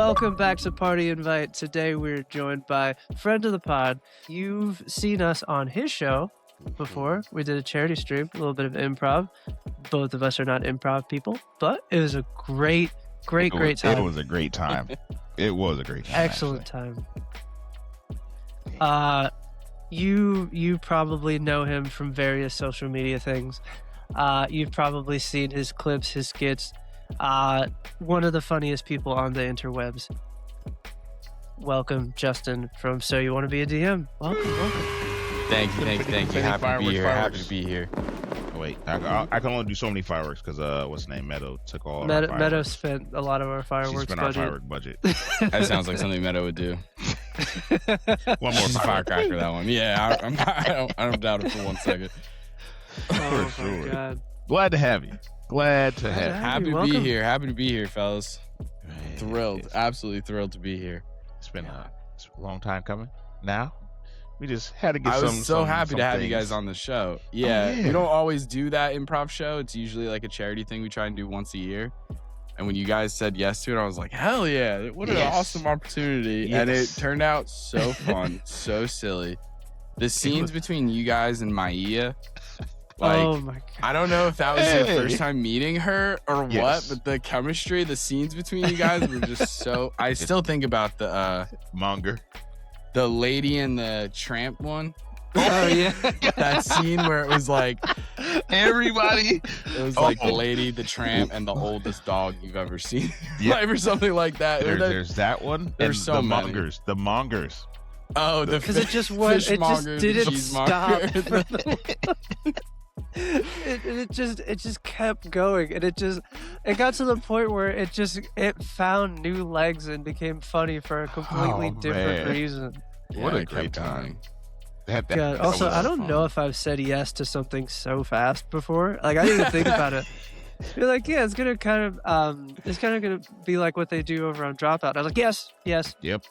Welcome back to Party Invite. Today we're joined by friend of the pod. You've seen us on his show before. We did a charity stream, a little bit of improv. Both of us are not improv people, but it was a great time. It was a great time. It was a great time. Excellent time. You probably know him from various social media things. You've probably seen his clips, his skits. One of the funniest people on the interwebs. Welcome, Justin from So You Want to Be a DM. Welcome. Thank you. Happy to be here. Wait, I can only do so many fireworks because what's his name? Meadow took all of our fireworks. Meadow spent a lot of our fireworks budget. Our firework budget. That sounds like something Meadow would do. One more firecracker, that one. Yeah, I don't doubt it for 1 second. Oh For my sure. God. Glad to have you. Happy to Welcome. be here. Happy to be here, fellas. Thrilled. It's Absolutely thrilled to be here. been a long time coming. Now we just had to get I some. was so happy to have you things. guys on the show. Yeah, yeah. we don't always do that improv show. It's usually like a charity thing we try and do once a year. And when you guys said yes to it, I was like, hell yeah, what an awesome opportunity. Yes. And it turned out so fun, so silly. The scenes between you guys and Maia, like, Oh my God. I don't know if that was your first time meeting her or what, Yes. but the chemistry, the scenes between you guys were just so. I still think about Monger. the lady and the tramp one. Oh yeah. That scene where it was like Everybody. it was like the lady, the tramp, and the oldest dog you've ever seen, Yep. like, or something like that. There's that one. There's and so the many. Mongers. The Mongers. Oh, the Because it just was. It just fishmonger, the didn't stop. cheesemonger. it just kept going, and it got to the point where it found new legs and became funny for a completely Oh, different man. reason. What a it great kept time. going. God. Also, was I don't fun. know if I've said yes to something so fast before. Like I didn't even think about it. You're like, yeah, it's gonna gonna be like what they do over on Dropout. I was like, yes. Yep.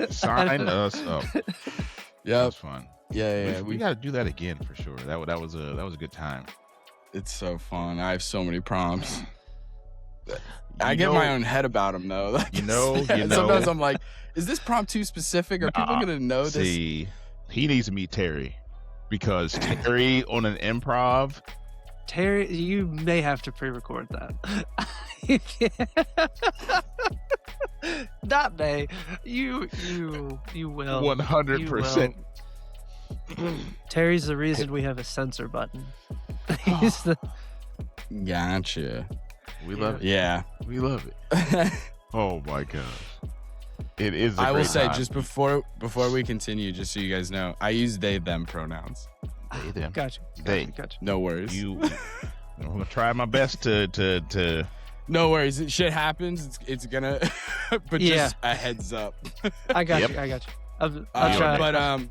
Sign us up. That Yep. was fun. Yeah. We got to do that again for sure. That was a good time. It's so fun. I have so many prompts. I You get know- my own head about them though. Like, You know. Sometimes I'm like, is this prompt too specific? Are people gonna know this? See, he needs to meet Terry because Terry on an improv. Terry, you may have to pre-record that. You can't- Not may. You will. 100%. Terry's the reason we have a censor button. He's the Gotcha. We love it. Yeah. We love it. Oh my gosh. It is. I I will say just before we continue, just so you guys know, I use they them pronouns. they them. Gotcha. They. Gotcha. No worries. I'm gonna try my best to. No worries. Shit happens. It's gonna. But Yeah. just a heads up. I got Yep. you. I got you. I'll try. But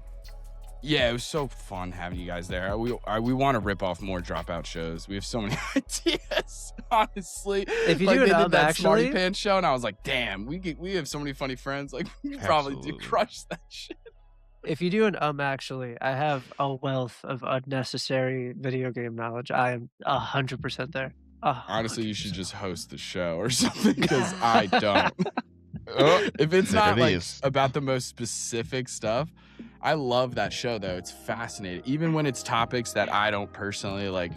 yeah, it was so fun having you guys there. We want to rip off more Dropout shows. We have so many ideas, honestly. If you like do they an did that Smarty actually, Pants show, and I was like, damn, we have so many funny friends. Like we could probably do Absolutely. crush that shit. if you do an actually, I have a wealth of unnecessary video game knowledge. I am 100% there. Honestly, you should just host the show or something because I don't. Oh, If it's there not it like is. about the most specific stuff, I love that show though. It's fascinating. Even when it's topics that I don't personally like.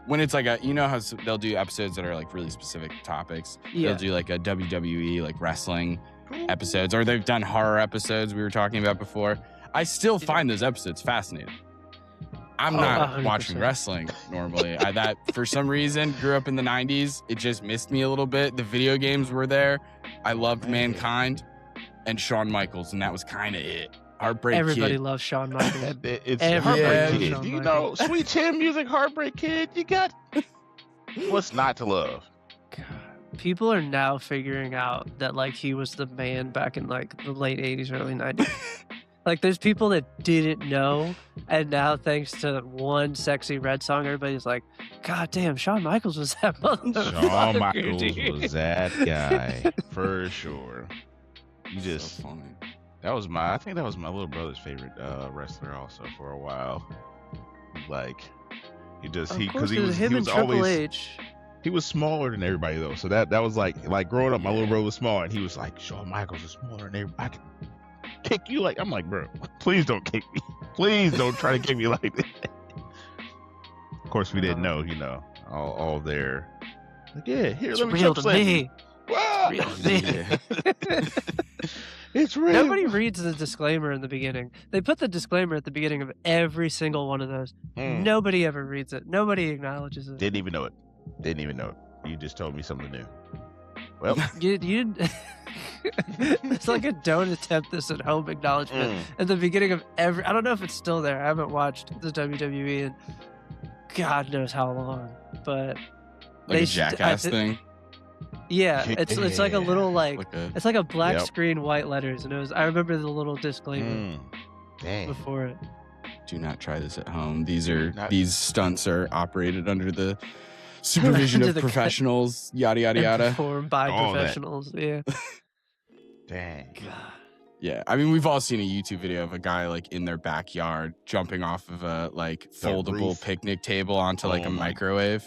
When it's like you know how they'll do episodes that are like really specific topics. Yeah. They'll do like a WWE like wrestling episodes, or they've done horror episodes we were talking about before. I still find those episodes fascinating. I'm not 100%. watching wrestling normally. That for some reason grew up in the 90s. It just missed me a little bit. The video games were there. I loved Mankind and Shawn Michaels, and that was kind of it. Heartbreak Everybody Kid. loves Shawn Michaels. It's Everybody Heartbreak loves Kid. Shawn You Michaels. know, Sweet Chin Music, Heartbreak Kid. You got what's not to love? God. People are now figuring out that like he was the man back in like the late 80s, early 90s. Like there's people that didn't know, and now thanks to one sexy red song, everybody's like, God damn, Shawn Michaels was that motherfucker. Shawn Michaels dude." was that guy for sure. You just So funny. I think that was my little brother's favorite wrestler also for a while. Like he Of course, because it was him he and was Triple always H. He was smaller than everybody though, so that was like growing up. My little brother was small, and he was like, Shawn Michaels is smaller than everybody. I can kick you like. I'm like, bro, please don't kick me. Please don't try to kick me like that. Of course, we didn't know, all there. Like, yeah, here, It's let me real jump to slam me. you. Wow. Real to me. It's real. Nobody reads the disclaimer in the beginning. They put the disclaimer at the beginning of every single one of those. Nobody ever reads it. Nobody acknowledges it. Didn't even know it. You just told me something new. Well, you it's like a don't attempt this at home acknowledgement at the beginning of every. I don't know if it's still there. I haven't watched the WWE in God knows how long, but like a Jackass thing. Yeah, it's like a little it's like a black Yep. screen, white letters, and it was. I remember the little disclaimer Dang. before it. Do not try this at home. These stunts are operated under the supervision Under of the professionals. Yada yada And yada. performed by All that. professionals. Yeah. Dang. Yeah, I mean, we've all seen a YouTube video of a guy like in their backyard jumping off of a like The foldable roof. picnic table onto like Oh a my- microwave,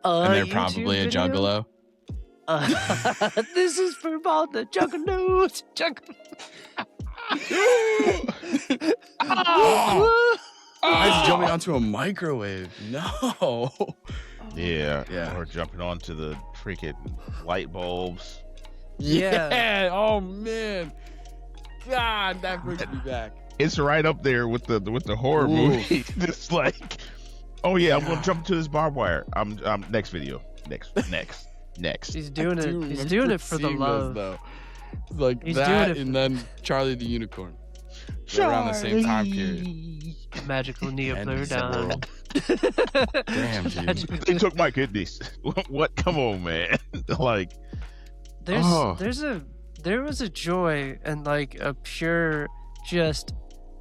and they're probably a juggalo. This is for all the juggalos. Why is he jumping onto a microwave? No. Yeah. Yeah. Or jumping onto the freaking light bulbs. Yeah. Oh man. God, that brings me back. It's right up there with the horror Ooh. movie. It's like, oh yeah, I'm gonna jump into this barbed wire. I'm next video. Next. He's doing I it. do He's remember doing it for the seeing love. those, though. Like He's that, doing it and then Charlie the Unicorn. They're around the same time period. Magical Endless Neoplodon. world. Damn, dude. Magical- They took my kidneys. What? Come on, man. Like, There was a joy and like a pure just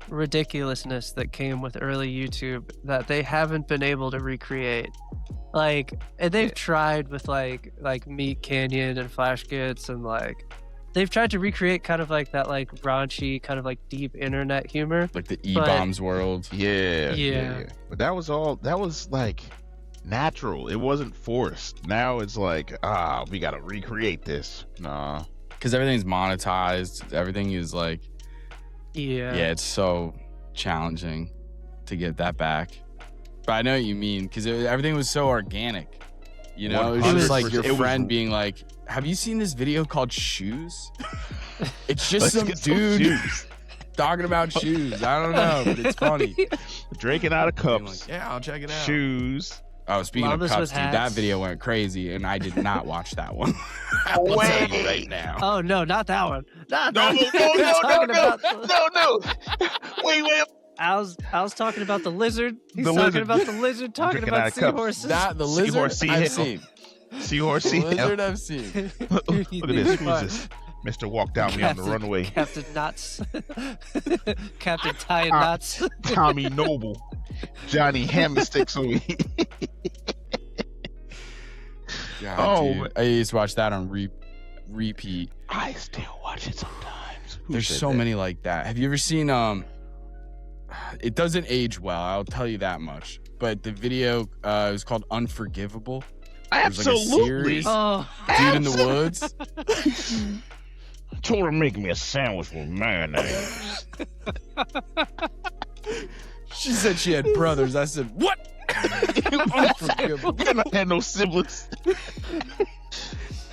ridiculousness that came with early YouTube that they haven't been able to recreate. Like, and they've tried with like Meat Canyon and Flash Gits, and like they've tried to recreate kind of like that like raunchy kind of like deep internet humor. Like the E-Bombs world. yeah. But that was like natural. It wasn't forced. Now it's like, we gotta recreate this. Nah. Because everything's monetized. Everything is like, Yeah. yeah, it's so challenging to get that back. But I know what you mean, because everything was so organic. You know, it was just like your 100%. friend being like, have you seen this video called Shoes? It's just Let's some get some dude shoes. talking about shoes. I don't know, but it's funny. Drinking out of Being cups. like, yeah, I'll check it out. Shoes. Oh, speaking Llamas of with cups, dude, that hats. video went crazy, and I did not watch that one. I will tell you right now. Oh no, not that one. Not No, that no, one. no, Talking no, about no. Wait. I was talking about the lizard. He's The talking lizard. about the lizard. Talking Drinking out about of cups. seahorses. That the Seahorse, lizard I've sea seen. Seahorse. The lizard I've seen. Look at this. Who's this? Mr. Walk Down Me on the Runaway. Captain Knots. Captain Ty Ah. Knots. Tommy Noble. Johnny Hammersticks on me. God, Oh, dude. I used to watch that on repeat. I still watch it sometimes. Who There's said so that? many like that. Have you ever seen it doesn't age well, I'll tell you that much. But the video is called Unforgivable. There's like a Absolutely. series. Oh, Dude in the woods. I told her to make me a sandwich with mayonnaise. She said she had brothers. I said, what? Unforgivable. I had no siblings.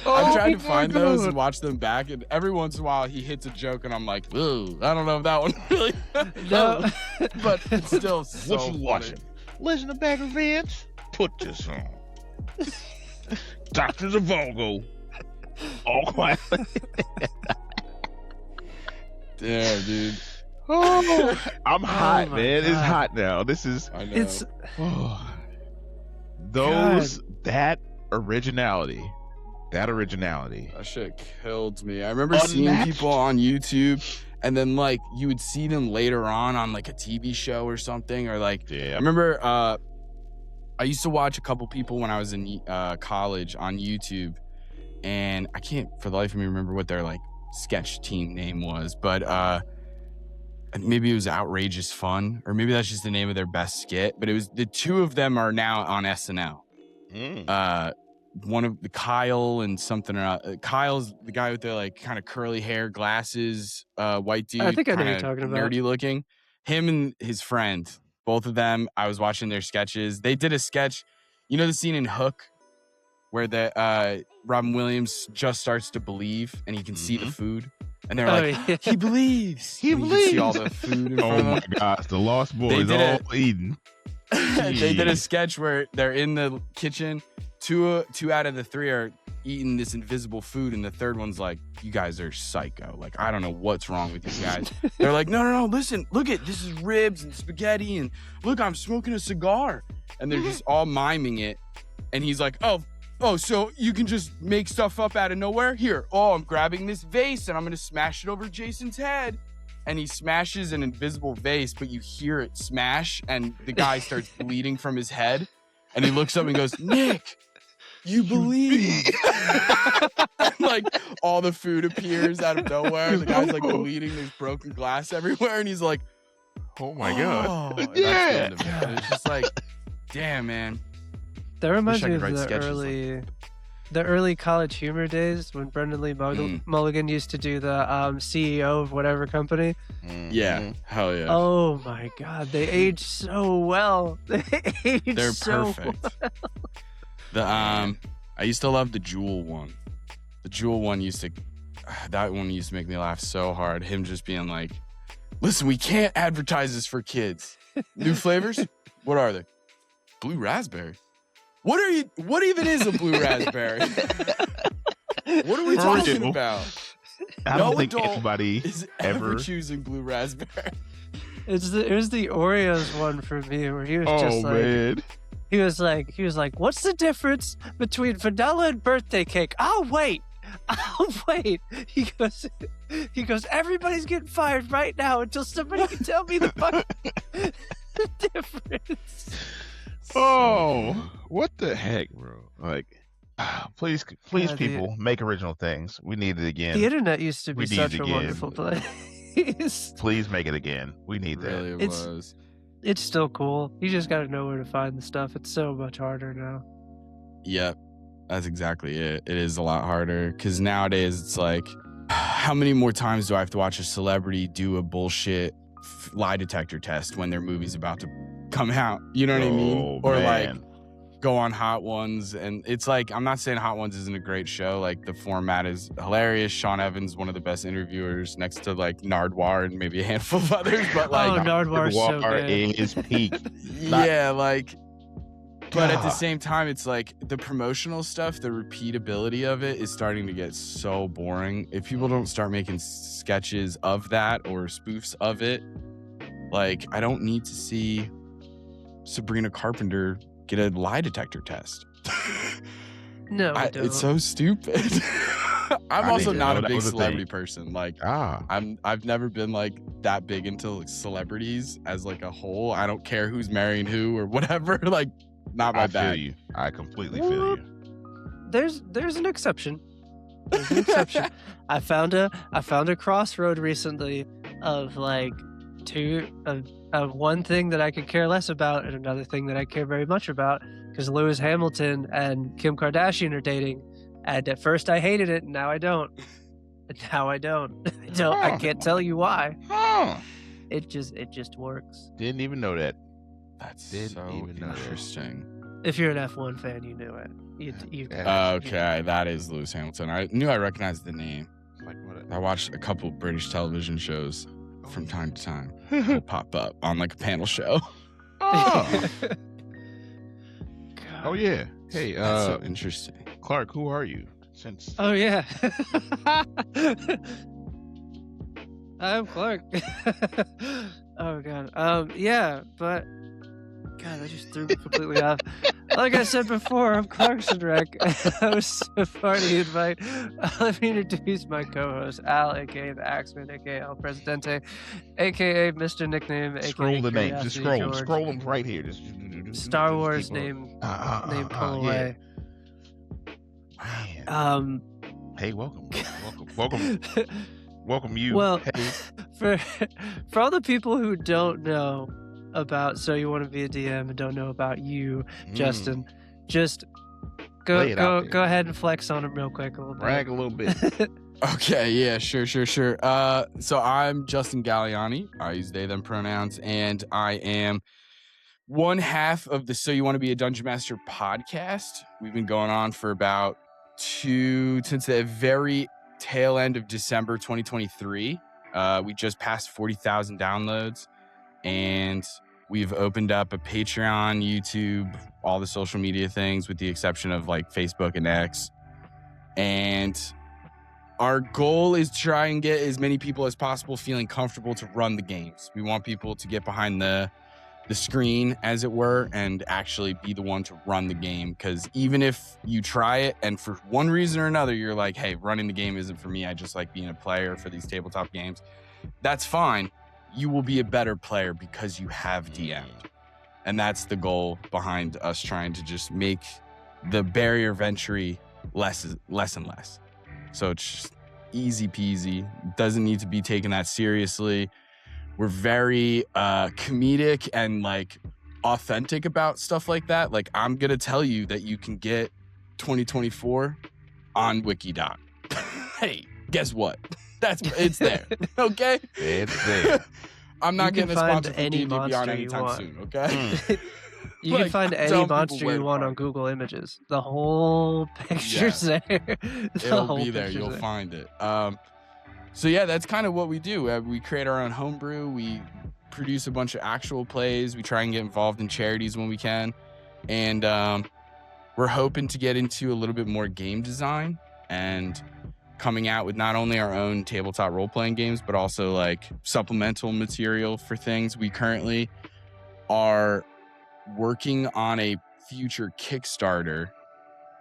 I'm trying to my find those God. and watch them back, and every once in a while he hits a joke, and I'm like, ooh, I don't know if that one really. no. But it's still so What you funny. watching? Legend of Bagger Vance? Put this on. Doctor Zhivago. All quiet. Damn, dude. Oh, I'm hot, my man. It's God. hot now. This is I know. It's that originality. That shit killed me. I remember seeing Unmatched. people on YouTube, and then like you would see them later on like a TV show or something, or like I Yeah. remember I used to watch a couple people when I was in college on YouTube, and I can't for the life of me remember what their like sketch team name was, but maybe it was Outrageous Fun, or maybe that's just the name of their best skit. But it was the two of them are now on SNL. one of the Kyle and something. Kyle's the guy with the like kind of curly hair, glasses, white dude. I think I know kinda who you're talking about. nerdy looking. Him and his friend, both of them. I was watching their sketches. They did a sketch. You know the scene in Hook where the Robin Williams just starts to believe and he can see the food, and they're like, yeah. he believes. He And you believes. can see all the food. In Oh front my of him. gosh, the Lost Boys did all eating. They did a Jeez. sketch where they're in the kitchen. Two out of the three are eating this invisible food, and the third one's like, "You guys are psycho. Like, I don't know what's wrong with you guys." They're like, "No, listen, look at this is ribs and spaghetti, and look, I'm smoking a cigar," and they're just all miming it. And he's like, "Oh, so you can just make stuff up out of nowhere? Here, I'm grabbing this vase and I'm gonna smash it over Jason's head." And he smashes an invisible vase, but you hear it smash, and the guy starts bleeding from his head. And he looks up and goes, "Nick, you believe." And like all the food appears out of nowhere. The guy's like bleeding, there's broken glass everywhere, and he's like, Oh my god. And that's the end of it. And it's just like, damn, man. That reminds I me could of write the sketches early college humor days when Brendan Lee Mulligan used to do the CEO of whatever company. Yeah, hell yeah. Oh my God, they aged so well. They're so perfect. The I used to love the Jewel one. The Jewel one that one used to make me laugh so hard. Him just being like, "Listen, we can't advertise this for kids. New flavors? What are they? Blue raspberry. What even is a blue raspberry? What are we talking about? I No don't think adult anybody is ever ever choosing blue raspberry." It was the Oreos one for me where he was just like, man. he was like, "What's the difference between vanilla and birthday cake?" I'll wait. He goes, "Everybody's getting fired right now until somebody can tell me the fucking difference." Oh, what the heck, bro? Like, please, Yeah, people, make original things. We need it again. The internet used to be We need such it a again. wonderful place. Please make it again. We need that. Really It's- was. It's still cool. You just got to know where to find the stuff. It's so much harder now. Yep, that's exactly it. It is a lot harder because nowadays it's like, how many more times do I have to watch a celebrity do a bullshit lie detector test when their movie's about to come out? You know what I mean? Oh, Or man. like go on Hot Ones, and it's like, I'm not saying Hot Ones isn't a great show. Like the format is hilarious. Sean Evans, one of the best interviewers, next to like Nardwar and maybe a handful of others. But like, Nardwar's so War good. is peak. yeah, like. But at the God. same time, it's like the promotional stuff, the repeatability of it is starting to get so boring. If people don't start making sketches of that or spoofs of it, like, I don't need to see Sabrina Carpenter get a lie detector test. No, we don't. It's so stupid. I'm I also didn't not know a that big was a celebrity thing. person. Like, Ah, I've never been like that big into like, celebrities as like a whole. I don't care who's marrying who or whatever. Like, not my I feel bag. you. I completely feel you. There's an exception. There's an exception. I found a crossroad recently of like of one thing that I could care less about and another thing that I care very much about, because Lewis Hamilton and Kim Kardashian are dating, and at first I hated it, and now I don't. And now I don't. I can't tell you why. Huh. It just works. Didn't even know that. That's Didn't so even know that. interesting. If you're an F1 fan, you knew it. You Okay, that is Lewis Hamilton. I knew I recognized the name. Like what? I watched a couple British television shows from time to time. It'll pop up on like a panel show. Oh. God. Oh yeah. Hey, That's so interesting. Clark, who are you? Since Oh yeah. I'm Clark. Oh god. Yeah, but God, that just threw me completely off. Like I said before, I'm Clarkson Rec. I was a party invite. Let me introduce my co-host, Al, aka the Axeman, aka El Presidente, aka Mr. Nickname, aka scroll the name. Just Curiosity scroll. George. Scroll them right here. Just Star just Wars keep on. name pull yeah. away. Man. Hey, welcome. Welcome you. Well, Hey. for all the people who don't know about So You Want to Be a DM and don't know about you, Mm. Justin, just Lay it out there. Go ahead and flex on him real quick a little bit. Brag a little bit. Okay, yeah, sure. So I'm Justin Gagliani. I use they, them pronouns, and I am one half of the So You Want to Be a Dungeon Master podcast. We've been going on for about since the very tail end of December 2023. We just passed 40,000 downloads, and we've opened up a Patreon, YouTube, all the social media things with the exception of like Facebook and X. And our goal is to try and get as many people as possible feeling comfortable to run the games. We want people to get behind the screen, as it were, and actually be the one to run the game. Because even if you try it and for one reason or another, you're like, hey, running the game isn't for me. I just like being a player for these tabletop games. That's fine. You will be a better player because you have DM'd. And that's the goal behind us trying to just make the barrier of entry less and less. So it's just easy peasy. Doesn't need to be taken that seriously. We're very comedic and like authentic about stuff like that. Like I'm gonna tell you that you can get 2024 on Wikidot. Hey, guess what? It's there. Okay, It's there. I'm not You can getting a find sponsor from any D&D Beyond monster you anytime want. soon. Okay. You Like, can find tell any people monster where you to want find on Google Images. The whole picture's there. The It'll whole be there. picture's You'll find it. So yeah, that's kind of what we do. We create our own homebrew. We produce a bunch of actual plays. We try and get involved in charities when we can. And we're hoping to get into a little bit more game design and coming out with not only our own tabletop role-playing games, but also like supplemental material for things. We currently are working on a future Kickstarter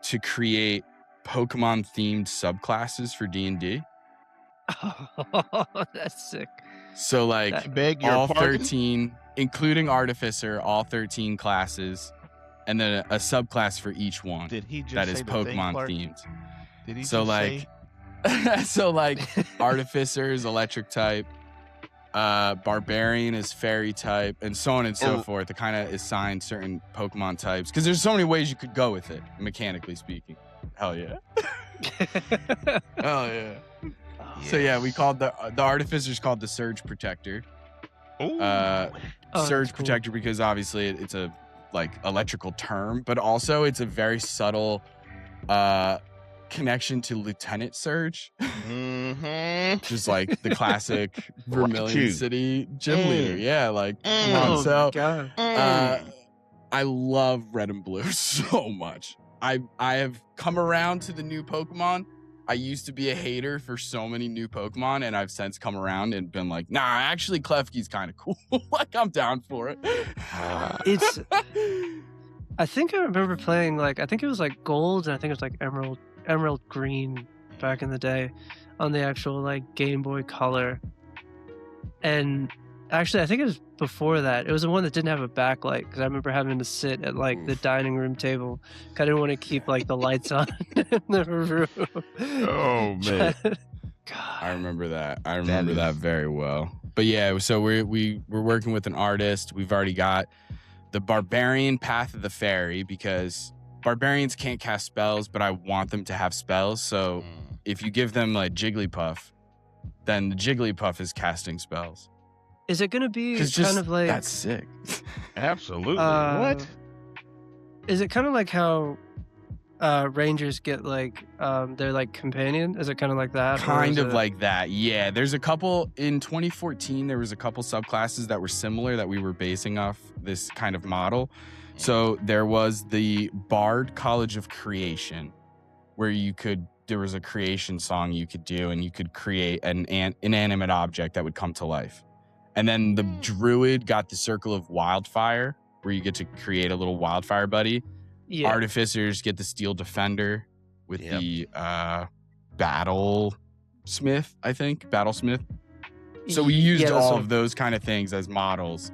to create Pokemon-themed subclasses for D&D. Oh, that's sick. So like That- Beg your all pardon? 13, including Artificer, all 13 classes, and then a subclass for each one Did he just that say is the thing, Pokemon Clark? themed. Did he So just like, say? so like Artificer is electric type, Barbarian is fairy type, and so on and so Oh. forth. It kind of assigns certain Pokemon types because there's so many ways you could go with it, mechanically speaking. Hell yeah. Hell yeah. So yeah, we called the Artificer's called the Surge Protector. Ooh. Oh, Surge that's cool. Protector because obviously it's a like electrical term, but also it's a very subtle connection to Lieutenant Surge, Mm-hmm. just like the classic Vermilion you. City gym leader. Yeah, like come on. Oh So my god. I love Red and Blue so much. I have come around to the new Pokemon. I used to be a hater for so many new Pokemon, and I've since come around and been like, nah, actually Klefki's kind of cool. Like I'm down for it. It's I think I remember playing like I think it was like gold and I think it was like emerald green back in the day on the actual like Game Boy Color. And actually I think it was before that. It was the one that didn't have a backlight because I remember having to sit at like the dining room table. 'Cause I didn't want to keep like the lights on in the room. Oh, man. I God. remember that. I remember is- that very well. But yeah, so we're working with an artist. We've already got the Barbarian Path of the Fairy because barbarians can't cast spells, but I want them to have spells. So if you give them like Jigglypuff, then the Jigglypuff is casting spells. Is it gonna be Because kind just of like that's sick. Absolutely. Uh, What? Is it kind of like how Rangers get like their like companion? Is it kind of like that? or Kind is of it- like that. Yeah, there's a couple in 2014. There was a couple subclasses that were similar that we were basing off this kind of model. So there was the Bard College of Creation, where there was a creation song you could do, and you could create an inanimate object that would come to life. And then the Druid got the Circle of Wildfire, where you get to create a little wildfire buddy. Yeah. Artificers get the Steel Defender with Yep. the Battlesmith, I think. Battlesmith. So we used Yeah, that's all what- of those kind of things as models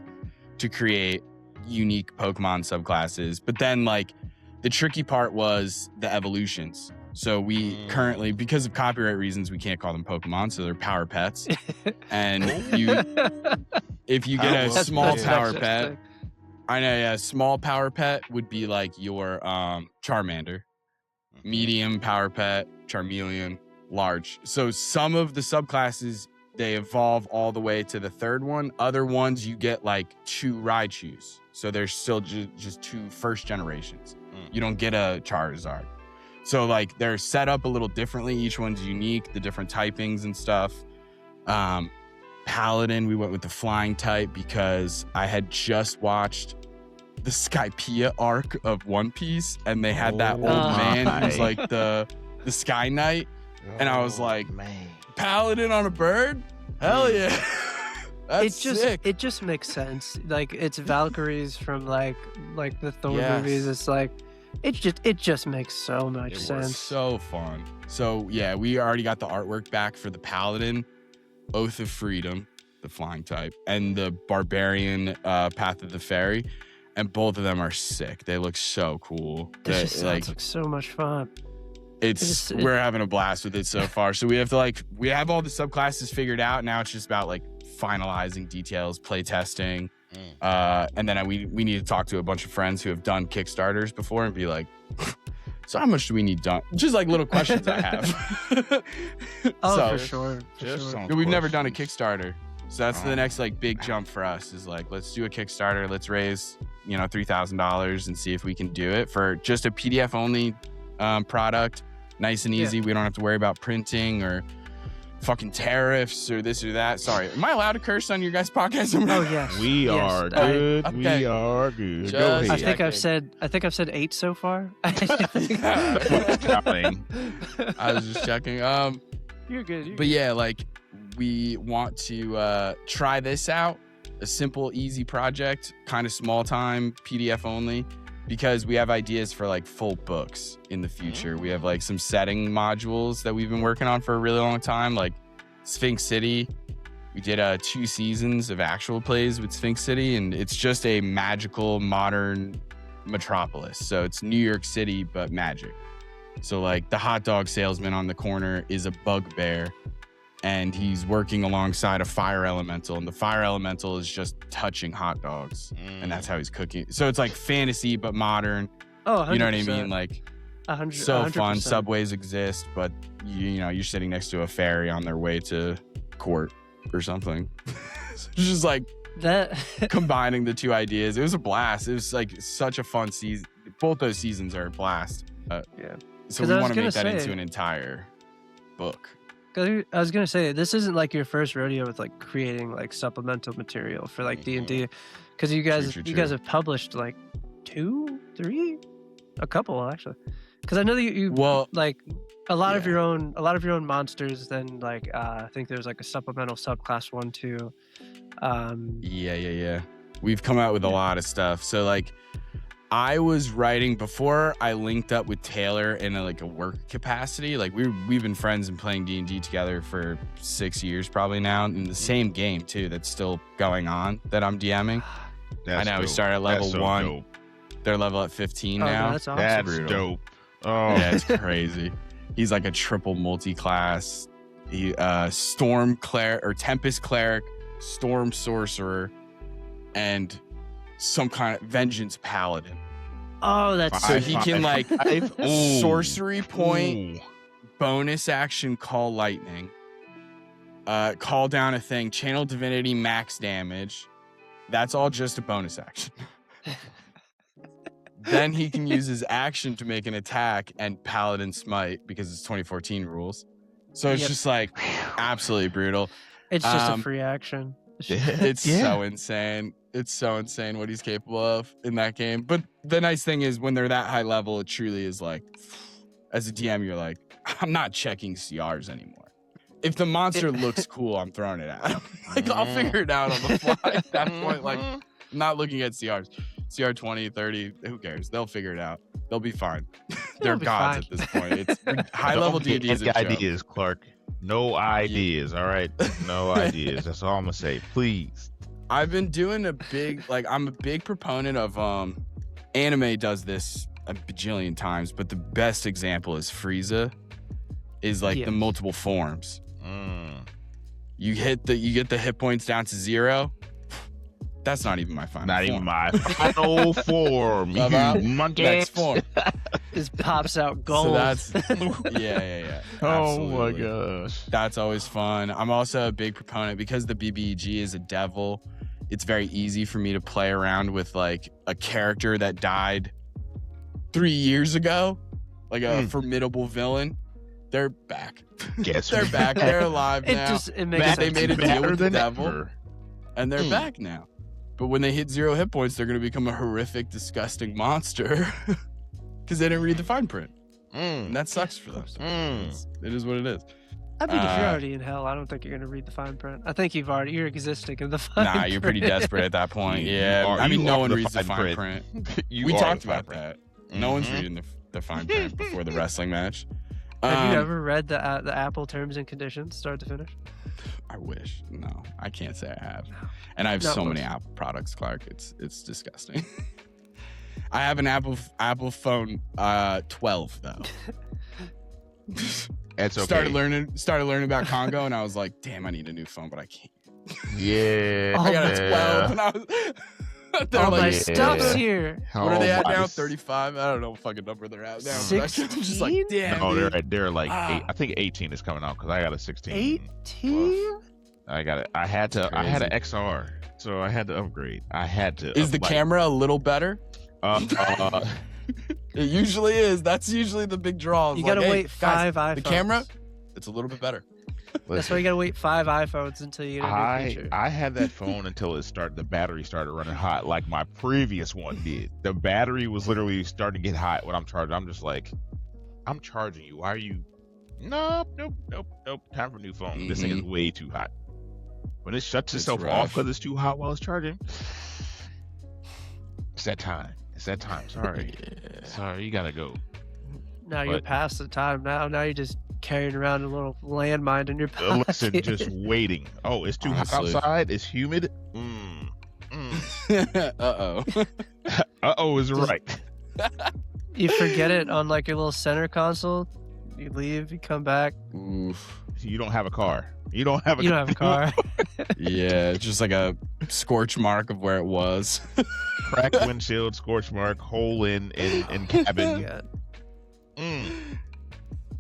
to create unique Pokemon subclasses. But then like the tricky part was the evolutions. So we currently, because of copyright reasons, we can't call them Pokemon, so they're power pets. And if you get a That's- small that's power actually pet, sick. I know, yeah, small power pet would be like your Charmander. medium, power pet, charmeleon, large. So some of the subclasses, they evolve all the way to the third one. Other ones, you get like 2 Raichus. So there's still just 2 first generations. You don't get a Charizard. So like they're set up a little differently. Each one's unique, the different typings and stuff. Paladin, we went with the flying type because I had just watched the Skypiea arc of One Piece, and they had that old man who's like the Sky Knight, and I was like, man, Paladin on a bird? Hell yeah. That's sick. It just makes sense. Like it's Valkyries from like the Thor movies. It's like it just makes so much sense. Was so fun. So yeah, we already got the artwork back for the Paladin, Oath of Freedom, the flying type, and the Barbarian, Path of the Fairy, and both of them are sick. They look so cool. This just sounds like so much fun. We're having a blast with it so far. So we have to we have all the subclasses figured out. Now it's just about like finalizing details, play testing, and then we need to talk to a bunch of friends who have done Kickstarters before and be like, so how much do we need done? Just like little questions I have. For sure. We've never done a Kickstarter. So that's the next like big jump for us is like, let's do a Kickstarter. Let's raise, $3,000 and see if we can do it for just a PDF only product. Nice and easy. We don't have to worry about printing or fucking tariffs or this or that. Sorry. Am I allowed to curse on your guys' podcast? Oh, yes. We are good. Okay. We are good. Go ahead. I think I've said 8 so far. I was just checking. You're good. But yeah, like we want to try this out. A simple, easy project, kind of small time, PDF only, because we have ideas for like full books in the future. We have like some setting modules that we've been working on for a really long time, like Sphinx City. We did 2 seasons of actual plays with Sphinx City, and it's just a magical modern metropolis. So it's New York City, but magic. So like the hot dog salesman on the corner is a bugbear, and he's working alongside a fire elemental, and the fire elemental is just touching hot dogs, and that's how he's cooking. So it's like fantasy but modern. Oh, 100%. You know what I mean? Like 100%. Fun. Subways exist, but you're sitting next to a fairy on their way to court or something. So it's just like that combining the 2 ideas. It was a blast. It was like such a fun season. Both those seasons are a blast. So we want to make that into an entire book. I was gonna say, this isn't like your first rodeo with like creating like supplemental material for like D&D, because you guys have published like 2, 3, a couple actually. Because I know that you like a lot of your own monsters. Then like I think there's like a supplemental subclass 1 too. Yeah. We've come out with a lot of stuff. So like I was writing before I linked up with Taylor in a work capacity. Like we've been friends and playing D&D together for 6 years probably now, in the same game too that's still going on that I'm DMing. I know. Dope. We started at level 1. Dope. They're level at 15 now. That's awesome. That's dope. Oh yeah, it's crazy. He's like a triple multi-class. Storm cleric or Tempest cleric, storm sorcerer, and some kind of vengeance paladin. Oh, that's so he can like sorcery point, bonus action, call lightning, call down a thing, channel divinity, max damage. That's all just a bonus action. Then he can use his action to make an attack and paladin smite because it's 2014 rules. So it's just like absolutely brutal. It's just a free action. It's so insane. It's so insane what he's capable of in that game. But the nice thing is when they're that high level, it truly is like, as a DM, you're like, I'm not checking CRs anymore. If the monster looks cool, I'm throwing it at him. Like, I'll figure it out on the fly at that point. Like, I'm not looking at CRs. CR 20, 30, who cares? They'll figure it out. They'll be fine. They're gods at this point. It's high level D&D is a joke. Ideas, Clark. No ideas, all right? No ideas. That's all I'm going to say. Please. I've been doing I'm a big proponent of, anime does this a bajillion times, but the best example is Frieza, is like the multiple forms. You get the hit points down to 0. That's not even my final form. Not even my final form. You monkey. Next form. Just pops out gold. So that's yeah. Oh my Absolutely. gosh. That's always fun. I'm also a big proponent because the BBEG is a devil. It's very easy for me to play around with like a character that died 3 years ago, like a formidable villain. They're back. Guess They're back. They're alive now. It makes They sense. made a deal Better with the than devil, ever. and they're back now. But when they hit 0 hit points, they're going to become a horrific, disgusting monster because they didn't read the fine print, and that sucks for them. It is what it is. I mean, if you're already in hell, I don't think you're gonna read the fine print. I think you're existing in the fine print. Nah, you're pretty desperate at that point. You Yeah, are- I mean, you no are one the reads the fine fine print. You We are talked the fine about print. that. No one's reading the fine print before the wrestling match. Have you ever read the Apple terms and conditions, start to finish? I wish. No, I can't say I have. And I have so many Apple products, Clark. It's disgusting. I have an Apple phone 12 though. That's okay. Started learning about Congo, and I was like, damn, I need a new phone, but I can't. Yeah. I got a yeah. 12, and I was. They're All my like, stuff's here. what are they at Oh, now? my- 35? I don't know what fucking number they're at now. but I'm just like, 16? damn. No, dude. they're like I think 18 is coming out because I got a 16. 18? I got it. I had an crazy. XR, so I had to upgrade. I had to. Is the camera a little better? It usually is. That's usually the big draw. You gotta wait 5 iPhones. The camera, it's a little bit better. That's why you gotta wait 5 iPhones until you get a new feature. I had that phone until the battery started running hot, like my previous one did. The battery was literally starting to get hot when I'm charging. I'm just like, I'm charging you. Why are you? Nope. Time for a new phone. This thing is way too hot. When it shuts It's itself rough. off because it's too hot while it's charging, it's that time. Sorry. Yeah. Sorry, you gotta go. Now you're But- past the time. Now you're just carrying around a little landmine in your pocket. Listen, just waiting. Oh, it's too hot Honestly. outside. It's humid. Uh-oh. Uh-oh is right. You forget it on like your little center console. You leave, you come back. Oof. You don't have a car. You don't have You don't have a car. Yeah, it's just like a scorch mark of where it was. Cracked windshield, scorch mark, hole in cabin. Yeah.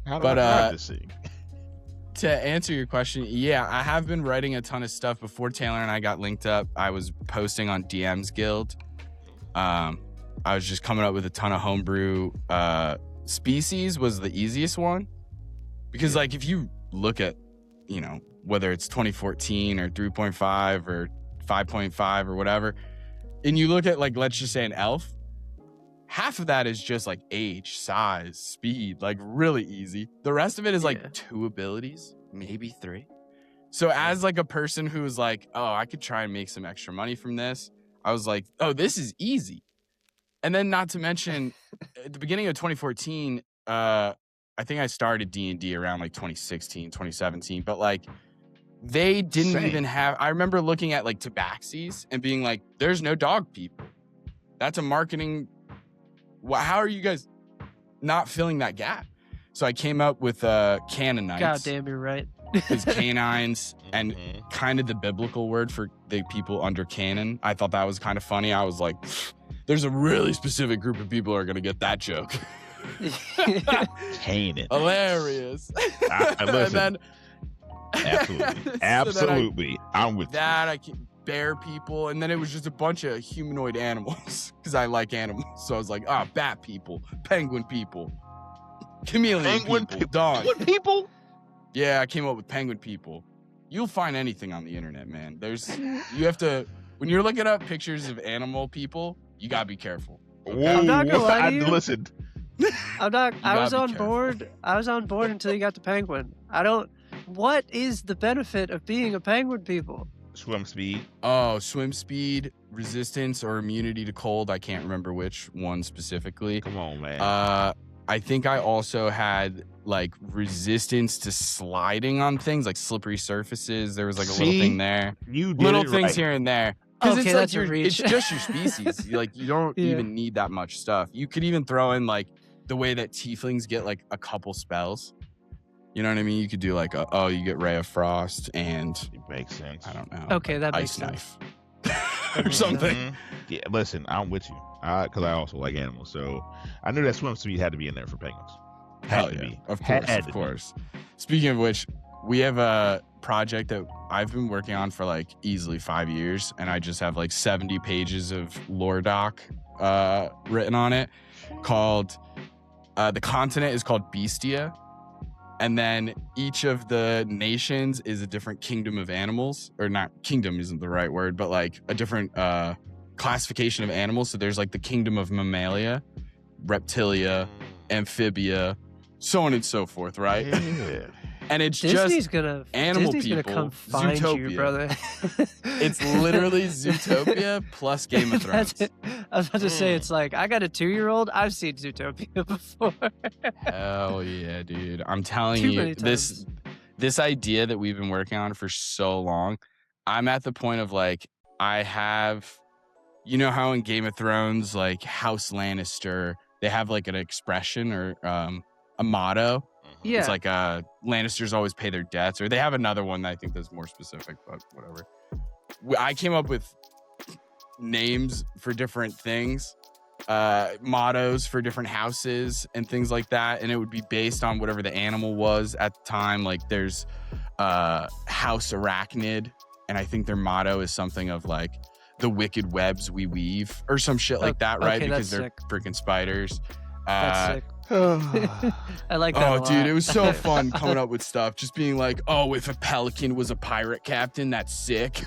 How do But, I drive this thing? To answer your question, yeah, I have been writing a ton of stuff. Before Taylor and I got linked up, I was posting on DM's Guild. I was just coming up with a ton of homebrew. Species was the easiest one. Because, like, if you look at, you know, whether it's 2014 or 3.5 or 5.5 or whatever, and you look at, like, let's just say an elf, half of that is just like age, size, speed, like really easy. The rest of it is like 2 abilities, maybe 3. So as like a person who was like, oh, I could try and make some extra money from this, I was like, oh, this is easy. And then not to mention at the beginning of 2014, I think I started D&D around like 2016, 2017, but like they didn't Same. even have, I remember looking at like Tabaxis and being like, there's no dog people. That's a marketing. How are you guys not filling that gap? So I came up with Canaanites. God damn, you're right. Because canines and kind of the biblical word for the people under canon. I thought that was kind of funny. I was like, there's a really specific group of people who are going to get that joke. Canaan. Hilarious. Listen, And then, absolutely. I'm with that I can bear people, and then it was just a bunch of humanoid animals because I like animals. So I was like, bat people, penguin people, chameleon Penguin people, people. dog. What people? Yeah, I came up with penguin people. You'll find anything on the internet, man. You have to, when you're looking up pictures of animal people, you gotta be careful. I'm not gonna lie to you. Listen, I'm not. I was gotta on be careful. board. I was on board until you got the penguin. What is the benefit of being a penguin people? swim speed. Oh, swim speed, resistance, or immunity to cold. I can't remember which one specifically. Come on, man. I think I also had like resistance to sliding on things, like slippery surfaces. There was like a little thing there. You did Little it things right. here and there. Because Okay, it's like that's a reach. it's just your species. You don't Yeah. even need that much stuff. You could even throw in like the way that tieflings get like a couple spells. You know what I mean? You could do like you get Ray of Frost and It makes sense. I don't know. Okay, that makes Ice sense. knife or something. Mhm. Yeah, listen, I'm with you. because I also like animals. So I knew that swim speed had to be in there for penguins. Hell Had to yeah. be. Of Had course, to of be. course. Speaking of which, we have a project that I've been working on for like easily 5 years, and I just have like 70 pages of lore doc written on it, called the continent is called Bestia, and then each of the nations is a different kingdom of animals, or not, kingdom isn't the right word, but like a different classification of animals. So there's like the kingdom of Mammalia, Reptilia, Amphibia, so on and so forth, right? Yeah. And it's Disney's just gonna animal Disney's people, gonna come find Zootopia. you, brother. It's literally Zootopia plus Game of Thrones. That's it. I was about to say, it's like, I got a 2-year-old. I've seen Zootopia before. Hell yeah, dude. I'm telling Too you, many times. this idea that we've been working on for so long, I'm at the point of like, I have, you know how in Game of Thrones, like House Lannister, they have like an expression or a motto. Yeah. It's like Lannisters always pay their debts, or they have another one that I think that's more specific, but whatever. I came up with names for different things, mottos for different houses and things like that, and it would be based on whatever the animal was at the time. Like there's House Arachnid, and I think their motto is something of like the wicked webs we weave or some shit like that, right? Okay, Because that's they're sick. freaking spiders. That's sick. I like that. Oh, a lot. dude, it was so fun coming up with stuff. Just being like, oh, if a pelican was a pirate captain, that's sick.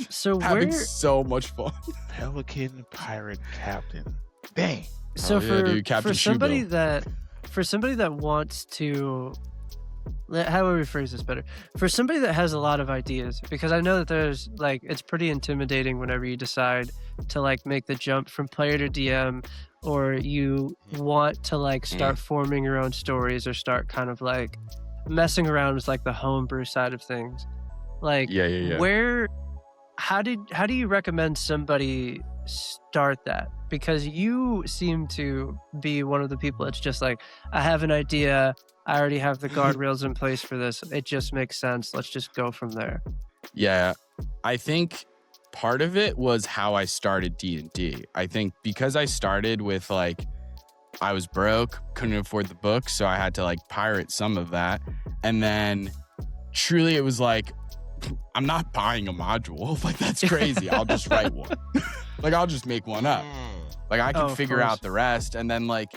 So Having where? so much fun. Pelican pirate captain. Dang. So Oh, yeah, dude, Captain for somebody Shoebill. that wants to, how would we phrase this better? For somebody that has a lot of ideas, because I know that there's like, it's pretty intimidating whenever you decide to like make the jump from player to DM, or you want to like start forming your own stories, or start kind of like messing around with like the homebrew side of things. Like, Yeah. where, how do you recommend somebody start that? Because you seem to be one of the people that's just like, I have an idea, I already have the guardrails in place for this, it just makes sense, let's just go from there. Yeah, I think part of it was how I started D&D. I think because I started with like, I was broke, couldn't afford the books, so I had to like pirate some of that. And then truly it was like, I'm not buying a module. Like, that's crazy. I'll just write one. Like, I'll just make one up. Like, I can figure out the rest. And then, like,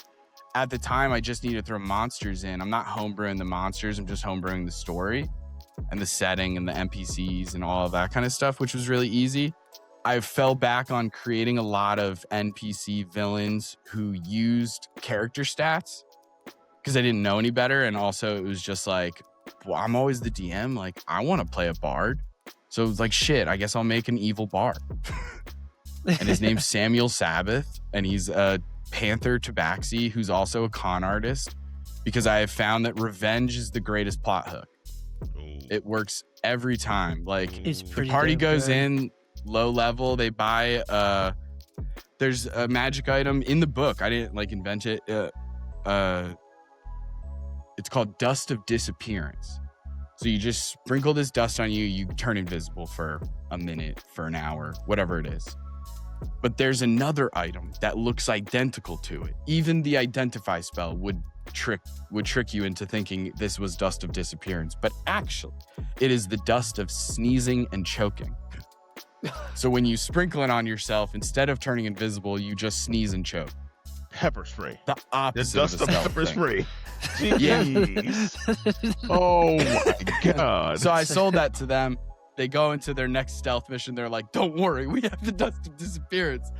at the time, I just need to throw monsters in. I'm not homebrewing the monsters. I'm just homebrewing the story and the setting and the NPCs and all of that kind of stuff, which was really easy. I fell back on creating a lot of NPC villains who used character stats because I didn't know any better. And also, it was just like, well, I'm always the DM. Like, I want to play a bard. So it was like, shit, I guess I'll make an evil bard. And his name's Samuel Sabbath. And he's a Panther Tabaxi who's also a con artist, because I have found that revenge is the greatest plot hook. It works every time. Like, It's the pretty party damn goes good. in low level. They buy, there's a magic item in the book. I didn't like invent it. It's called Dust of Disappearance. So you just sprinkle this dust on you, you turn invisible for a minute, for an hour, whatever it is. But there's another item that looks identical to it. Even the identify spell would trick you into thinking this was Dust of Disappearance, but actually it is the dust of sneezing and choking. So when you sprinkle it on yourself, instead of turning invisible, you just sneeze and choke. Pepper spray. The The opposite dust of of a stealth pepper thing. spray. Jeez. Oh my god. So I sold that to them. They go into their next stealth mission. They're like, don't worry, we have the Dust of Disappearance.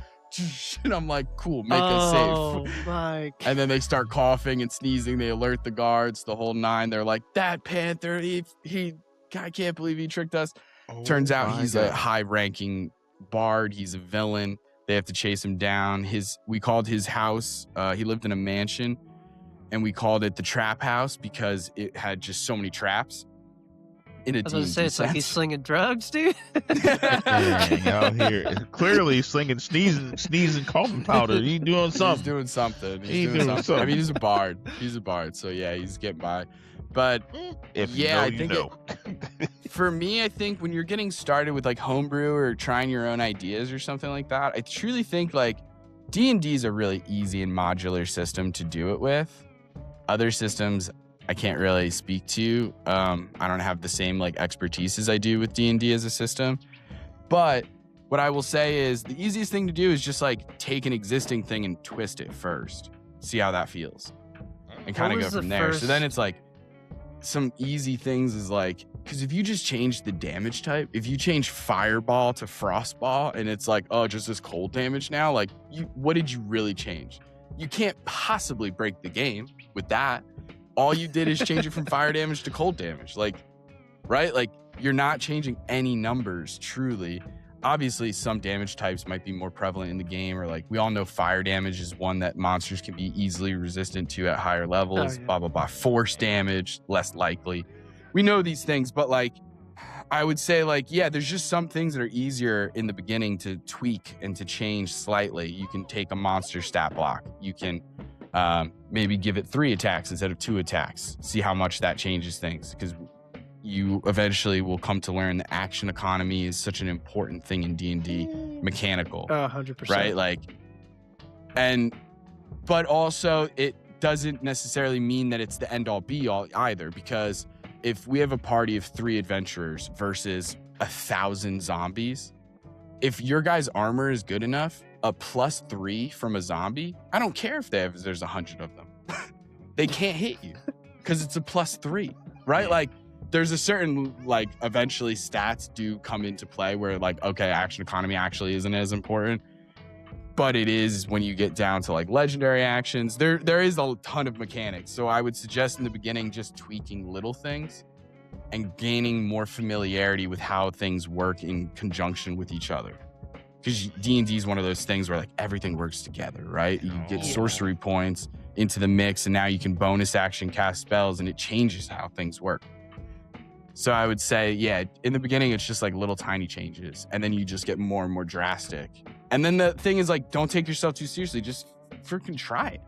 And I'm like, cool, make us Oh safe. my. And then they start coughing and sneezing. They alert the guards, the whole nine. They're like, that Panther, I can't believe he tricked us. Oh Turns out my he's God. a high-ranking bard. He's a villain. They have to chase him down. We called his house, he lived in a mansion, and we called it the Trap House because it had just so many traps. In a I was going to say, D&D it's like he's sense. slinging drugs, dude. Dang, out here. Clearly slinging sneezing coughing powder. He doing He's something. doing something. He's doing something. I mean, he's a bard. So yeah, he's getting by. But If yeah, you know, I you think know. for me, I think when you're getting started with like homebrew or trying your own ideas or something like that, I truly think like D&D is a really easy and modular system to do it with. Other systems I can't really speak to. I don't have the same like expertise as I do with D&D as a system. But what I will say is the easiest thing to do is just like take an existing thing and twist it first. See how that feels. And kind of go from there. So then it's like some easy things is like, because if you just change the damage type, if you change fireball to frostball and it's like, oh, just this cold damage now, like what did you really change? You can't possibly break the game with that. All you did is change it from fire damage to cold damage. Like, right? Like you're not changing any numbers truly. Obviously, some damage types might be more prevalent in the game, or like we all know fire damage is one that monsters can be easily resistant to at higher levels, blah, blah, blah. Force damage, less likely. We know these things, but like, I would say like, yeah, there's just some things that are easier in the beginning to tweak and to change slightly. You can take a monster stat block. You can maybe give it 3 attacks instead of 2 attacks. See how much that changes things, because you eventually will come to learn the action economy is such an important thing in D&D, mechanical. 100%. Right? Like, but also it doesn't necessarily mean that it's the end all be all either, because if we have a party of 3 adventurers versus 1,000 zombies, if your guy's armor is good enough, a +3 from a zombie, I don't care if there's 100 of them. They can't hit you because it's a +3, right? Like, there's a certain, like, eventually stats do come into play where, like, okay, action economy actually isn't as important. But it is when you get down to, like, legendary actions. There is a ton of mechanics. So I would suggest in the beginning just tweaking little things and gaining more familiarity with how things work in conjunction with each other. Because D&D is one of those things where, like, everything works together, right? You get sorcery points into the mix, and now you can bonus action cast spells, and it changes how things work. So I would say, yeah, in the beginning, it's just like little tiny changes, and then you just get more and more drastic. And then the thing is, like, don't take yourself too seriously. Just freaking try it.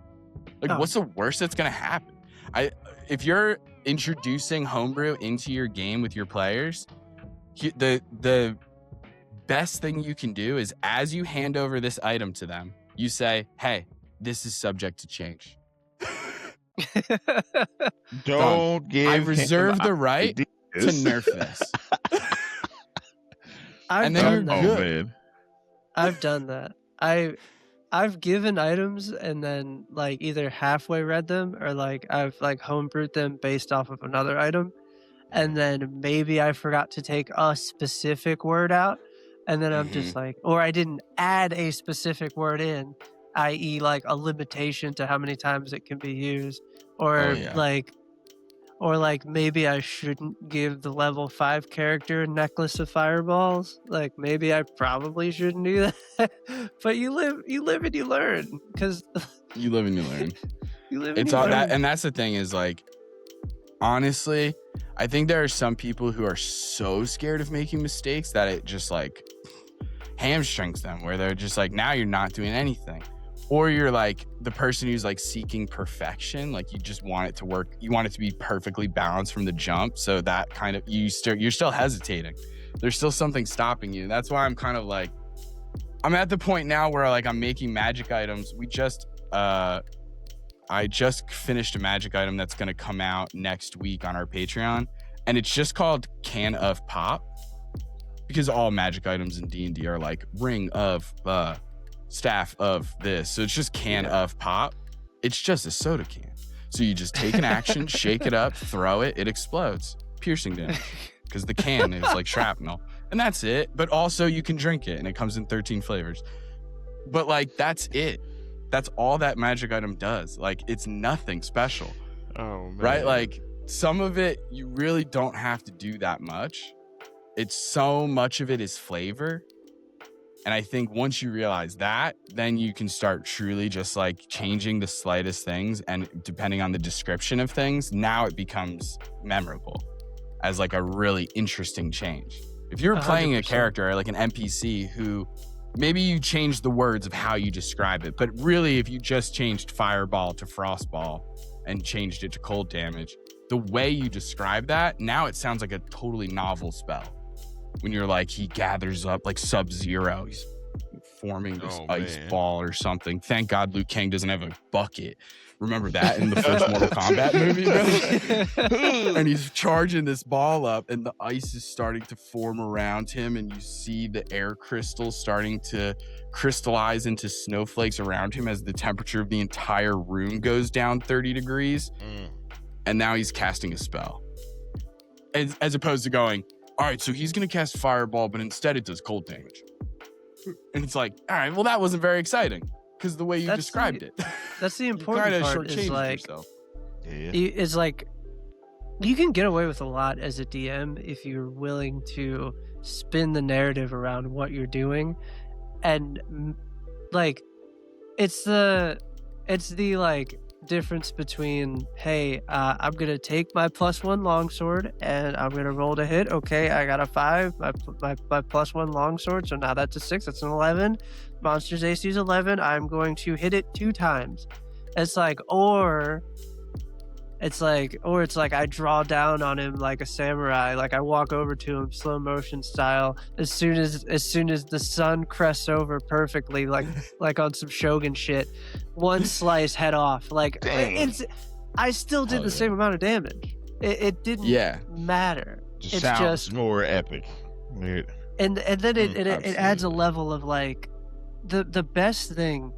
Like, what's the worst that's going to happen? If you're introducing homebrew into your game with your players, the best thing you can do is as you hand over this item to them, you say, hey, this is subject to change. Don't give I reserve the right to nerf this. I've done that. I've done that. I've given items and then like either halfway read them or like I've like homebrewed them based off of another item, and then maybe I forgot to take a specific word out, and then I'm just like, or I didn't add a specific word in, i.e. like a limitation to how many times it can be used, or like maybe I shouldn't give the level 5 character a necklace of fireballs. Like maybe I probably shouldn't do that. But you live and you learn, because you live and you learn. You live and it's you all learn. that, and that's the thing is, like, honestly, I think there are some people who are so scared of making mistakes that it just like hamstrings them, where they're just like, now you're not doing anything. Or you're like the person who's like seeking perfection, like you just want it to work, you want it to be perfectly balanced from the jump, so that kind of you're still hesitating, there's still something stopping you. That's why I'm kind of like, I'm at the point now where like I'm making magic items. I just finished a magic item that's going to come out next week on our Patreon, and it's just called Can of Pop, because all magic items in D&D are like ring of staff of this, so it's just can of pop. It's just a soda can, so you just take an action, shake it up, throw it, it explodes, piercing damage, because the can is like shrapnel, and that's it. But also you can drink it, and it comes in 13 flavors. But like, that's it. That's all that magic item does. Like, it's nothing special. Oh man. Right? Like, some of it you really don't have to do that much. It's so much of it is flavor. And I think once you realize that, then you can start truly just like changing the slightest things. And depending on the description of things, now it becomes memorable as like a really interesting change. If you're playing 100%. A character, like an NPC, who maybe you change the words of how you describe it, but really if you just changed fireball to frostball and changed it to cold damage, the way you describe that, now it sounds like a totally novel spell. When you're like, he gathers up like Sub-Zero, he's forming this ice ball or something. Thank God Liu Kang doesn't have a bucket. Remember that in the first Mortal Kombat movie, bro? And he's charging this ball up, and the ice is starting to form around him, and you see the air crystals starting to crystallize into snowflakes around him as the temperature of the entire room goes down 30 degrees. And now he's casting a spell. As opposed to going, all right, so he's going to cast Fireball, but instead it does cold damage. And it's like, all right, well, that wasn't very exciting because the way you described it. That's the important part is like, it's like you can get away with a lot as a DM if you're willing to spin the narrative around what you're doing. And like, it's the like difference between, hey, I'm gonna take my +1 longsword and I'm gonna roll to hit. Okay, I got a 5, my +1 longsword, so now that's a 6, that's an 11. Monster's AC is 11. I'm going to hit it 2 times. It's like, or it's like I draw down on him like a samurai. Like I walk over to him slow motion style. As soon as the sun crests over perfectly, like on some Shogun shit, one slice, head off. Like I still did the same amount of damage. It didn't matter. It sounds more epic. And then it adds a level of like the best thing,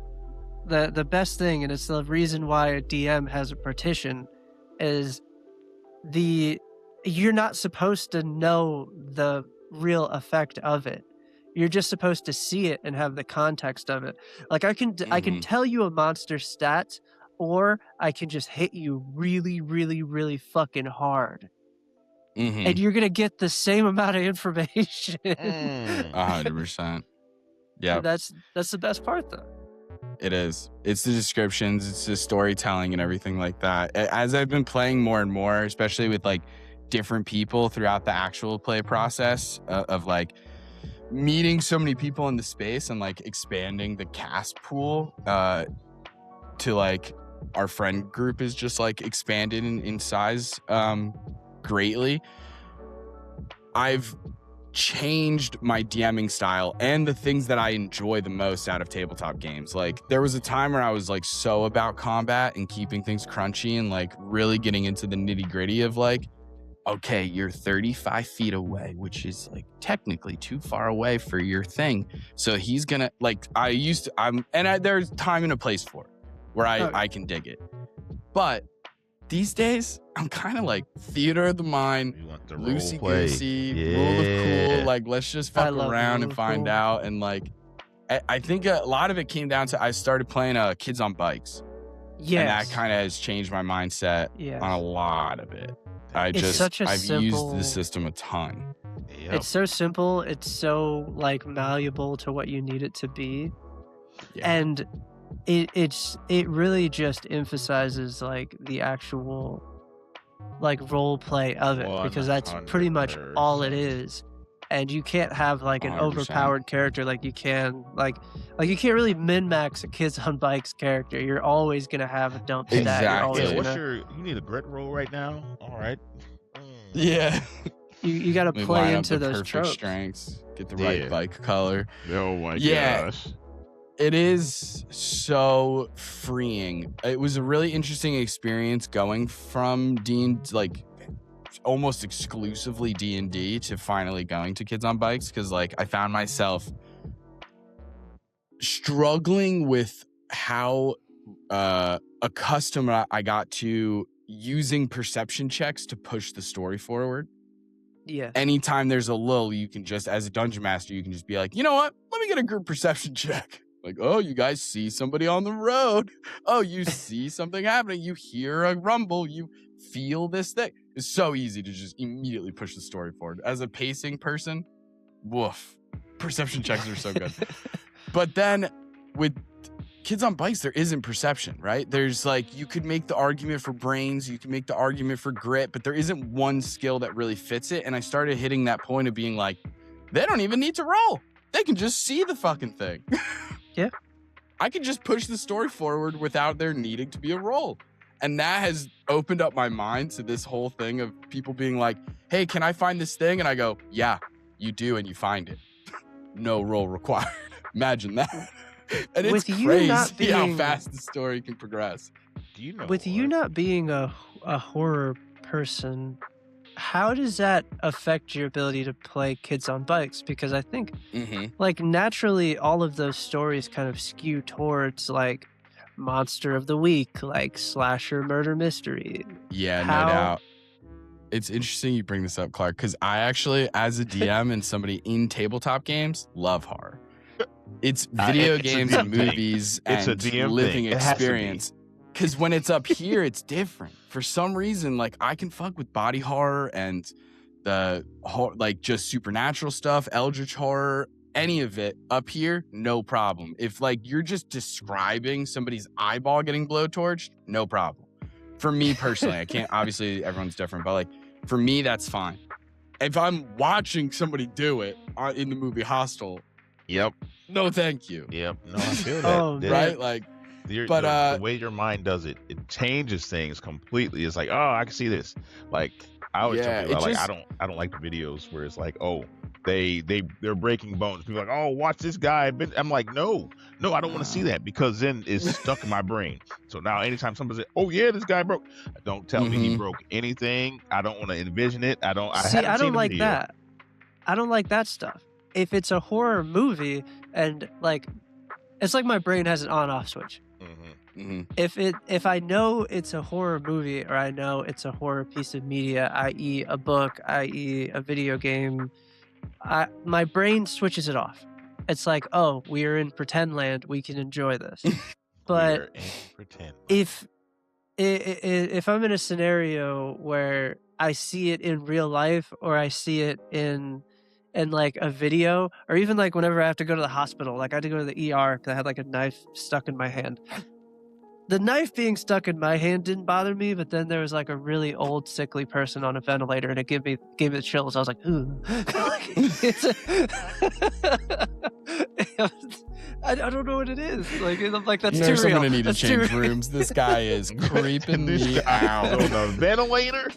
the best thing, and it's the reason why a DM has a partition. Is you're not supposed to know the real effect of it. You're just supposed to see it and have the context of it. Like I can tell you a monster's stats, or I can just hit you really, really, really fucking hard. And you're gonna get the same amount of information. 100%. Yeah. That's the best part though. It is. It's the descriptions, it's the storytelling and everything like that. As I've been playing more and more, especially with like different people throughout the actual play process of like meeting so many people in the space and like expanding the cast pool to like our friend group is just like expanded in size greatly. I've changed my DMing style and the things that I enjoy the most out of tabletop games. Like there was a time where I was like so about combat and keeping things crunchy and like really getting into the nitty gritty of like, okay, you're 35 feet away, which is like technically too far away for your thing. So he's gonna like, there's time and a place for it where I can dig it. But these days, I'm kind of like theater of the mind, loosey-goosey, rule of cool. Like, let's just fuck around and find out. And like, I think a lot of it came down to I started playing Kids on Bikes. Yes. And that kind of has changed my mindset on a lot of it. I've used the system a ton. Yep. It's so simple. It's so like malleable to what you need it to be. Yeah. And it really just emphasizes like the actual like role play of it, because that's pretty much all it is. And you can't have like an 100%. Overpowered character like you can like you can't really min-max a Kids on Bikes character. You're always gonna have a dump stat. Exactly. You need a grit roll right now? All right. Yeah. You got to play into those tropes. Strengths, get the right bike color. Oh my gosh. It is so freeing. It was a really interesting experience going from like almost exclusively D&D to finally going to Kids on Bikes, because like I found myself struggling with how accustomed I got to using perception checks to push the story forward. Yeah. Anytime there's a lull, you can just, as a dungeon master, you can just be like, you know what? Let me get a group perception check. Like, oh, you guys see somebody on the road. Oh, you see something happening. You hear a rumble. You feel this thing. It's so easy to just immediately push the story forward. As a pacing person, woof. Perception checks are so good. But then with Kids on Bikes, there isn't perception, right? There's like, you could make the argument for brains. You can make the argument for grit, but there isn't one skill that really fits it. And I started hitting that point of being like, they don't even need to roll. They can just see the fucking thing. Yeah. I can just push the story forward without there needing to be a roll. And that has opened up my mind to this whole thing of people being like, hey, can I find this thing? And I go, yeah, you do, and you find it. No roll required. Imagine that. And it's crazy how fast the story can progress. Do you know? With you not being a horror person, how does that affect your ability to play Kids on Bikes? Because I think, like, naturally, all of those stories kind of skew towards, like, monster of the week, like slasher murder mystery. Yeah, no doubt. It's interesting you bring this up, Clark, because I actually, as a DM and somebody in tabletop games, love horror. It's video games and movies and living experience. Because when it's up here, it's different. For some reason, like, I can fuck with body horror and the like just supernatural stuff, eldritch horror, any of it. Up here, no problem. If like you're just describing somebody's eyeball getting blowtorched, no problem. For me personally, I can't, obviously everyone's different, but like for me, that's fine. If I'm watching somebody do it in the movie Hostel, no thank you. No, I feel that. Right? Like, the way your mind does it, it changes things completely. It's like, oh, I can see this. Like, I always tell people, like, I don't like the videos where it's like, oh, they're breaking bones. People are like, oh, watch this guy. I'm like, no, I don't want to see that, because then it's stuck in my brain. So now anytime somebody says, oh yeah, this guy broke, don't tell me he broke anything. I don't want to envision it. I don't like that. I don't like that stuff. If it's a horror movie and like, it's like my brain has an on-off switch. If I know it's a horror movie, or I know it's a horror piece of media, i.e. a book, i.e. a video game, my brain switches it off. It's like, oh, we are in pretend land, we can enjoy this. But if I'm in a scenario where I see it in real life, or I see it in like a video, or even like whenever I have to go to the hospital, like I had to go to the ER because I had like a knife stuck in my hand. The knife being stuck in my hand didn't bother me, but then there was like a really old, sickly person on a ventilator, and it gave me the chills. I was like, ooh. I don't know what it is. Like, I'm like, that's too real. I'm gonna need to change rooms. This guy is creeping me out. On the ventilator?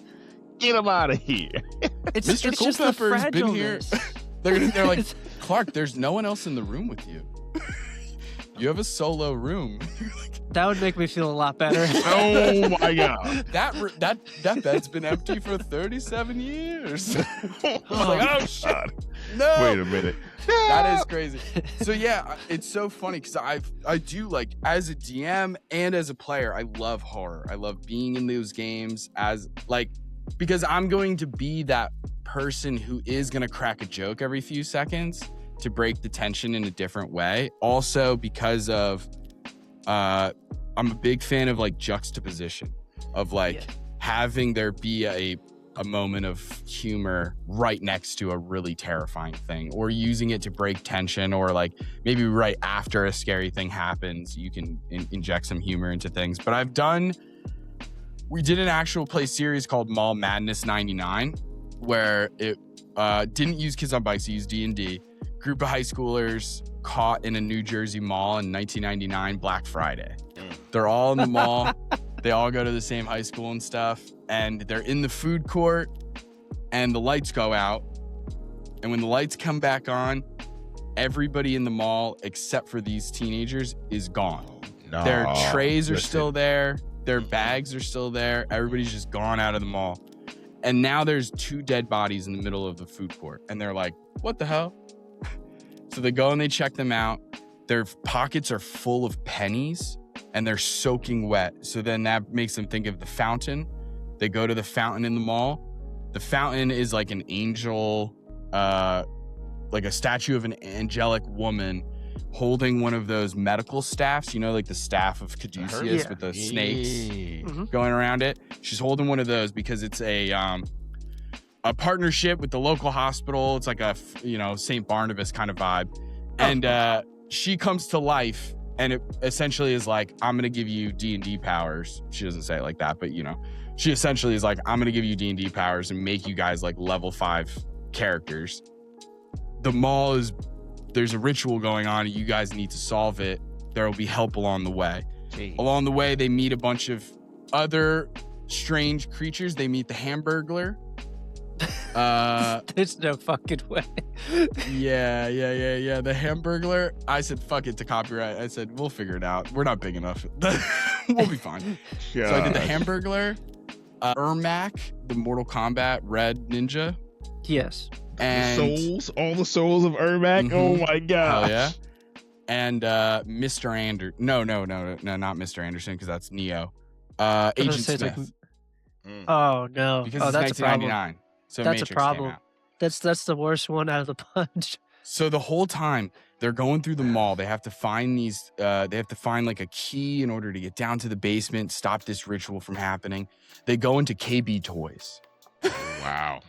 Get him out of here. Mr. Culpepper's been here. They're like, Clark, there's no one else in the room with you. You have a solo room. That would make me feel a lot better. Oh my god. That bed's been empty for 37 years. I was like, oh shit. No. Wait a minute. That is crazy. So yeah, it's so funny because I do, like, as a DM and as a player, I love horror. I love being in those games as like, because I'm going to be that person who is going to crack a joke every few seconds to break the tension in a different way. Also because of, I'm a big fan of like juxtaposition, of like having there be a moment of humor right next to a really terrifying thing, or using it to break tension, or like maybe right after a scary thing happens, you can inject some humor into things. But we did an actual play series called Mall Madness 99, where it didn't use Kids on Bikes, it used D&D. Group of high schoolers caught in a New Jersey mall in 1999, Black Friday. They're all in the mall. They all go to the same high school and stuff. And they're in the food court, and the lights go out. And when the lights come back on, everybody in the mall, except for these teenagers, is gone. No, their trays are still there. Their bags are still there. Everybody's just gone out of the mall. And now there's 2 dead bodies in the middle of the food court. And they're like, what the hell? So they go and they check them out. Their pockets are full of pennies and they're soaking wet. So then that makes them think of the fountain. They go to the fountain in the mall. The fountain is like an angel, like a statue of an angelic woman holding one of those medical staffs, you know, like the staff of Caduceus with the snakes going around it. She's holding one of those because it's a partnership with the local hospital. It's like a, St. Barnabas kind of vibe. And she comes to life, and it essentially is like, I'm going to give you D&D powers. She doesn't say it like that, but she essentially is like, I'm going to give you D&D powers and make you guys like level 5 characters. The mall is, there's a ritual going on, and you guys need to solve it. There will be help along the way. Jeez. Along the way, they meet a bunch of other strange creatures. They meet the Hamburglar. There's no fucking way. Yeah. The Hamburglar. I said, fuck it to copyright. I said, we'll figure it out. We're not big enough. We'll be fine. So I did the Hamburglar, Ermac, the Mortal Kombat Red Ninja. Yes. And all the souls of Ermac. Oh my god. Hell yeah. And Mr. No, not Mr. Anderson, because that's Neo. Agent Smith. Oh no. Because it's that's 1999. So that's Matrix a problem. Came out. That's the worst one out of the bunch. So the whole time they're going through the mall, they have to find these. They have to find like a key in order to get down to the basement, stop this ritual from happening. They go into KB Toys. Wow.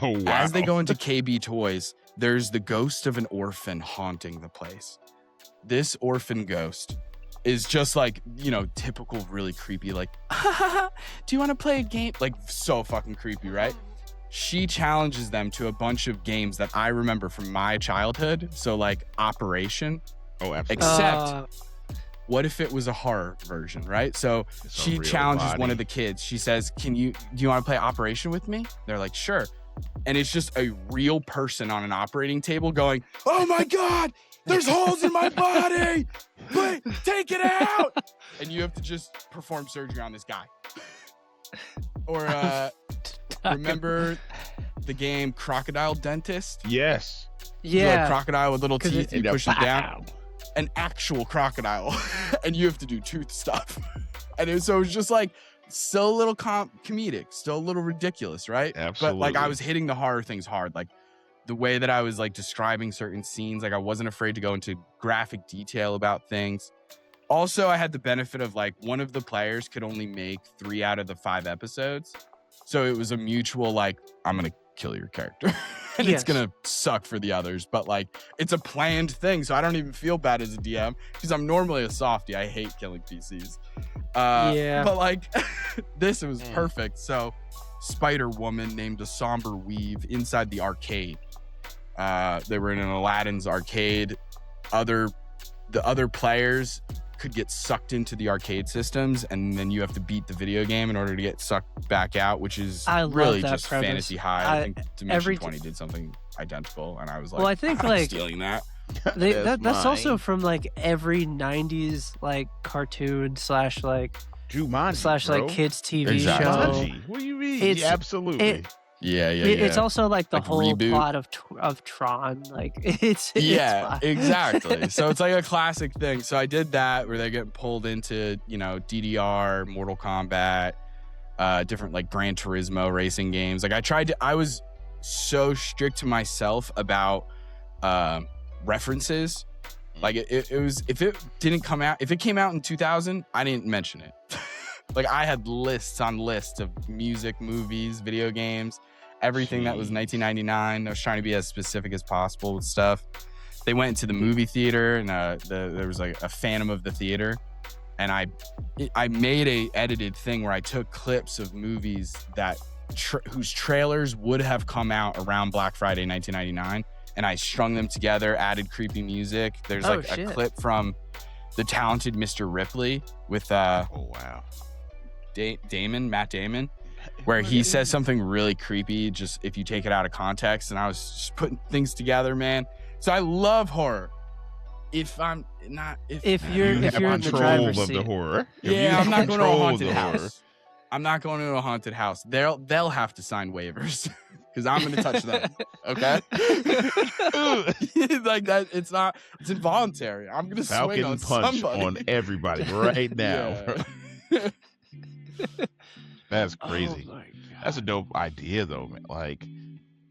Oh wow. As they go into KB Toys, there's the ghost of an orphan haunting the place. This orphan ghost is just like, typical, really creepy, like, do you want to play a game? Like, so fucking creepy, right? She challenges them to a bunch of games that I remember from my childhood. So, like, Operation. Oh, absolutely. Except, what if it was a horror version, right? So she challenges one of the kids. She says, do you want to play Operation with me? They're like, sure. And it's just a real person on an operating table going, oh my God, there's holes in my body. Wait, take it out. And you have to just perform surgery on this guy. Or remember the game Crocodile Dentist? Yes. Yeah. Like crocodile with little teeth, you push it down. An actual crocodile. And you have to do tooth stuff. And so it was just like, still a little comedic, still a little ridiculous, right? Absolutely. But like I was hitting the horror things hard. Like the way that I was like describing certain scenes, like I wasn't afraid to go into graphic detail about things. Also, I had the benefit of like one of the players could only make 3 out of the 5 episodes. So it was a mutual like, I'm going to kill your character. And it's going to suck for the others. But like, it's a planned thing. So I don't even feel bad as a DM because I'm normally a softie. I hate killing PCs. But like, this was perfect. So Spider-Woman named a somber weave inside the arcade. They were in an Aladdin's arcade. The other players could get sucked into the arcade systems, and then you have to beat the video game in order to get sucked back out, which is really just premise. Fantasy High. I think Dimension 20 did something identical, and I was like, well, I think I'm like stealing that. That's also from like every 90s like cartoon slash like Jumanji, slash like kids TV Exactly. show. Jumanji. What do you mean? Absolutely. Yeah. It's also like the Like whole reboot. plot of Tron. Like it's exactly. So it's like a classic thing. So I did that where they get pulled into, DDR, Mortal Kombat, different like Gran Turismo racing games. Like I was so strict to myself about references. Like it was, if it came out in 2000, I didn't mention it. Like I had lists on lists of music, movies, video games, everything that was 1999. I was trying to be as specific as possible with stuff. They went to the movie theater, and there was like a Phantom of the Theater, and I made a edited thing where I took clips of movies that whose trailers would have come out around Black Friday 1999, and I strung them together, added creepy music. There's a clip from The Talented Mr. Ripley with oh wow. Matt Damon, where he says something really creepy, just if you take it out of context. And I was just putting things together, man. So I love horror. If you're in the driver's seat, the horror. I'm not going to a haunted house. I'm not going to a haunted house. They'll have to sign waivers because I'm going to touch them. Okay, like that. It's involuntary. I'm going to swing on punch somebody. on everybody right now. That's crazy. Oh that's a dope idea though, man. Like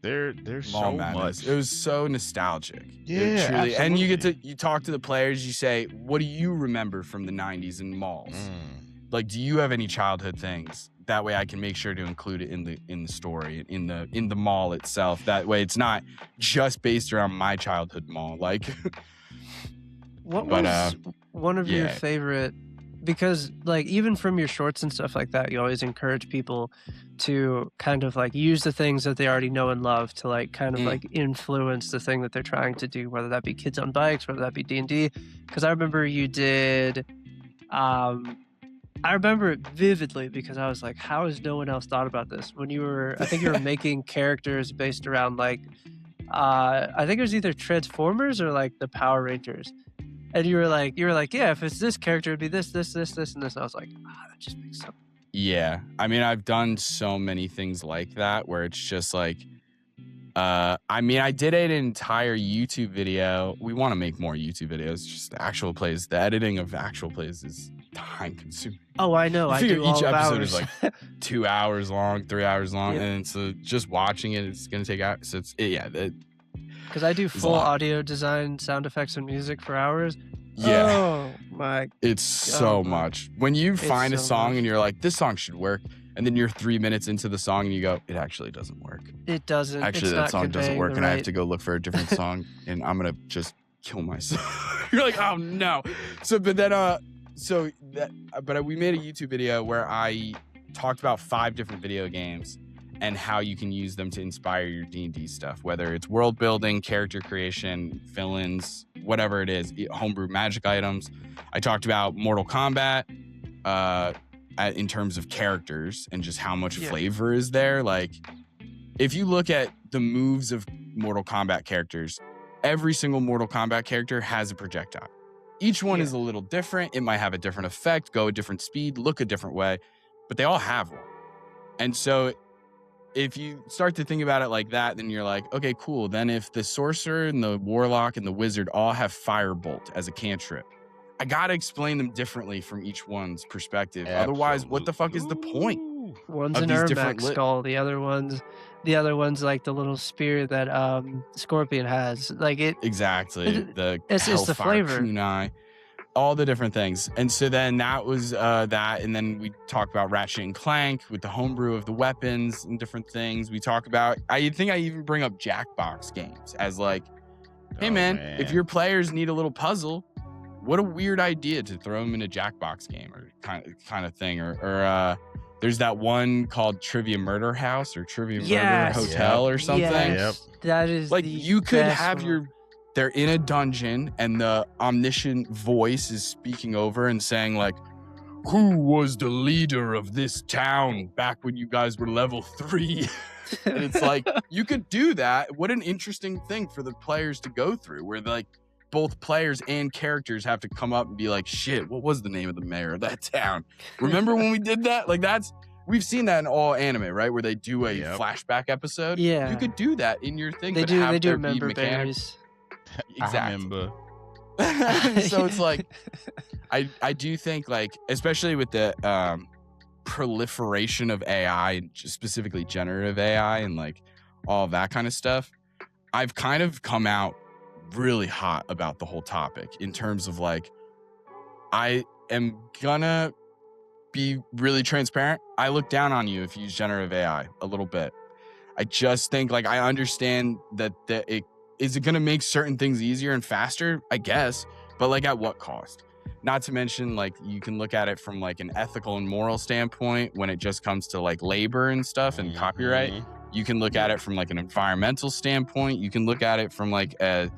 there's so much. It was so nostalgic. Yeah, truly. And you talk to the players, you say, what do you remember from the 90s in malls? Like, do you have any childhood things? That way I can make sure to include it in the story, in the mall itself. That way it's not just based around my childhood mall. Like what was one of your favorite, because like even from your shorts and stuff like that, you always encourage people to kind of like use the things that they already know and love to like kind of like influence the thing that they're trying to do, whether that be Kids on Bikes, whether that be D&D. Because I remember you did I remember it vividly because I was like, how has no one else thought about this? When you were, I think you were making characters based around like, I think it was either Transformers or like the Power Rangers. And you were like, yeah, if it's this character, it'd be this, this, this, this, and this. And I was like, that just makes sense. Yeah. I mean, I've done so many things like that where it's just like, I mean, I did an entire YouTube video. We want to make more YouTube videos, just actual plays. The editing of actual plays is time consuming. Oh, I know. I do each all episode hours. is like 2 hours long, 3 hours long. Yeah. And so just watching it, it's going to take out. So Because I do full audio design, sound effects, and music for hours. Yeah. Oh my. It's so much. When you find a song and you're like, this song should work. And then you're 3 minutes into the song and you go, it actually doesn't work. It doesn't. Actually, that song doesn't work. And I have to go look for a different song and I'm going to just kill myself. You're like, oh no. So, but then, we made a YouTube video where I talked about 5 different video games and how you can use them to inspire your D&D stuff, whether it's world building, character creation, villains, whatever it is, homebrew magic items. I talked about Mortal Kombat in terms of characters and just how much flavor is there. Like, if you look at the moves of Mortal Kombat characters, every single Mortal Kombat character has a projectile. Each one is a little different. It might have a different effect, go a different speed, look a different way, but they all have one. And so if you start to think about it like that, then you're like, okay, cool. Then if the sorcerer and the warlock and the wizard all have firebolt as a cantrip, I got to explain them differently from each one's perspective. Absolutely. Otherwise, what the fuck is the point? One's an Ermac skull. The other one's like the little spear that Scorpion has. Like it. Exactly. It's the flavor. Kunai, all the different things. And so then that was that. And then we talk about Ratchet and Clank with the homebrew of the weapons and different things. We talk about, I think I even bring up Jackbox games as like, hey man, if your players need a little puzzle, what a weird idea to throw them in a Jackbox game or kind of thing. Or there's that one called Trivia Murder House or Trivia Murder Hotel or something. Yes. That is like the you could best have one. They're in a dungeon and the omniscient voice is speaking over and saying like, who was the leader of this town back when you guys were level 3? And it's like, you could do that. What an interesting thing for the players to go through where like both players and characters have to come up and be like, shit, what was the name of the mayor of that town? Remember when we did that? Like we've seen that in all anime, right? Where they do a flashback episode. Yeah. You could do that in your thing. They do remember berries. Exactly. I remember. So it's like, I do think like, especially with the proliferation of AI and specifically generative AI and like all of that kind of stuff, I've kind of come out really hot about the whole topic in terms of like, I am gonna be really transparent. I look down on you if you use generative AI a little bit. I just think like, I understand that is it going to make certain things easier and faster? I guess, but like at what cost? Not to mention like you can look at it from like an ethical and moral standpoint when it just comes to like labor and stuff and copyright. You can look at it from like an environmental standpoint. You can look at it from like a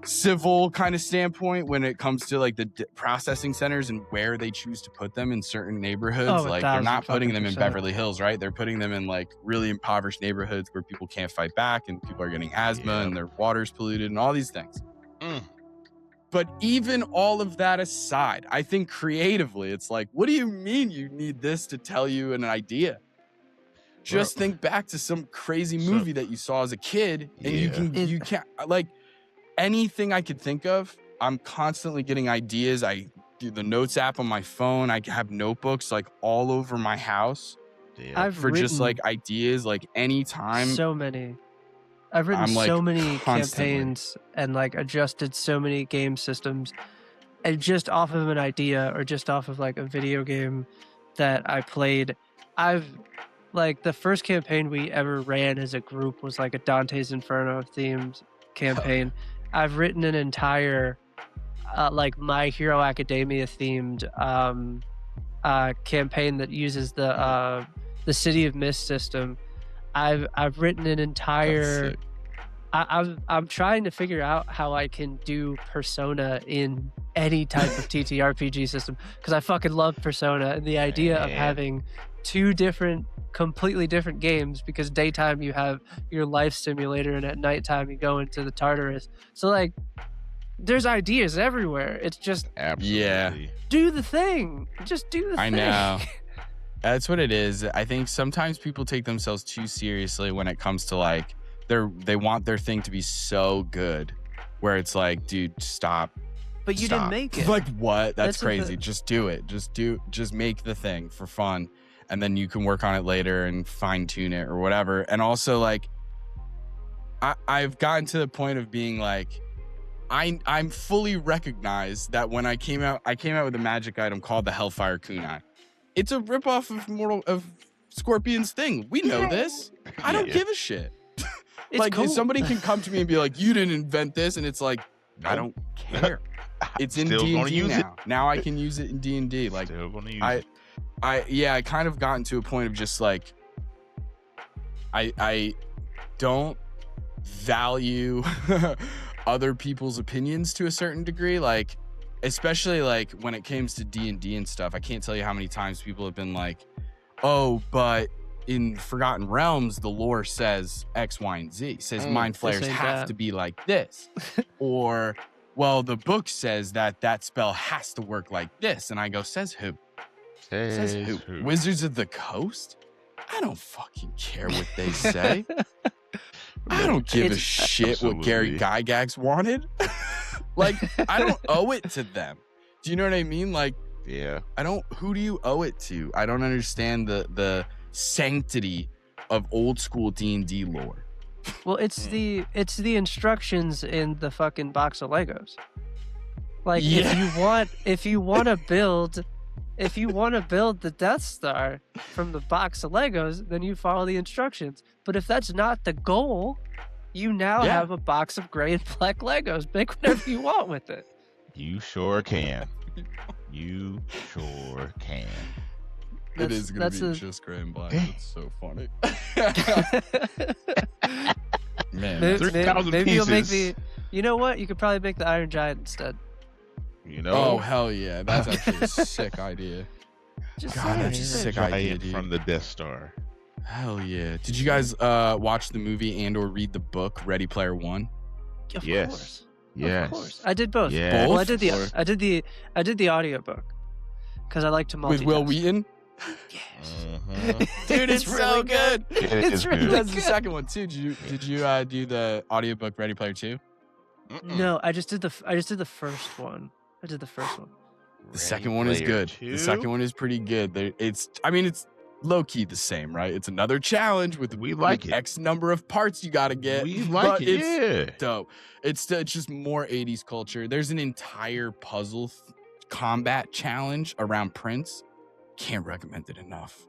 civil kind of standpoint when it comes to like the processing centers and where they choose to put them in certain neighborhoods. Like they're not putting them in Beverly Hills, right? They're putting them in like really impoverished neighborhoods where people can't fight back and people are getting asthma and their water's polluted and all these things. But even all of that aside, I think creatively, it's like, what do you mean you need this to tell you an idea? Just think back to some crazy movie that you saw as a kid and you can't like, anything I could think of, I'm constantly getting ideas. I do the notes app on my phone. I have notebooks like all over my house just like ideas, like anytime. So many. I've written so many campaigns and like adjusted so many game systems and just off of an idea or just off of like a video game that I played. I've like the first campaign we ever ran as a group was like a Dante's Inferno themed campaign. I've written an entire like My Hero Academia themed campaign that uses the City of Mist system. I've written an entire. I'm trying to figure out how I can do Persona in any type of TTRPG system because I fucking love Persona and the idea of having two completely different games, because daytime you have your life simulator and at nighttime you go into the Tartarus. So like there's ideas everywhere. It's just do the thing. Just do the thing. I know. That's what it is. I think sometimes people take themselves too seriously when it comes to like they want their thing to be so good where it's like, dude, stop. But you didn't make it. Like what? That's crazy. Just do it. Just make the thing for fun. And then you can work on it later and fine tune it or whatever. And also like I've gotten to the point of being like, I'm fully recognized that when I came out with a magic item called the Hellfire Kunai. It's a ripoff of Scorpion's thing. We know this. I don't give a shit. Like cool. If somebody can come to me and be like, you didn't invent this, and it's like, I don't care. It's in D&D now. Now I can use it in D&D. Like I kind of gotten to a point of just like I don't value other people's opinions to a certain degree, like especially like when it comes to D&D and stuff. I can't tell you how many times people have been like, oh, but in Forgotten Realms the lore says X, Y, and Z, says mind flayers have to be like this. Or well, the book says that spell has to work like this. And I go, says who? Says who? Wizards of the Coast? I don't fucking care what they say. I don't give a shit what Gary Gygax wanted. Like, I don't owe it to them. Do you know what I mean? Like, yeah. Who do you owe it to? I don't understand the sanctity of old school D&D lore. Well, it's the instructions in the fucking box of Legos. Like if you want to build the Death Star from the box of Legos, then you follow the instructions. But if that's not the goal, you now have a box of gray and black Legos. Make whatever you want with it. You sure can. You sure can. It is going to be just gray and black. It's so funny. Man, maybe you'll make the... You know what? You could probably make the Iron Giant instead. You know? Oh, hell yeah. That's actually a sick idea. That's a sick idea, dude. From the Death Star. Hell yeah. Did you guys watch the movie and or read the book Ready Player One? Of course. Yes. Of course. I did both. Yeah. Well, I did the audiobook because I like to multitask. With Will Wheaton? Yes. Dude, it's so good. It's really good. That's the second one too. Did you do the audiobook Ready Player 2? No, I just did the first one. I did the first one. The second one is good. The second one is pretty good. It's low key the same, right? It's another challenge with X number of parts you got to get. We like it. It's dope. It's just more 80s culture. There's an entire puzzle combat challenge around Prince. Can't recommend it enough.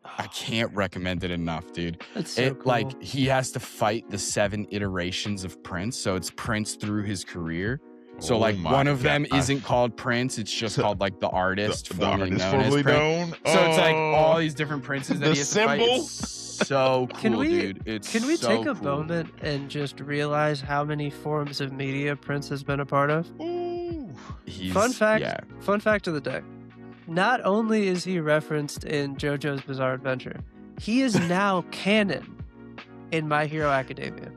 I can't recommend it enough, dude. That's so cool. Like he has to fight the 7 iterations of Prince, so it's Prince through his career. So like one of them isn't called Prince, it's just called like the artist formerly known as Prince. So it's like all these different princes that he has to fight. It's so cool, dude. Can we take a moment and just realize how many forms of media Prince has been a part of? Fun fact of the day. Not only is he referenced in JoJo's Bizarre Adventure, he is now canon in My Hero Academia.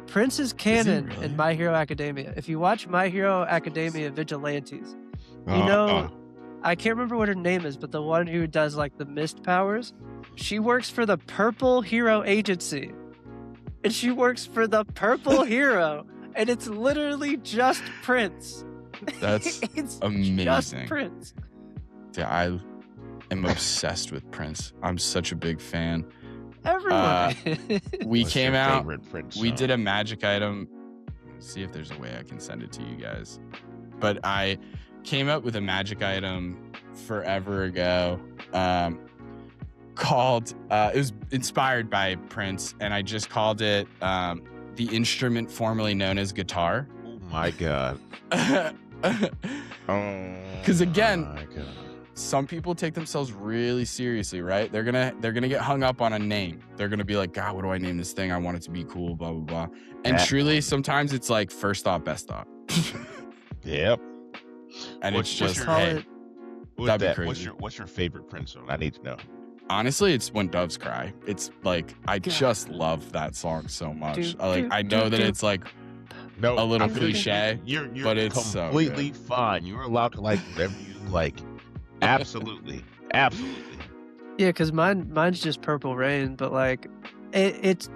Prince is canon in My Hero Academia. If you watch My Hero Academia Vigilantes, I can't remember what her name is, but the one who does like the mist powers, she works for the Purple Hero Agency. And she works for the Purple Hero. And it's literally just Prince. That's it's amazing. Just Prince. Yeah, I am obsessed with Prince. I'm such a big fan. Everyone. We came out. We song? did a magic item. Let's see if there's a way I can send it to you guys. But I came up with a magic item forever ago called. It was inspired by Prince, and I just called it the instrument formerly known as guitar. Oh my god. Because again. Some people take themselves really seriously, right? They're gonna get hung up on a name. They're gonna be like, God, what do I name this thing? I want it to be cool, blah blah blah. And truly, sometimes it's like first thought, best thought. Yep. And What's- it's what's just, your- Call hey, it. What's That'd be that? crazy. What's your favorite Prince song? I need to know. honestly, it's When Doves Cry. It's like, I God. just love that song so much. Do, I do, know do, that do. it's like No, a little I feel you. cliche, You're but it's so completely fine. You're allowed to like whatever you like. Absolutely, absolutely. Yeah, because mine's just Purple Rain, but like it's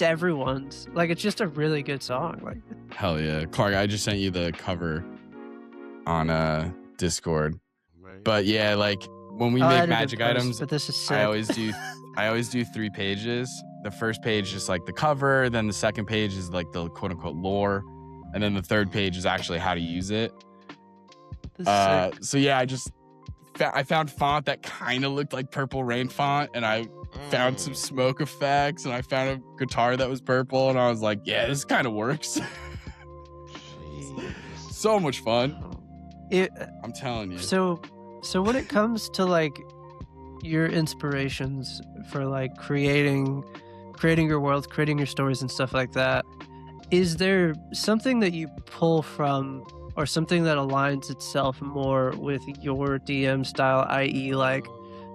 everyone's. Like it's just a really good song. Like hell yeah. Clark, I just sent you the cover on Discord. But yeah, like when we I'll make edit in magic post, items, but this is sick. I always do 3 pages. The first page is like the cover, then the second page is like the quote unquote lore, and then the third page is actually how to use it. This is sick. So yeah, I found font that kind of looked like Purple Rain font, and I found some smoke effects, and I found a guitar that was purple, and I was like, yeah, this kind of works. So much fun. I'm telling you. So when it comes to like your inspirations for like creating your worlds, creating your stories and stuff like that, is there something that you pull from or something that aligns itself more with your DM style, i.e. like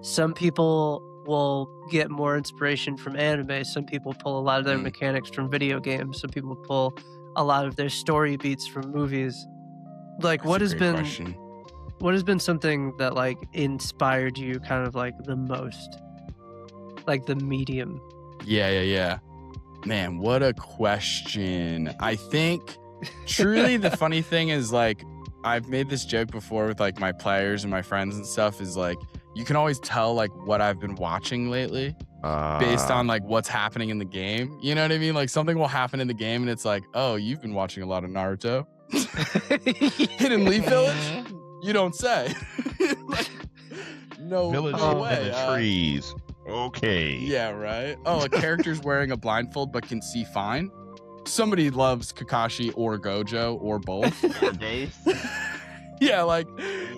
some people will get more inspiration from anime, some people pull a lot of their mechanics from video games, some people pull a lot of their story beats from movies. Like That's a great question. what has been something that like inspired you kind of like the most? Like the medium. Yeah. Man, what a question. I think truly the funny thing is like I've made this joke before with like my players and my friends and stuff is like you can always tell like what I've been watching lately based on like what's happening in the game. You know what I mean? Like something will happen in the game and it's like, oh, you've been watching a lot of Naruto. Hidden Leaf Village? You don't say. Like, no, Village no in way. the trees. Okay. Yeah, right. Oh, a character's wearing a blindfold but can see fine. Somebody loves Kakashi or Gojo or both. Or both. Yeah, like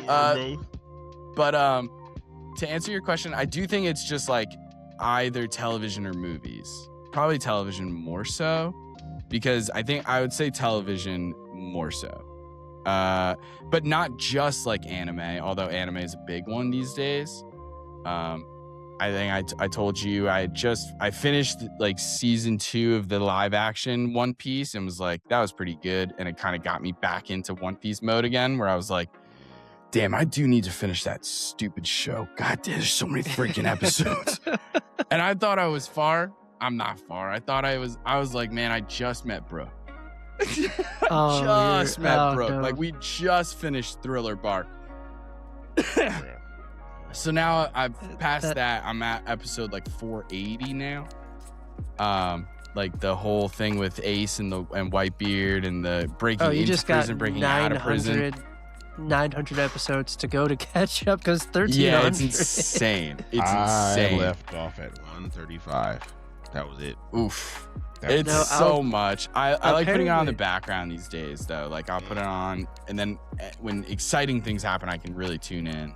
Or both. but to answer your question, I do think it's just like either television or movies. Probably television more so because I would say television more so. But not just like anime, although anime is a big one these days. I think I told you I finished like season 2 of the live action One Piece and was like, that was pretty good. And it kind of got me back into One Piece mode again, where I was like, damn, I do need to finish that stupid show. God damn, there's so many freaking episodes. And I thought I was far. I'm not far. I thought I was like, man, I just met bro. Met bro. No. Like we just finished Thriller Bark. So now I've passed that. I'm at episode like 480 now. Like the whole thing with Ace and Whitebeard and the breaking you into just prison, got breaking out of prison. 900 episodes to go to catch up because 1300. Yeah, it's insane. It's insane. I left off at 135. That was it. Oof. That was It's much. I like putting it on the apparently- background these days though. Like I'll put it on and then when exciting things happen, I can really tune in.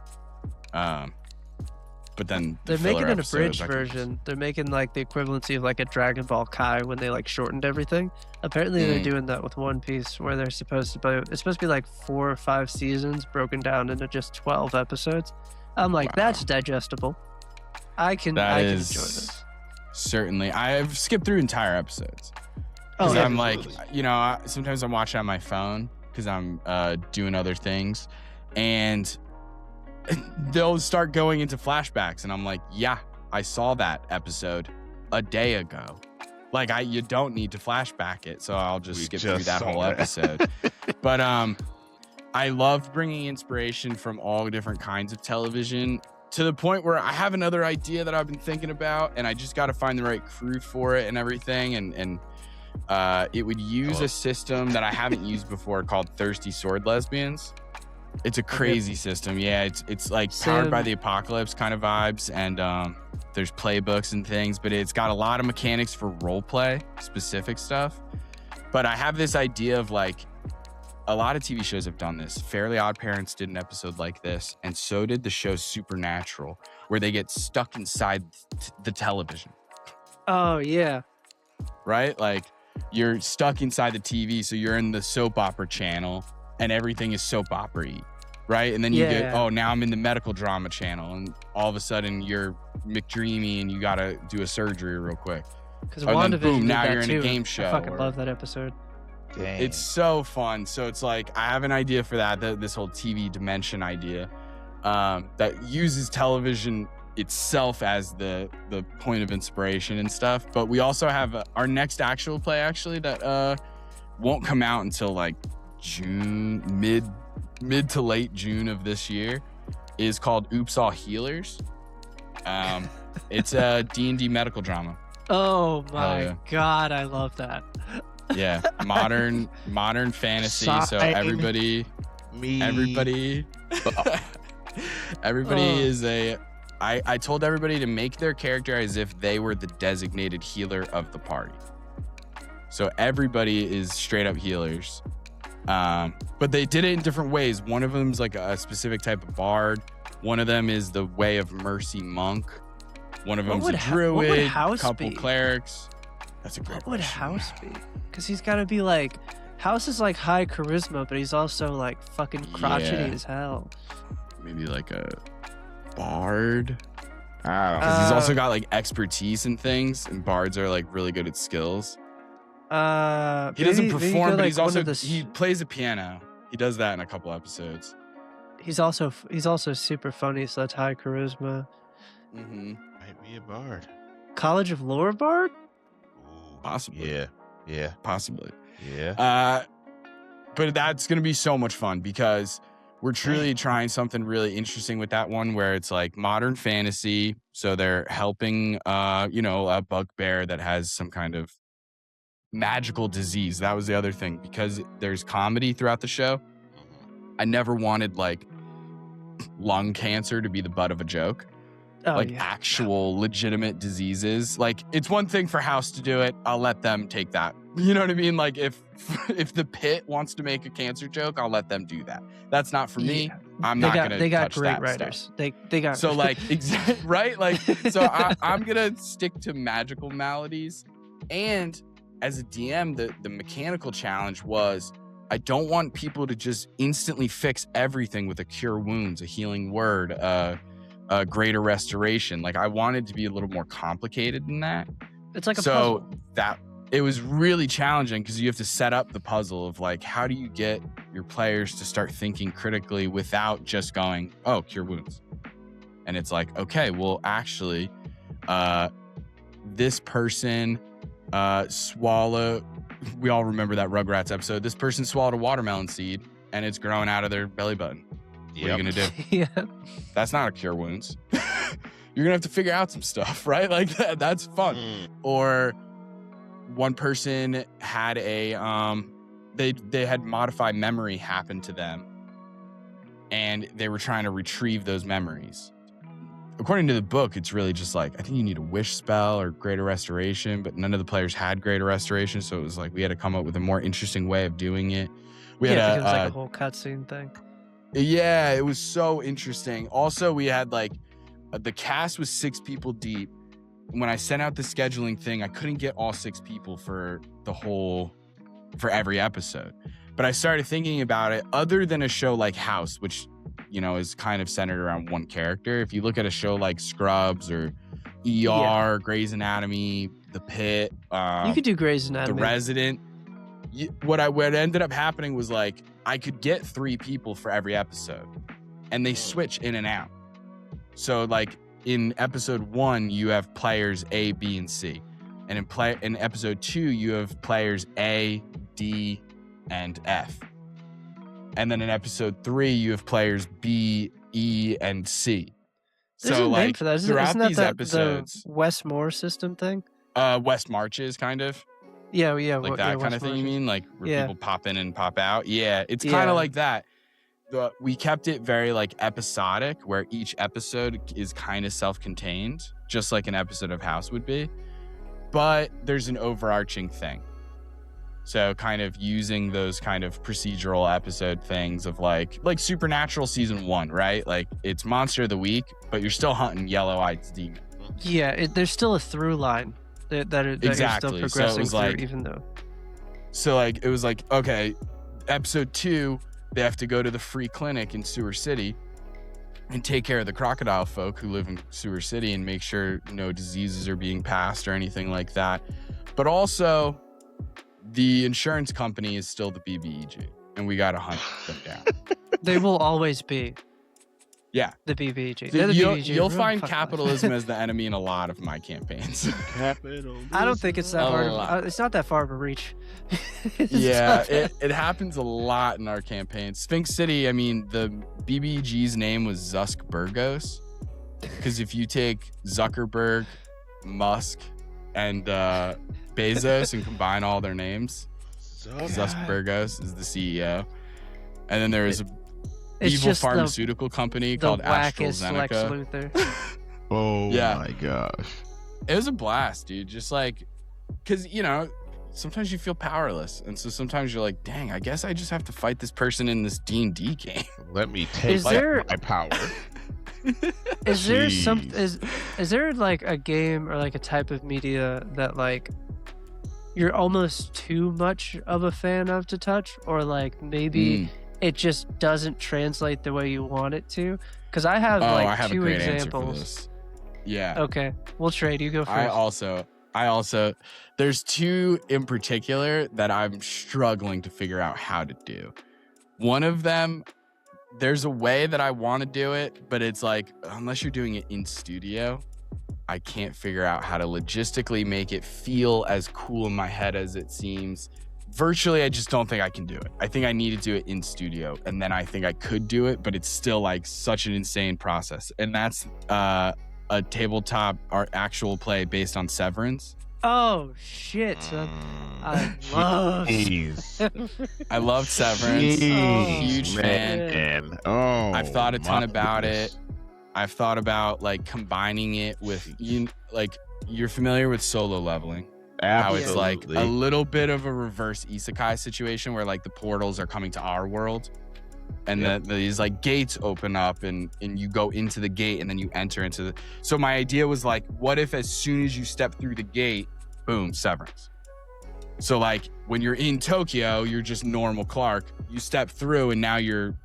But then They're filler making an episodes, abridged I can just- version. They're making like the equivalency of like a Dragon Ball Kai when they like shortened everything. Apparently they're doing that with One Piece where they're supposed to be, it's supposed to be like 4 or 5 seasons broken down into just 12 episodes. I'm like, Wow. that's digestible. I can That enjoy is this. certainly. I've skipped through entire episodes. Oh, Because yeah. I'm like, absolutely. sometimes I'm watching on my phone because I'm doing other things. And they'll start going into flashbacks. And I'm like, yeah, I saw that episode a day ago. Like, you don't need to flashback it. So I'll just skip through that whole episode. But I love bringing inspiration from all different kinds of television to the point where I have another idea that I've been thinking about. And I just got to find the right crew for it and everything. And it would use a system that I haven't used before called Thirsty Sword Lesbians. It's a crazy system. Yeah, it's like powered by the apocalypse kind of vibes, and there's playbooks and things, but it's got a lot of mechanics for role play, specific stuff. But I have this idea of like, a lot of TV shows have done this. Fairly Odd Parents did an episode like this, and so did the show Supernatural, where they get stuck inside the television. Oh, yeah. Right? Like, you're stuck inside the TV, so you're in the soap opera channel, and everything is soap opera-y, right? And then you get, oh, now I'm in the medical drama channel, and all of a sudden you're McDreamy and you gotta do a surgery real quick. Because WandaVision boom, did now that you're in too. a game show. I fucking love that episode. Dang. It's so fun. So it's like, I have an idea for that, this whole TV dimension idea that uses television itself as the point of inspiration and stuff. But we also have our next actual play actually that won't come out until like June, mid to late June of this year, is called Oops All Healers. It's a D&D medical drama. Oh my God, I love that. Yeah, modern fantasy. So everybody is a. I told everybody to make their character as if they were the designated healer of the party. So everybody is straight up healers, but they did it in different ways. One of them's like a specific type of bard. One of them is the Way of Mercy monk. One of them's a druid. Couple clerics. That's a great question. What would House be? Because he's got to be like, House is like high charisma, but he's also like fucking crotchety as hell. Maybe like a bard. Because he's also got like expertise in things, and bards are like really good at skills. He doesn't perform, but he plays the piano. He does that in a couple episodes. He's also super funny, so that's high charisma. Mm-hmm. Might be a bard. College of Lore bard? Possibly. Yeah. Possibly. Yeah. But that's going to be so much fun because we're truly trying something really interesting with that one where it's like modern fantasy. So they're helping, a bugbear that has some kind of magical disease. That was the other thing, because there's comedy throughout the show. I never wanted like lung cancer to be the butt of a joke. Actual legitimate diseases. Like, it's one thing for House to do it. I'll let them take that. You know what I mean? Like, if the Pit wants to make a cancer joke, I'll let them do that. That's not for me. I'm not gonna. They got touch great that writers. Stuff. They got so like right. Like, so I'm gonna stick to magical maladies. And as a DM, the mechanical challenge was, I don't want people to just instantly fix everything with a cure wounds, a healing word, a greater restoration. Like, I wanted to be a little more complicated than that. It's like a puzzle. That it was really challenging because you have to set up the puzzle of like, how do you get your players to start thinking critically without just going, oh, cure wounds. And it's like, okay, well, actually, this person swallow. We all remember that Rugrats episode. This person swallowed a watermelon seed and it's growing out of their belly button. What are you gonna do? Yeah. That's not a cure wounds. You're gonna have to figure out some stuff, right? Like that's fun. Or one person had a they had modified memory happen to them, and they were trying to retrieve those memories. According to the book, it's really just like, I think you need a wish spell or greater restoration, but none of the players had greater restoration, so it was like we had to come up with a more interesting way of doing it. We had it was like a whole cutscene thing. Yeah, it was so interesting. Also, we had like the cast was 6 people deep. When I sent out the scheduling thing, I couldn't get all 6 people for every episode. But I started thinking about it, other than a show like House, which, you know, is kind of centered around one character. If you look at a show like Scrubs or ER, Grey's Anatomy, The Pit, you could do Grey's Anatomy. The Resident. What ended up happening was like, I could get 3 people for every episode, and they switch in and out. So like in episode 1, you have players A, B, and C. And in episode 2, you have players A, D, and F. And then in episode 3, you have players B, E, and C. There's so a like name for that. throughout Isn't that these the episodes, Westmore system thing? West Marches kind of. Yeah. Like that kind of thing, you mean? Like where people pop in and pop out? Yeah, it's kind of like that. We kept it very like episodic, where each episode is kind of self-contained, just like an episode of House would be. But there's an overarching thing. So kind of using those kind of procedural episode things of like Supernatural season 1, right? Like it's Monster of the Week, but you're still hunting Yellow-Eyed Demon. Yeah, there's still a through line that you're still progressing through, even though. So like it was like, okay, episode 2, they have to go to the free clinic in Sewer City and take care of the crocodile folk who live in Sewer City and make sure no diseases are being passed or anything like that. But also, the insurance company is still the BBEG, and we got to hunt them down. They will always be. Yeah. The BBG. So The you'll BBG. find capitalism as the enemy in a lot of my campaigns. I don't think it's that A hard. lot. It's not that far of a reach. Yeah, it happens a lot in our campaigns. Sphinx City, I mean, the BBG's name was Zusk Burgos. Because if you take Zuckerberg, Musk, and Bezos and combine all their names, Zusk Burgos is the CEO. And then there is a evil pharmaceutical company called wackest Lex AstraZeneca. Luthor. Oh Yeah. my gosh. It was a blast, dude. Just like, because, you know, sometimes you feel powerless. And so sometimes you're like, dang, I guess I just have to fight this person in this D&D game. Let me take my power. Is there is there like a game or like a type of media that like you're almost too much of a fan of to touch, or like maybe it just doesn't translate the way you want it to? Because I have I have two a great examples. answer for this. Yeah. Okay, we'll trade. You go first. I also, there's two in particular that I'm struggling to figure out how to do. One of them, there's a way that I want to do it, but it's like, unless you're doing it in studio, I can't figure out how to logistically make it feel as cool in my head as it seems. Virtually, I just don't think I can do it. I think I need to do it in studio, and then I think I could do it, but it's still like such an insane process. And that's a tabletop or actual play based on Severance. Oh shit! I love. I loved Severance. Huge fan. Oh, I've thought a ton about it. I've thought about like combining it with you're familiar with solo leveling. Absolutely. How it's like a little bit of a reverse isekai situation where like the portals are coming to our world, and these like gates open up and you go into the gate and then you enter into the. So my idea was like, what if as soon as you step through the gate, boom, Severance. So like when you're in Tokyo, you're just normal Clark. You step through and now you're,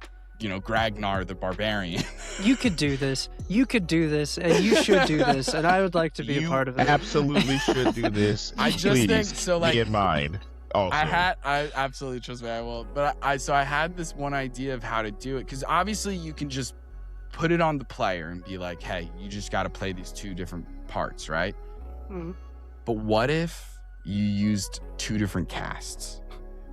Gragnar the barbarian. You could do this. You could do this, and you should do this, and I would like to be a part of it. Absolutely should do this. I just think so. Like, be in mind. Also. I absolutely trust me. I will. But I had this one idea of how to do it, because obviously you can just put it on the player and be like, hey, you just got to play these two different parts, right? Mm-hmm. But what if you used two different casts?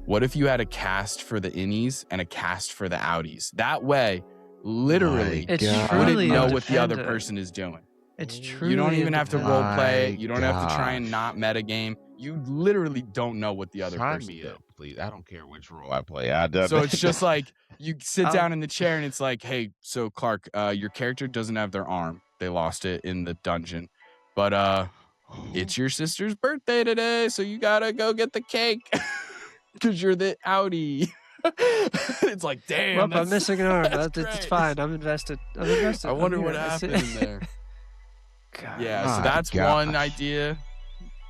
What if you had a cast for the innies and a cast for the outies? That way, literally, you wouldn't know what the other person is doing. It's true. You don't even have to role play. You don't have to try and not metagame. You literally don't know what the other person is doing. Please. I don't care which role I play. So it's just like you sit down in the chair and it's like, hey, so Clark, your character doesn't have their arm. They lost it in the dungeon. But it's your sister's birthday today, so you gotta go get the cake. Because you're the outie. It's like, damn. I'm missing an arm. It's great. fine. I'm invested. I wonder what happened in there. God. Yeah, so that's one idea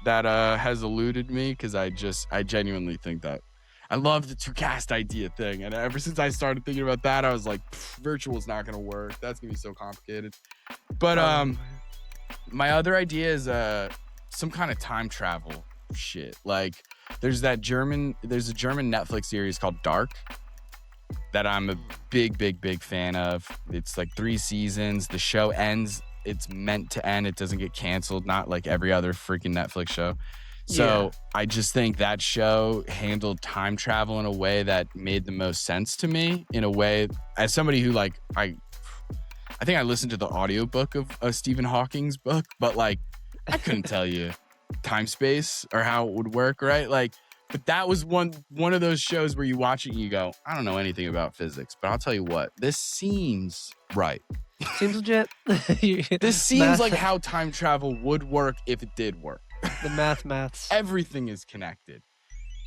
that has eluded me, because I genuinely think that I love the two cast idea thing. And ever since I started thinking about that, I was like, virtual's not going to work. That's going to be so complicated. But my other idea is some kind of time travel shit. Like, there's a German Netflix series called Dark that I'm a big fan of. It's like 3 seasons. The show ends. It's meant to end. It doesn't get canceled, not like every other freaking Netflix show. So I just think that show handled time travel in a way that made the most sense to me, in a way, as somebody who like, I think I listened to the audiobook of Stephen Hawking's book, but like, I couldn't tell you time space or how it would work, right? Like, but that was one of those shows where you watch it and you go, I don't know anything about physics, but I'll tell you what, this seems right. Seems legit. This seems like how time travel would work if it did work. The maths. Everything is connected.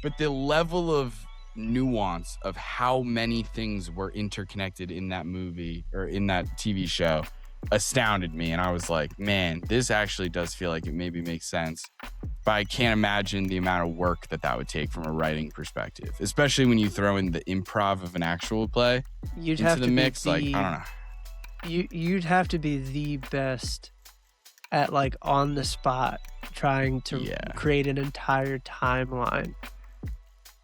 But the level of nuance of how many things were interconnected in that movie or in that TV show astounded me. And I was like, man, this actually does feel like it maybe makes sense. But I can't imagine the amount of work that would take from a writing perspective, especially when you throw in the improv of an actual play You'd into have the to mix. Like, I don't know. You'd have to be the best at like on the spot trying to create an entire timeline,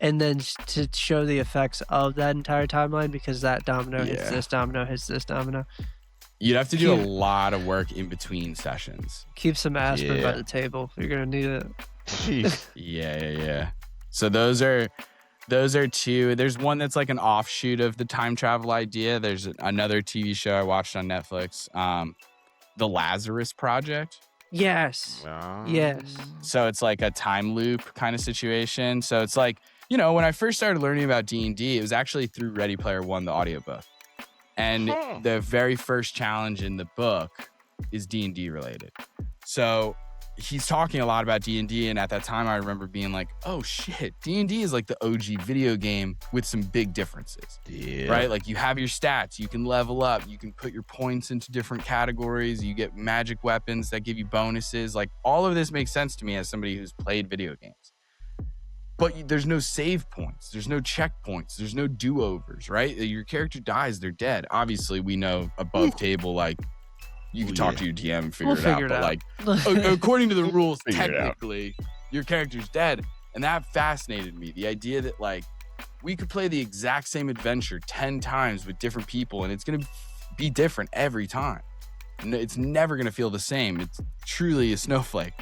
and then to show the effects of that entire timeline, because that domino hits this domino hits this domino. You'd have to do a lot of work in between sessions. Keep some aspirin by the table. You're gonna need it. Yeah. So those are two. There's one that's like an offshoot of the time travel idea. There's another TV show I watched on Netflix, The Lazarus Project. Yes. Yes. So it's like a time loop kind of situation. So it's like, when I first started learning about D&D, it was actually through Ready Player One, the audiobook. And the very first challenge in the book is D&D related. So he's talking a lot about D&D, and at that time I remember being like, oh shit, D&D is like the OG video game with some big differences. Right? Like you have your stats, you can level up, you can put your points into different categories, you get magic weapons that give you bonuses. Like all of this makes sense to me as somebody who's played video games. But there's no save points, there's no checkpoints, there's no do-overs, right? Your character dies, they're dead. Obviously, we know above table, like, you can talk to your DM and figure it out. But like, according to the rules, technically, your character's dead. And that fascinated me. The idea that like, we could play the exact same adventure 10 times with different people, and it's going to be different every time. And it's never going to feel the same. It's truly a snowflake.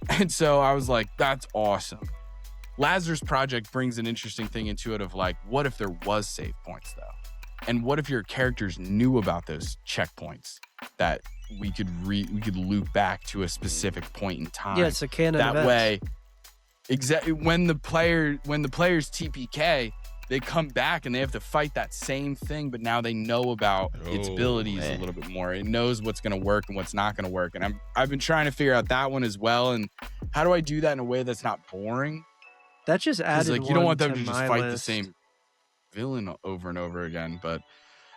And so I was like, that's awesome. Lazarus Project brings an interesting thing into it of like, what if there was save points though? And what if your characters knew about those checkpoins that we could loop back to a specific point in time? Yeah, it's a canon that event. way. Exactly. When the players TPK, they come back and they have to fight that same thing, but now they know about its abilities a little bit more. It knows what's going to work and what's not going to work. And I've been trying to figure out that one as well. And how do I do that in a way that's not boring? That just added like you don't want them to to just my fight list. the same villain over and over again. But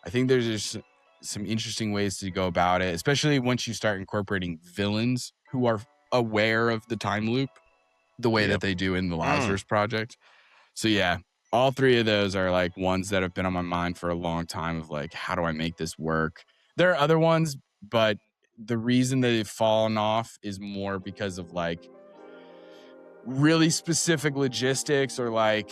I think there's just some interesting ways to go about it, especially once you start incorporating villains who are aware of the time loop the way that they do in the Lazarus Project. So yeah, all three of those are like ones that have been on my mind for a long time of like, how do I make this work? There are other ones, but the reason that they've fallen off is more because of like really specific logistics, or like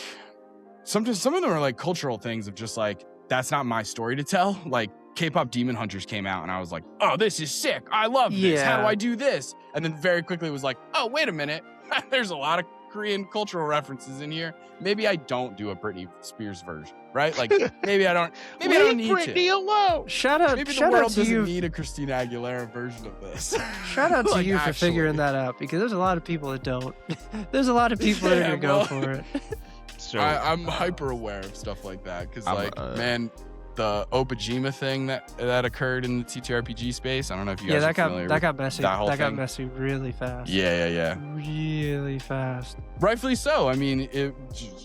sometimes some of them are like cultural things of just like, that's not my story to tell. Like K-pop Demon Hunters came out and I was like, oh, this is sick. I love this. How do I do this? And then very quickly it was like, oh, wait a minute. There's a lot of Korean cultural references in here. Maybe I don't do a Britney Spears version, right? Like maybe I don't need Britney to. alone. Shout out, Maybe the shout out world to doesn't you. need a Christina Aguilera version of this. Shout out to Like, you for actually. figuring that out, because there's a lot of people that don't. There's a lot of people that are gonna go for it. So I'm hyper aware of stuff like that because, I'm, like, man, the Opajima thing that occurred in the TTRPG space. I don't know if you guys are familiar that with got messy. that whole That got thing. messy really fast. Yeah. Really fast. Rightfully so. I mean, it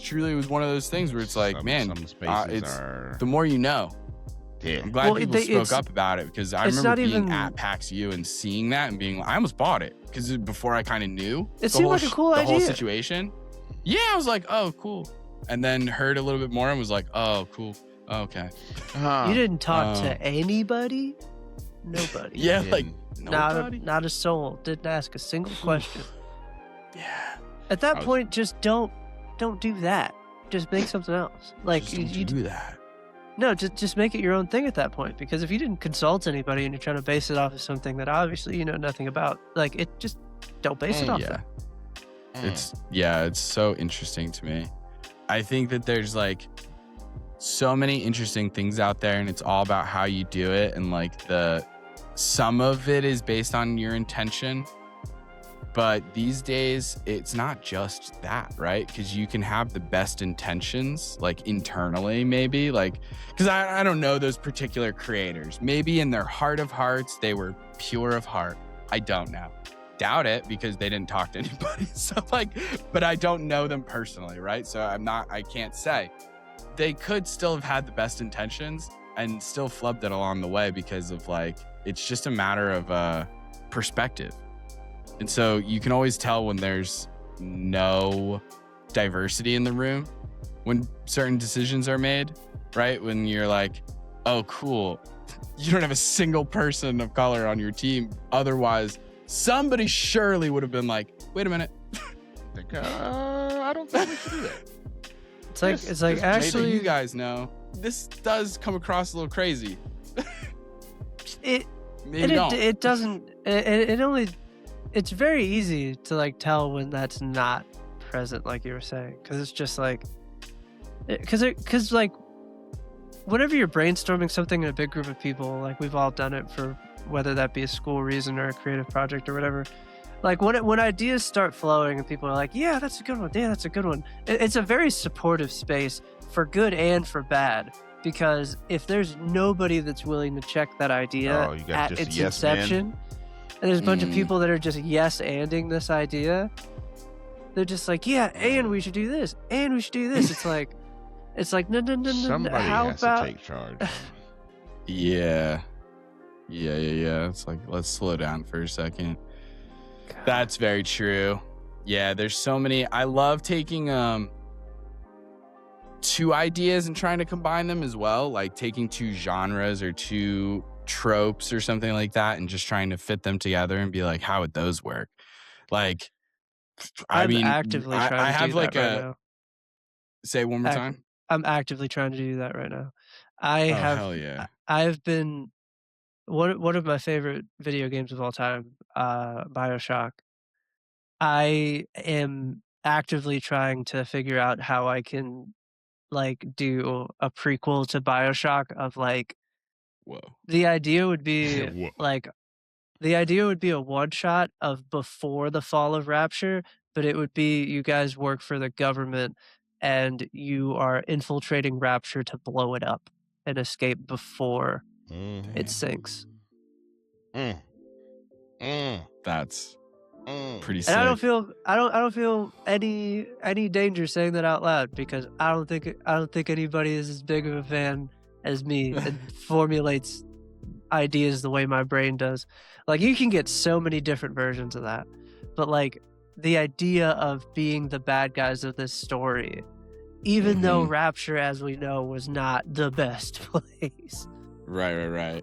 truly was one of those things where it's like, some man, spaces it's are the more you know. yeah. I'm glad people it's spoke up about it because I it's remember not being even- at PAX U and seeing that and being like, I almost bought it because before I kind of knew It seemed like a cool the whole idea. situation. Yeah, I was like, oh, cool. And then heard a little bit more and was like, oh, cool. Oh, okay. You didn't talk Oh. to anybody? Nobody. Yeah, Yeah. like nobody. Not a soul. Didn't ask a single question. Yeah. At that I was- point, just don't do that. Just make something else. Like Just don't you do that. no, just make it your own thing at that point. Because if you didn't consult anybody and you're trying to base it off of something that obviously you know nothing about, like it just don't base it off Yeah. that. It's so interesting to me. I think that there's like so many interesting things out there and it's all about how you do it, and like some of it is based on your intention, but these days it's not just that, right? Because you can have the best intentions like internally, maybe, like, because I don't know those particular creators, maybe in their heart of hearts they were pure of heart. I don't know. Doubt it because they didn't talk to anybody. So like, but I don't know them personally, right? So I can't say. They could still have had the best intentions and still flubbed it along the way because of like, it's just a matter of perspective. And so you can always tell when there's no diversity in the room, when certain decisions are made, right? When you're like, oh, cool, you don't have a single person of color on your team. Otherwise, somebody surely would have been like, wait a minute. I don't think we should do that. It's like actually, you guys know this does come across a little crazy. It doesn't. It's very easy to like tell when that's not present, like you were saying, because it's just like, because like, whenever you're brainstorming something in a big group of people, like we've all done it for whether that be a school reason or a creative project or whatever. Like when ideas start flowing and people are like, yeah, that's a good one. Yeah, that's a good one. It's a very supportive space for good and for bad. Because if there's nobody that's willing to check that idea at its inception, and there's a bunch of people that are just yes-anding this idea, they're just like, yeah, and we should do this, and we should do this. It's like no. Somebody has to take charge. Yeah. It's like, let's slow down for a second. God. That's very true. Yeah, there's so many. I love taking two ideas and trying to combine them as well, like taking two genres or two tropes or something like that and just trying to fit them together and be like, how would those work? Like, I'm actively trying to do that right now. Say one more time. I'm actively trying to do that right now. Hell yeah. I've been one of my favorite video games of all time, BioShock. I am actively trying to figure out how I can like do a prequel to BioShock of like, whoa. The idea would be like, the idea would be a one shot of before the fall of Rapture, but it would be you guys work for the government and you are infiltrating Rapture to blow it up and escape before it sinks. That's pretty sick. And I don't feel any danger saying that out loud, because I don't think anybody is as big of a fan as me and formulates ideas the way my brain does. Like, you can get so many different versions of that, but like the idea of being the bad guys of this story, even though Rapture, as we know, was not the best place. Right.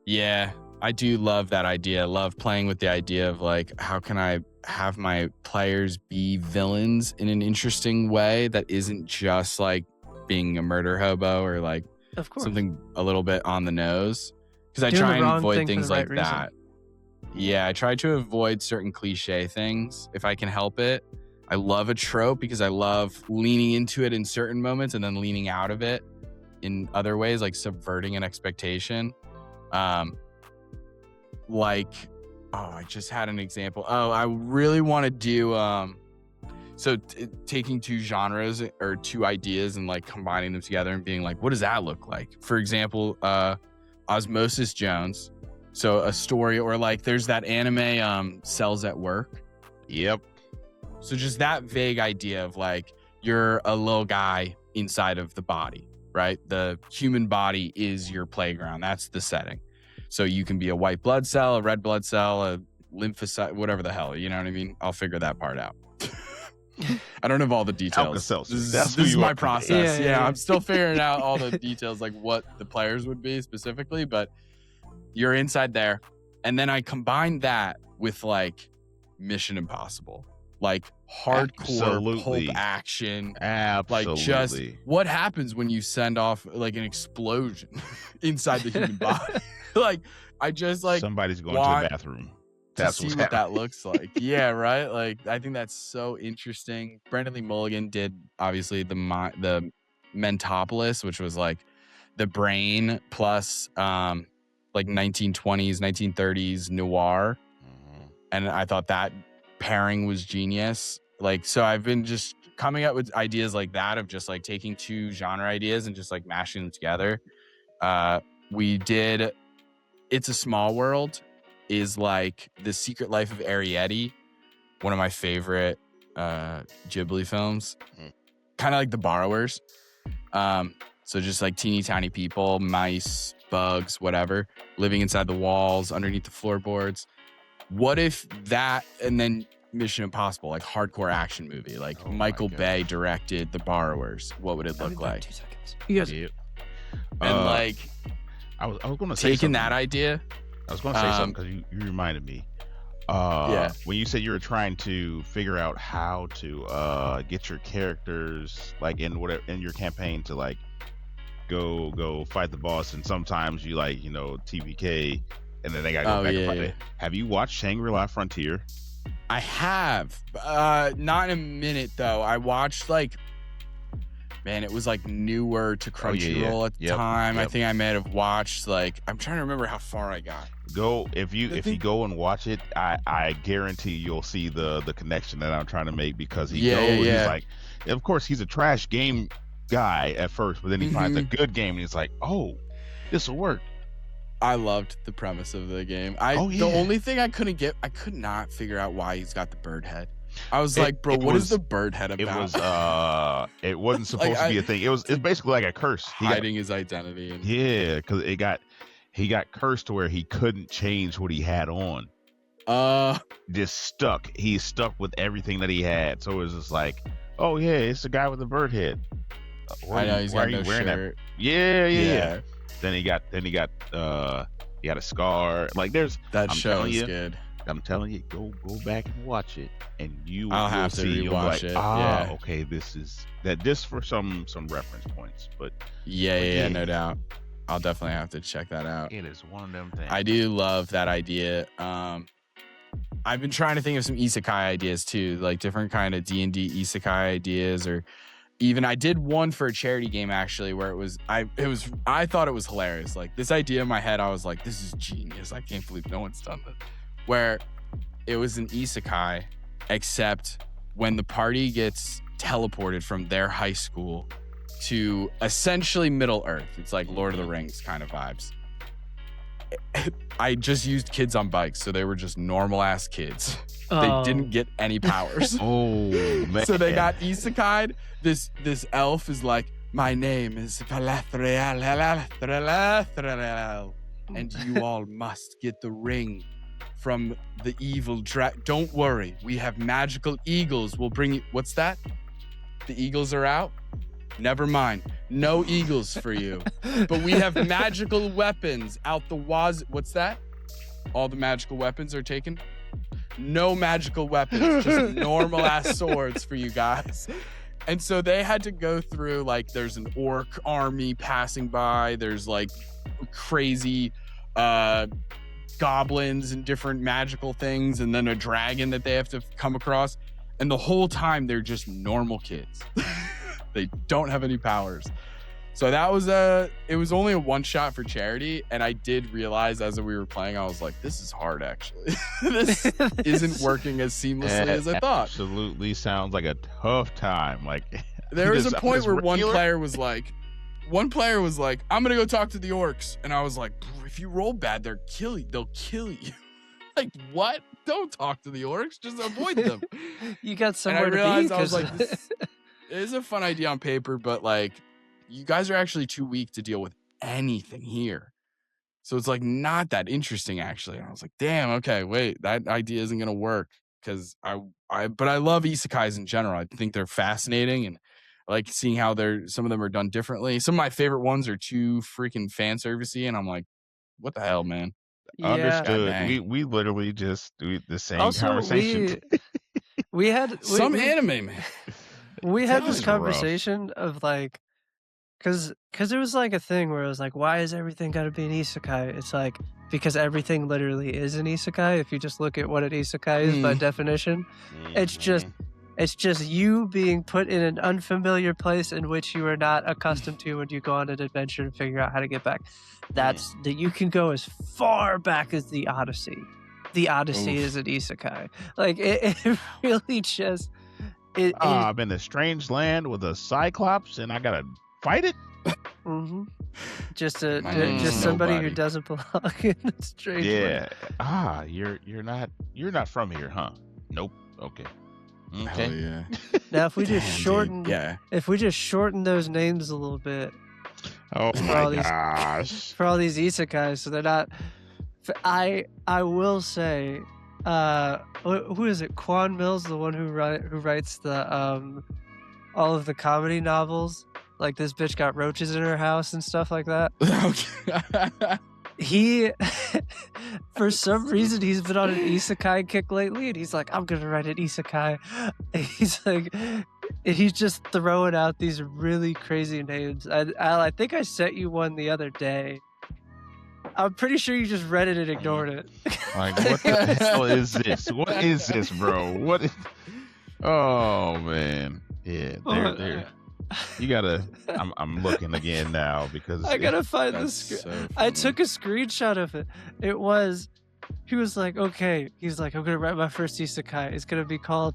Yeah, I do love that idea. I love playing with the idea of like, how can I have my players be villains in an interesting way that isn't just like being a murder hobo or like something a little bit on the nose. Because I try and avoid things like that. Yeah, I try to avoid certain cliche things if I can help it. I love a trope because I love leaning into it in certain moments and then leaning out of it in other ways, like subverting an expectation. Like, I just had an example. I really want to do taking two genres or two ideas and like combining them together and being like, what does that look like? For example, Osmosis Jones. So a story, or like there's that anime Cells at Work. Yep. So just that vague idea of like, you're a little guy inside of the body, right? The human body is your playground. That's the setting. So you can be a white blood cell, a red blood cell, a lymphocyte, whatever the hell, you know what I mean? I'll figure that part out. I don't have all the details. This is my process. Yeah, I'm still figuring out all the details, like what the players would be specifically, but you're inside there. And then I combine that with like Mission Impossible, like hardcore pulp action. Absolutely. Like just what happens when you send off like an explosion inside the human body. Like, I just like somebody's going to the bathroom. That's to see what that looks like. Yeah, right. Like, I think that's so interesting. Brendan Lee Mulligan did obviously the Mentopolis, which was like the brain plus like 1920s, 1930s noir, and I thought that pairing was genius. Like, so I've been just coming up with ideas like that of just like taking two genre ideas and just like mashing them together. We did It's a Small World is like The Secret Life of Arrietty, one of my favorite Ghibli films. Kind of like The Borrowers. So just like teeny tiny people, mice, bugs, whatever, living inside the walls, underneath the floorboards. What if that, and then Mission Impossible, like hardcore action movie, like Michael Bay directed The Borrowers? What would it look like? 2 seconds. You guys, And like, I was going to say taking something. that idea. I was going to say something because you reminded me. When you said you were trying to figure out how to get your characters like in your campaign to like go fight the boss, and sometimes you like TPK, and then they gotta go back and fight it. Have you watched Shangri-La Frontier? I have, not in a minute though. I watched like, man, it was like newer to Crunchyroll at the time. I think I may have watched like, I'm trying to remember how far I got. If you go and watch it, I guarantee you'll see the connection that I'm trying to make, because he's like, of course he's a trash game guy at first, but then he finds a good game and he's like, oh, this will work. I loved the premise of the game. The only thing I could not figure out why he's got the bird head. I was like, bro, what is the bird head about? It wasn't supposed to be a thing. It's basically like a curse. Hiding his identity. Because he got cursed to where he couldn't change what he had on. Just stuck. He's stuck with everything that he had. So it was just like, oh yeah, it's the guy with the bird head. I know he's got no shirt. Yeah. Then he got a scar. Like that show is good. I'm telling you, go back and watch it, and I'll have to rewatch it. Okay, this is that. Just for some reference points, but yeah, no doubt. I'll definitely have to check that out. It is one of them things. I do love that idea. I've been trying to think of some isekai ideas too, like different kind of D&D isekai ideas, or even I did one for a charity game actually, where I thought it was hilarious. Like this idea in my head, I was like, this is genius. I can't believe no one's done this. Where it was an isekai, except when the party gets teleported from their high school to essentially Middle Earth. It's like Lord of the Rings kind of vibes. I just used kids on bikes, so they were just normal ass kids. They didn't get any powers. Oh man! So they got isekai'd. This elf is like, my name is Palathriel, and you all must get the ring from the evil dragon. Don't worry, we have magical eagles. We'll bring you. What's that? The eagles are out? Never mind. No eagles for you. But we have magical weapons out the waz. What's that? All the magical weapons are taken? No magical weapons, just normal ass swords for you guys. And so they had to go through, like, there's an orc army passing by. There's like crazy goblins and different magical things, and then a dragon that they have to come across. And the whole time they're just normal kids. They don't have any powers. So that was it was only a one shot for charity, and I did realize as we were playing, I was like, this is hard actually. This isn't working as seamlessly as I thought. Absolutely sounds like a tough time. Like there was a point where one player was like, I'm gonna go talk to the orcs. And I was like, if you roll bad, they'll kill you. Like, what? Don't talk to the orcs, just avoid them. You got somewhere to be. I was like, this is a fun idea on paper, but like, you guys are actually too weak to deal with anything here. So it's like not that interesting actually. And I was like, damn, okay, wait, that idea isn't gonna work. Cause but I love isekais in general. I think they're fascinating, and I like seeing how some of them are done differently. Some of my favorite ones are too freaking fan servicey, and I'm like, what the hell, man? Yeah. Understood. We literally just do the same conversation. We had some anime, man. We had this conversation of like, because it was like a thing where it was like, why is everything got to be an isekai? It's like, because everything literally is an isekai. If you just look at what an isekai is by definition, it's just you being put in an unfamiliar place in which you are not accustomed to when you go on an adventure and figure out how to get back. That you can go as far back as the Odyssey. The Odyssey is an isekai. Like it really just. I'm in a strange land with a cyclops, and I gotta fight it. Mm-hmm. Just somebody who doesn't belong in a strange land. You're not from here, huh? Nope. Okay. Hell yeah. Now if we just shorten those names a little bit, Oh For all my these- gosh. for all these isekais, so they're not. I will say, who is it? Quan Mills, the one who writes the all of the comedy novels. Like this bitch got roaches in her house and stuff like that. He, for some reason, he's been on an isekai kick lately, and he's like, I'm gonna write an isekai. And he's like, he's just throwing out these really crazy names. I think I sent you one the other day. I'm pretty sure you just read it and ignored it. Like, what the hell is this? What is this, bro? What is... Oh man. Yeah, there. You gotta. I'm looking again now because I gotta find the screen. I took a screenshot of it. It was, he was like, okay. He's like, I'm gonna write my first isekai. It's gonna be called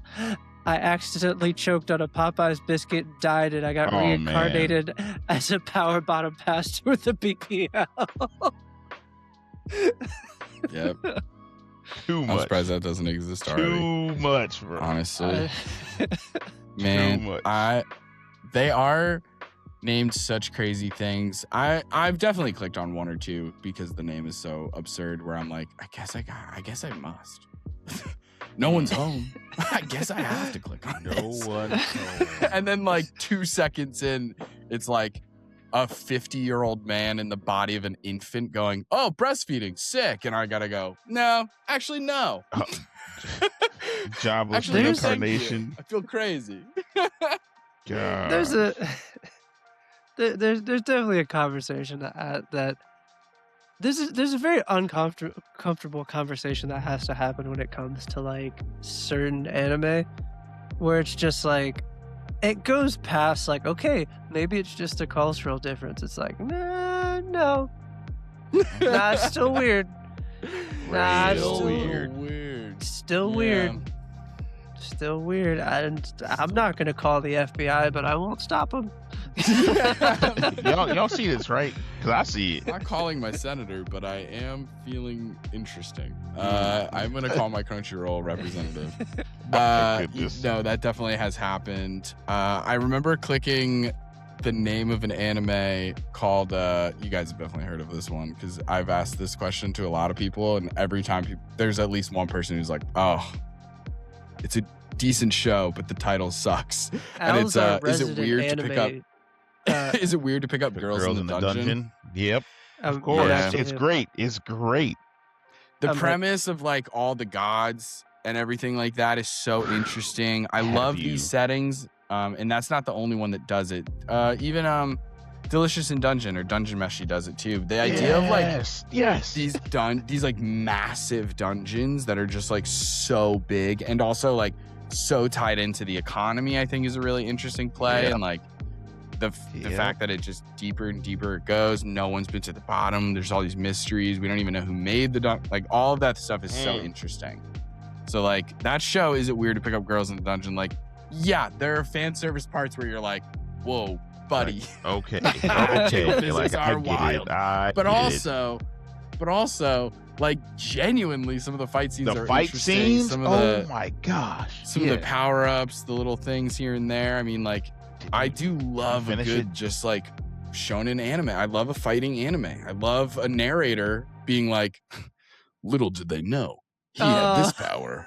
I accidentally choked on a Popeye's biscuit and died, and I got reincarnated as a power bottom pastor with a BPL. Yep. Too I'm much. surprised that doesn't exist already. Too much, bro. Honestly, Too man, much. they are named such crazy things. I've definitely clicked on one or two because the name is so absurd. Where I'm like, I guess I must. No one's home. I guess I have to click on this. No one's home. And then like 2 seconds in, it's like a 50-year-old man in the body of an infant going, "Oh, breastfeeding, sick," and I gotta go. No, actually, no. Jobless Actually, no, thank you. reincarnation. I feel crazy. God. There's definitely a conversation that there's a very uncomfortable conversation that has to happen when it comes to like certain anime, where it's just like it goes past like, okay, maybe it's just a cultural difference. It's like, no, it's still weird. Nah, it's Real still weird. Still Yeah. weird. Still weird. I'm not gonna call the FBI, but I won't stop them. y'all see this, right? Because I see it. I'm not calling my senator, but I am feeling interesting. I'm gonna call my Crunchyroll representative. My goodness. No, that definitely has happened. I remember clicking the name of an anime called. You guys have definitely heard of this one because I've asked this question to a lot of people, and every time there's at least one person who's like, "Oh, it's a decent show, but the title sucks." And it's is it weird to pick up? Is it weird to pick up girls in the dungeon? Yep. Of course. Yeah. It's great. It's great. The premise of like all the gods and everything like that is so interesting. I love these settings. And that's not the only one that does it. Even Delicious in Dungeon or Dungeon Meshi does it too. The idea of like these like massive dungeons that are just like so big and also like so tied into the economy, I think is a really interesting play. And like the fact that it just deeper and deeper it goes. No one's been to the bottom. There's all these mysteries. We don't even know who made like all of that stuff is so interesting. So like that show, Is It Weird to Pick Up Girls in the Dungeon? Like, yeah, there are fan service parts where you're like, whoa, buddy. Okay. Physics Like, I are get wild. it. But also, like genuinely, some of the fight scenes The are fight interesting. scenes? Some of the, oh my gosh. some of the power ups, the little things here and there. I mean, like, I do love a Finish good, it? just like shonen anime. I love a fighting anime. I love a narrator being like, little did they know he had this power.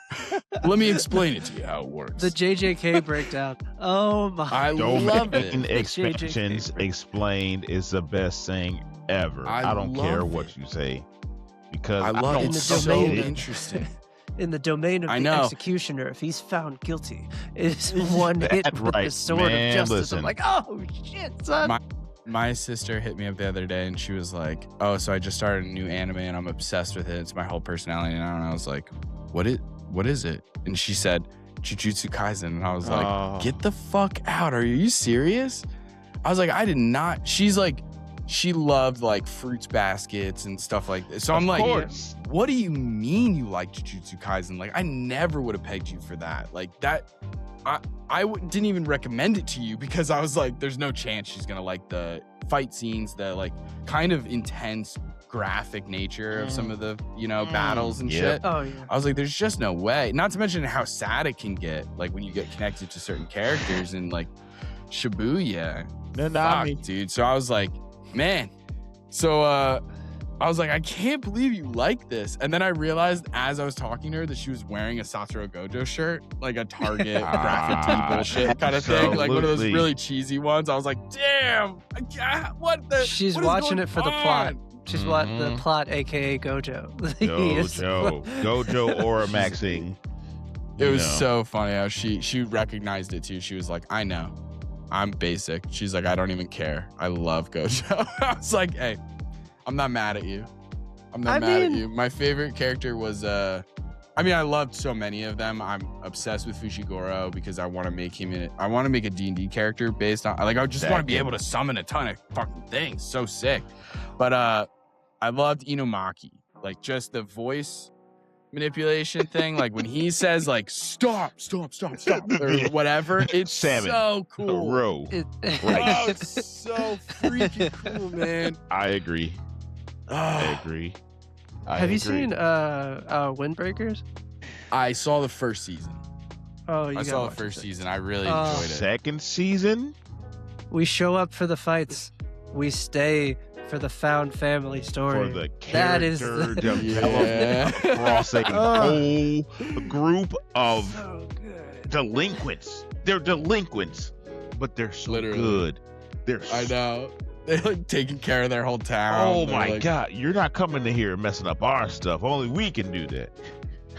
Let me explain it to you how it works. The JJK breakdown. Oh my! I love it. Domain expansions explained is the best thing ever. I don't care what you say because I love don't it. In the So domain- interesting. In the domain of I the know. executioner, if he's found guilty, it's one hit That's with the right, sword man, of justice. listen. I'm like, oh shit, son. My sister hit me up the other day and she was like, "Oh, so I just started a new anime and I'm obsessed with it. It's my whole personality now." And I was like, What is it? And she said, Jujutsu Kaisen. And I was like, Get the fuck out. Are you serious? I was like, I did not. She's like, she loved like fruits baskets and stuff like this. So I'm like, what do you mean you like Jujutsu Kaisen? Like, I never would have pegged you for that. Like that, didn't even recommend it to you because I was like, there's no chance she's gonna like the fight scenes, the like kind of intense graphic nature of some of the, battles and shit. Oh yeah. I was like, there's just no way. Not to mention how sad it can get, like when you get connected to certain characters and like Shibuya. No, Fuck, dude. So I was like, man. So I was like, I can't believe you like this. And then I realized as I was talking to her that she was wearing a Satoru Gojo shirt, like a Target graphic tee bullshit kind of thing, like one of those really cheesy ones. I was like, damn, what the? She's what is watching going it for the on? plot. She's watching the plot, aka Gojo. Gojo aura maxing. It was so funny how she recognized it too. She was like, I know, I'm basic. She's like, I don't even care. I love Gojo. I was like, hey, I'm not mad at you. I'm not mad at you. My favorite character was I loved so many of them. I'm obsessed with Fushiguro because I want to make him I want to make a D&D character based on I just want to be able to summon a ton of fucking things. So sick. But I loved Inomaki. Like just the voice manipulation thing. Like when he says like stop or whatever, it's so cool. It's so freaking cool, man. I agree. Have you seen Windbreakers? I saw the first season. Oh, I saw the first season. I really enjoyed it. Second season? We show up for the fights. We stay for the found family story. For the that is development across a whole group of delinquents. They're delinquents, but they're so good. I know. They're like taking care of their whole town. Oh my God. You're not coming to here messing up our stuff. Only we can do that.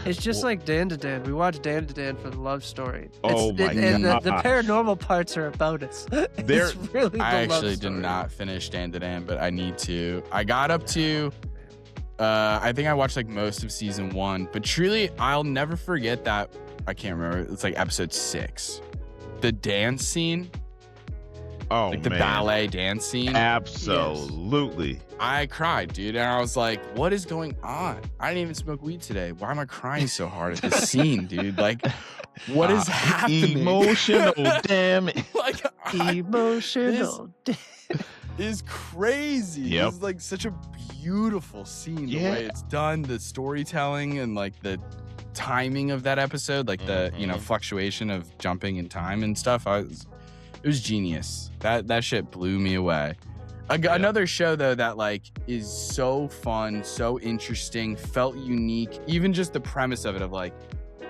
It's just like Dandadan. We watch Dandadan for the love story. Oh my God. And the paranormal parts are a bonus. It's really the I actually love story. did not finish Dandadan, but I need to. I got up to, I think I watched like most of season 1, but truly, I'll never forget that. I can't remember. It's like episode 6. The dance scene. Oh, like the ballet dance scene. Absolutely. Yes. I cried, dude. And I was like, what is going on? I didn't even smoke weed today. Why am I crying so hard at this scene, dude? Like, what is happening? Emotional, damn it. Like, emotional. Is crazy. Yep. It's like such a beautiful scene. The way it's done, the storytelling and like the timing of that episode, like the, fluctuation of jumping in time and stuff. It was genius. That shit blew me away. Another show though that like is so fun, so interesting, felt unique. Even just the premise of it, of like,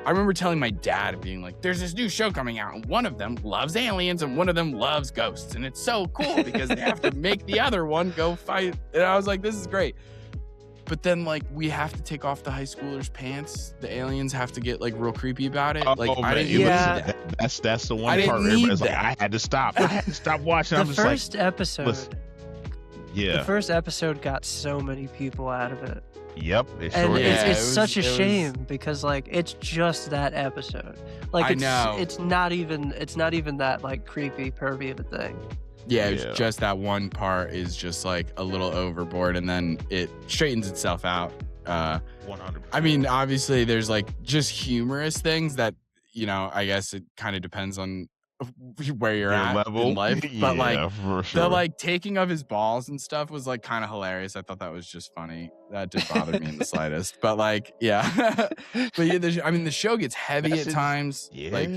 I remember telling my dad, being like, "There's this new show coming out, and one of them loves aliens, and one of them loves ghosts, and it's so cool because they have to make the other one go fight." And I was like, "This is great." But then, like, we have to take off the high schoolers' pants. The aliens have to get like real creepy about it. Like, I didn't. That's the one part where everybody's like, I had to stop. I had to stop watching. The first episode. Yeah. The first episode got so many people out of it. Yep. It's such a shame because like it's just that episode. Like it's not even that like creepy pervy of a thing. Yeah, it was just that one part is just like a little overboard, and then it straightens itself out. 100%. I mean, obviously, there's like just humorous things that, I guess it kind of depends on where you're at in life. But like the like taking of his balls and stuff was like kind of hilarious. I thought that was just funny. That didn't bother me in the slightest. But like, but the show gets heavy at times. Yeah. Like,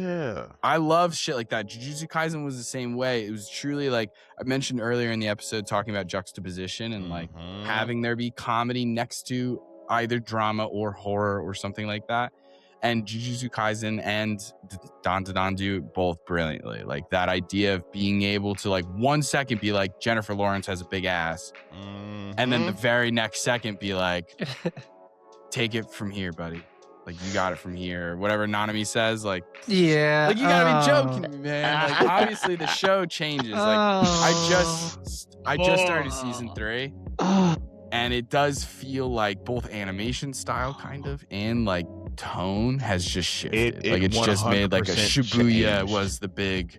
I love shit like that. Jujutsu Kaisen was the same way. It was truly like I mentioned earlier in the episode talking about juxtaposition and like having there be comedy next to either drama or horror or something like that. And Jujutsu Kaisen and Dandadan do both brilliantly. Like that idea of being able to like 1 second be like Jennifer Lawrence has a big ass, and then the very next second be like, take it from here, buddy. Like you got it from here. Whatever Nanami says, like like you gotta be joking, man. Like obviously the show changes. Like I just started season 3, and it does feel like both animation style kind of and like tone has just shifted. Like it's just made like a Shibuya changed. Was the big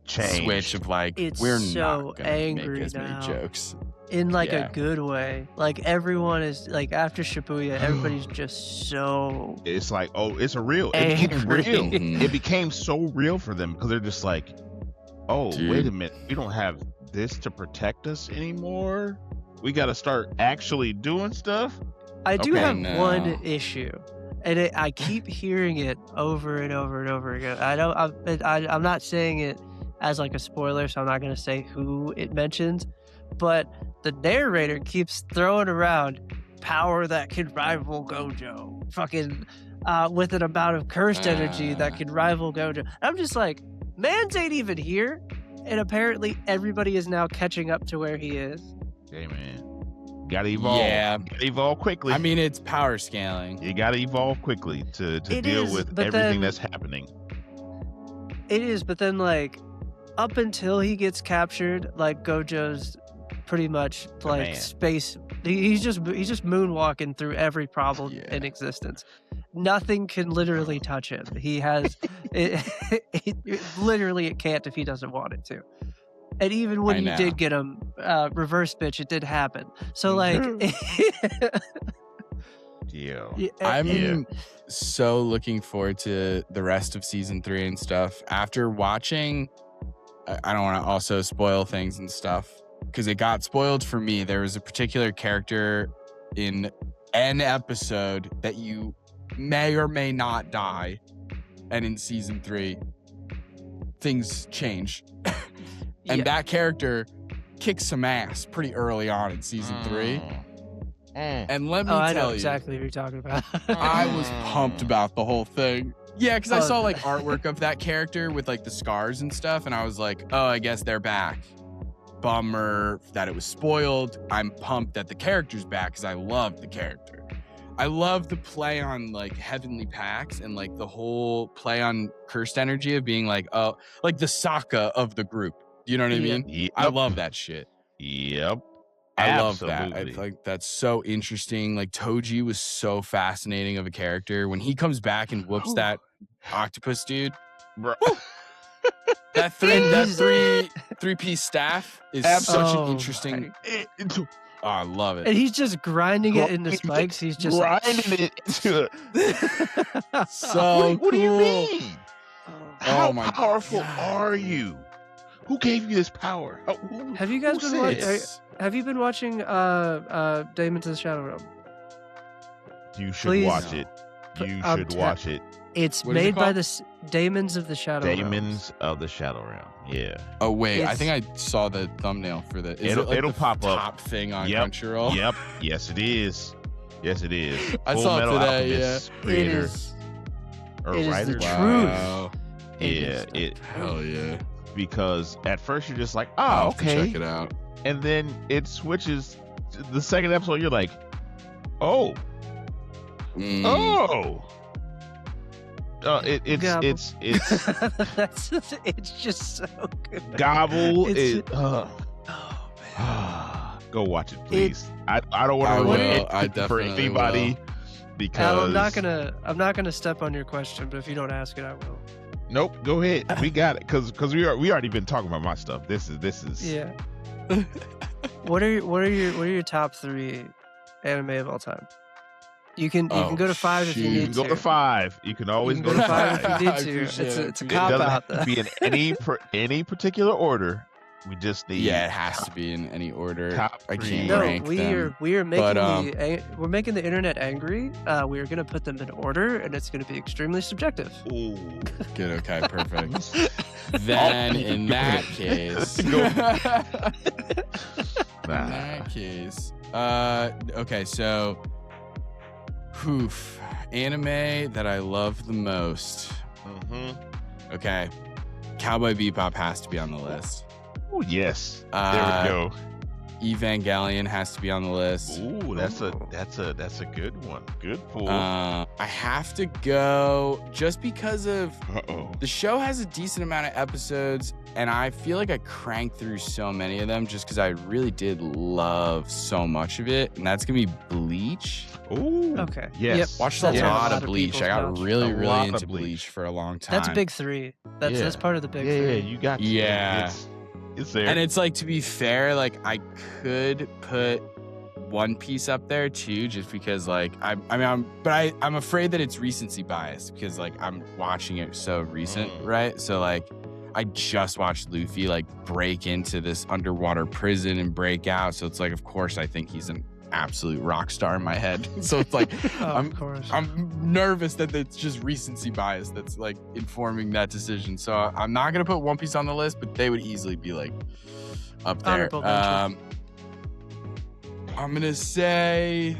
switch of like we're so not gonna angry make as many now. jokes in like a good way. Like everyone is like after Shibuya, everybody's just so. It's like it's a real. Angry. It became real. It became so real for them because they're just like, dude, wait a minute, we don't have this to protect us anymore. We got to start actually doing stuff. I do have one issue. And I keep hearing it over and over and over again. I'm not saying it as like a spoiler, so I'm not going to say who it mentions. but the narrator keeps throwing around power that can rival Gojo, fucking with an amount of cursed energy that can rival Gojo. I'm just like, man's ain't even here, and apparently everybody is now catching up to where he is. Hey man, gotta evolve. Yeah. Gotta evolve quickly. I mean, it's power scaling. You gotta evolve quickly to deal with everything that's happening. It is, but then like up until he gets captured, like Gojo's pretty much like space. He's just moonwalking through every problem in existence. Nothing can literally touch him. He has literally it can't if he doesn't want it to. And even when you did get him reverse bitch, it did happen. So like, I'm so looking forward to the rest of season 3 and stuff. After watching, I don't want to also spoil things and stuff because it got spoiled for me. There was a particular character in an episode that you may or may not die, and in season 3, things change. And that character kicks some ass pretty early on in season 3. And let me tell you, I know exactly what you're talking about. I was pumped about the whole thing. Yeah, because I saw like artwork of that character with like the scars and stuff, and I was like, oh, I guess they're back. Bummer that it was spoiled. I'm pumped that the character's back because I loved the character. I love the play on like heavenly packs and like the whole play on cursed energy of being like, oh, like the Sokka of the group. You know what I mean? Yep. I love that shit. Yep. I love that. I think that's so interesting. Like Toji was so fascinating of a character. When he comes back and whoops that octopus dude, bro. that three-piece staff is such an interesting. Oh, I love it. And he's just grinding it into spikes. He's just grinding it into so what do you mean? How my powerful God. are you? Who gave you this power? Have you guys been watching? Have you been watching Daemons of the Shadow Realm? You should watch it. You should watch it. It's made by the Daemons of the Shadow Realm. Daemons of the Shadow Realm. Yeah. Oh wait, I think I saw the thumbnail for the. It'll pop up. Top thing on Crunchyroll. Yep. Yes, it is. Yes, it is. I saw it today. Creator, it is writer. the truth. Hell yeah. Because at first you're just like, I'll okay, check it out, and then it switches. The second episode, you're like, oh. It's it's just so good. Gobble. Go watch it, please. I don't want to ruin it for anybody because I'm not gonna step on your question, but if you don't ask it, I will. Nope, go ahead. We got it because we already been talking about my stuff. This is yeah. What are your top 3 anime of all time? You can go to 5 if you need to. You can go to 5. You can always go to 5 if you need to. It's a cop out. It doesn't have to be in any particular order. We just need. Yeah, it has to be in any order. I can't No, rank them. we are making we're making the internet angry. We are going to put them in order, and it's going to be extremely subjective. Ooh. Good. Okay. Perfect. Then in that case. Okay. So. Anime that I love the most. Okay. Cowboy Bebop has to be on the list. Oh yes. There we go. Evangelion has to be on the list. Ooh, that's a good one. Good pull. I have to go just because of the show has a decent amount of episodes, and I feel like I cranked through so many of them just because I really did love so much of it, and that's gonna be Bleach. Ooh. Okay. Yes. Yep. Watched a lot of Bleach. I got really into Bleach for a long time. That's big 3. That's part of the big 3. Yeah, you got. Yeah. It's there. And it's like, to be fair, like I could put One Piece up there too, just because like I'm afraid that it's recency bias because like I'm watching it so recent, right? So like I just watched Luffy like break into this underwater prison and break out. So it's like, of course, I think he's an absolute rock star in my head. So it's like I'm nervous that it's just recency bias that's like informing that decision. So I'm not gonna put One Piece on the list, but they would easily be like up there. I'm gonna say,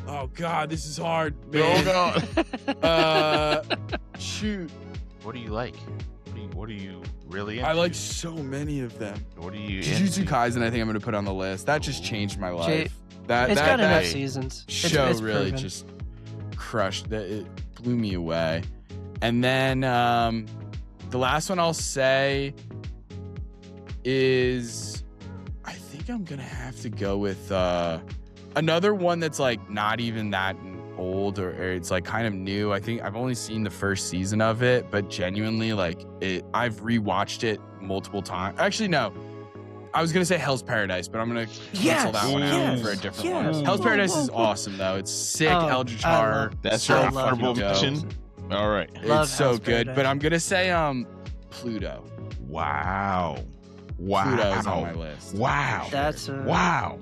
oh God, this is hard, man. Oh God. Shoot. What do you like? What are you really into? I like so many of them. What are you Jujutsu into? Kaisen, I think I'm gonna put on the list. That just changed my life. That It's got enough that seasons. show It's really proven. just crushed. It blew me away. And then the last one I'll say is, I think I'm gonna have to go with another one that's like not even that old, or it's like kind of new. I think I've only seen the first season of it, but genuinely like I've rewatched it multiple times. Actually, no. I was gonna say Hell's Paradise, but I'm gonna cancel that one out for a different one. Hell's Paradise is awesome though. It's sick. Eldritch horror. That's I your love honorable it. mention. All right. Love It's so Hell's good. Paradise. But I'm gonna say Pluto. Wow. Pluto's on my list. Wow. That's Wow.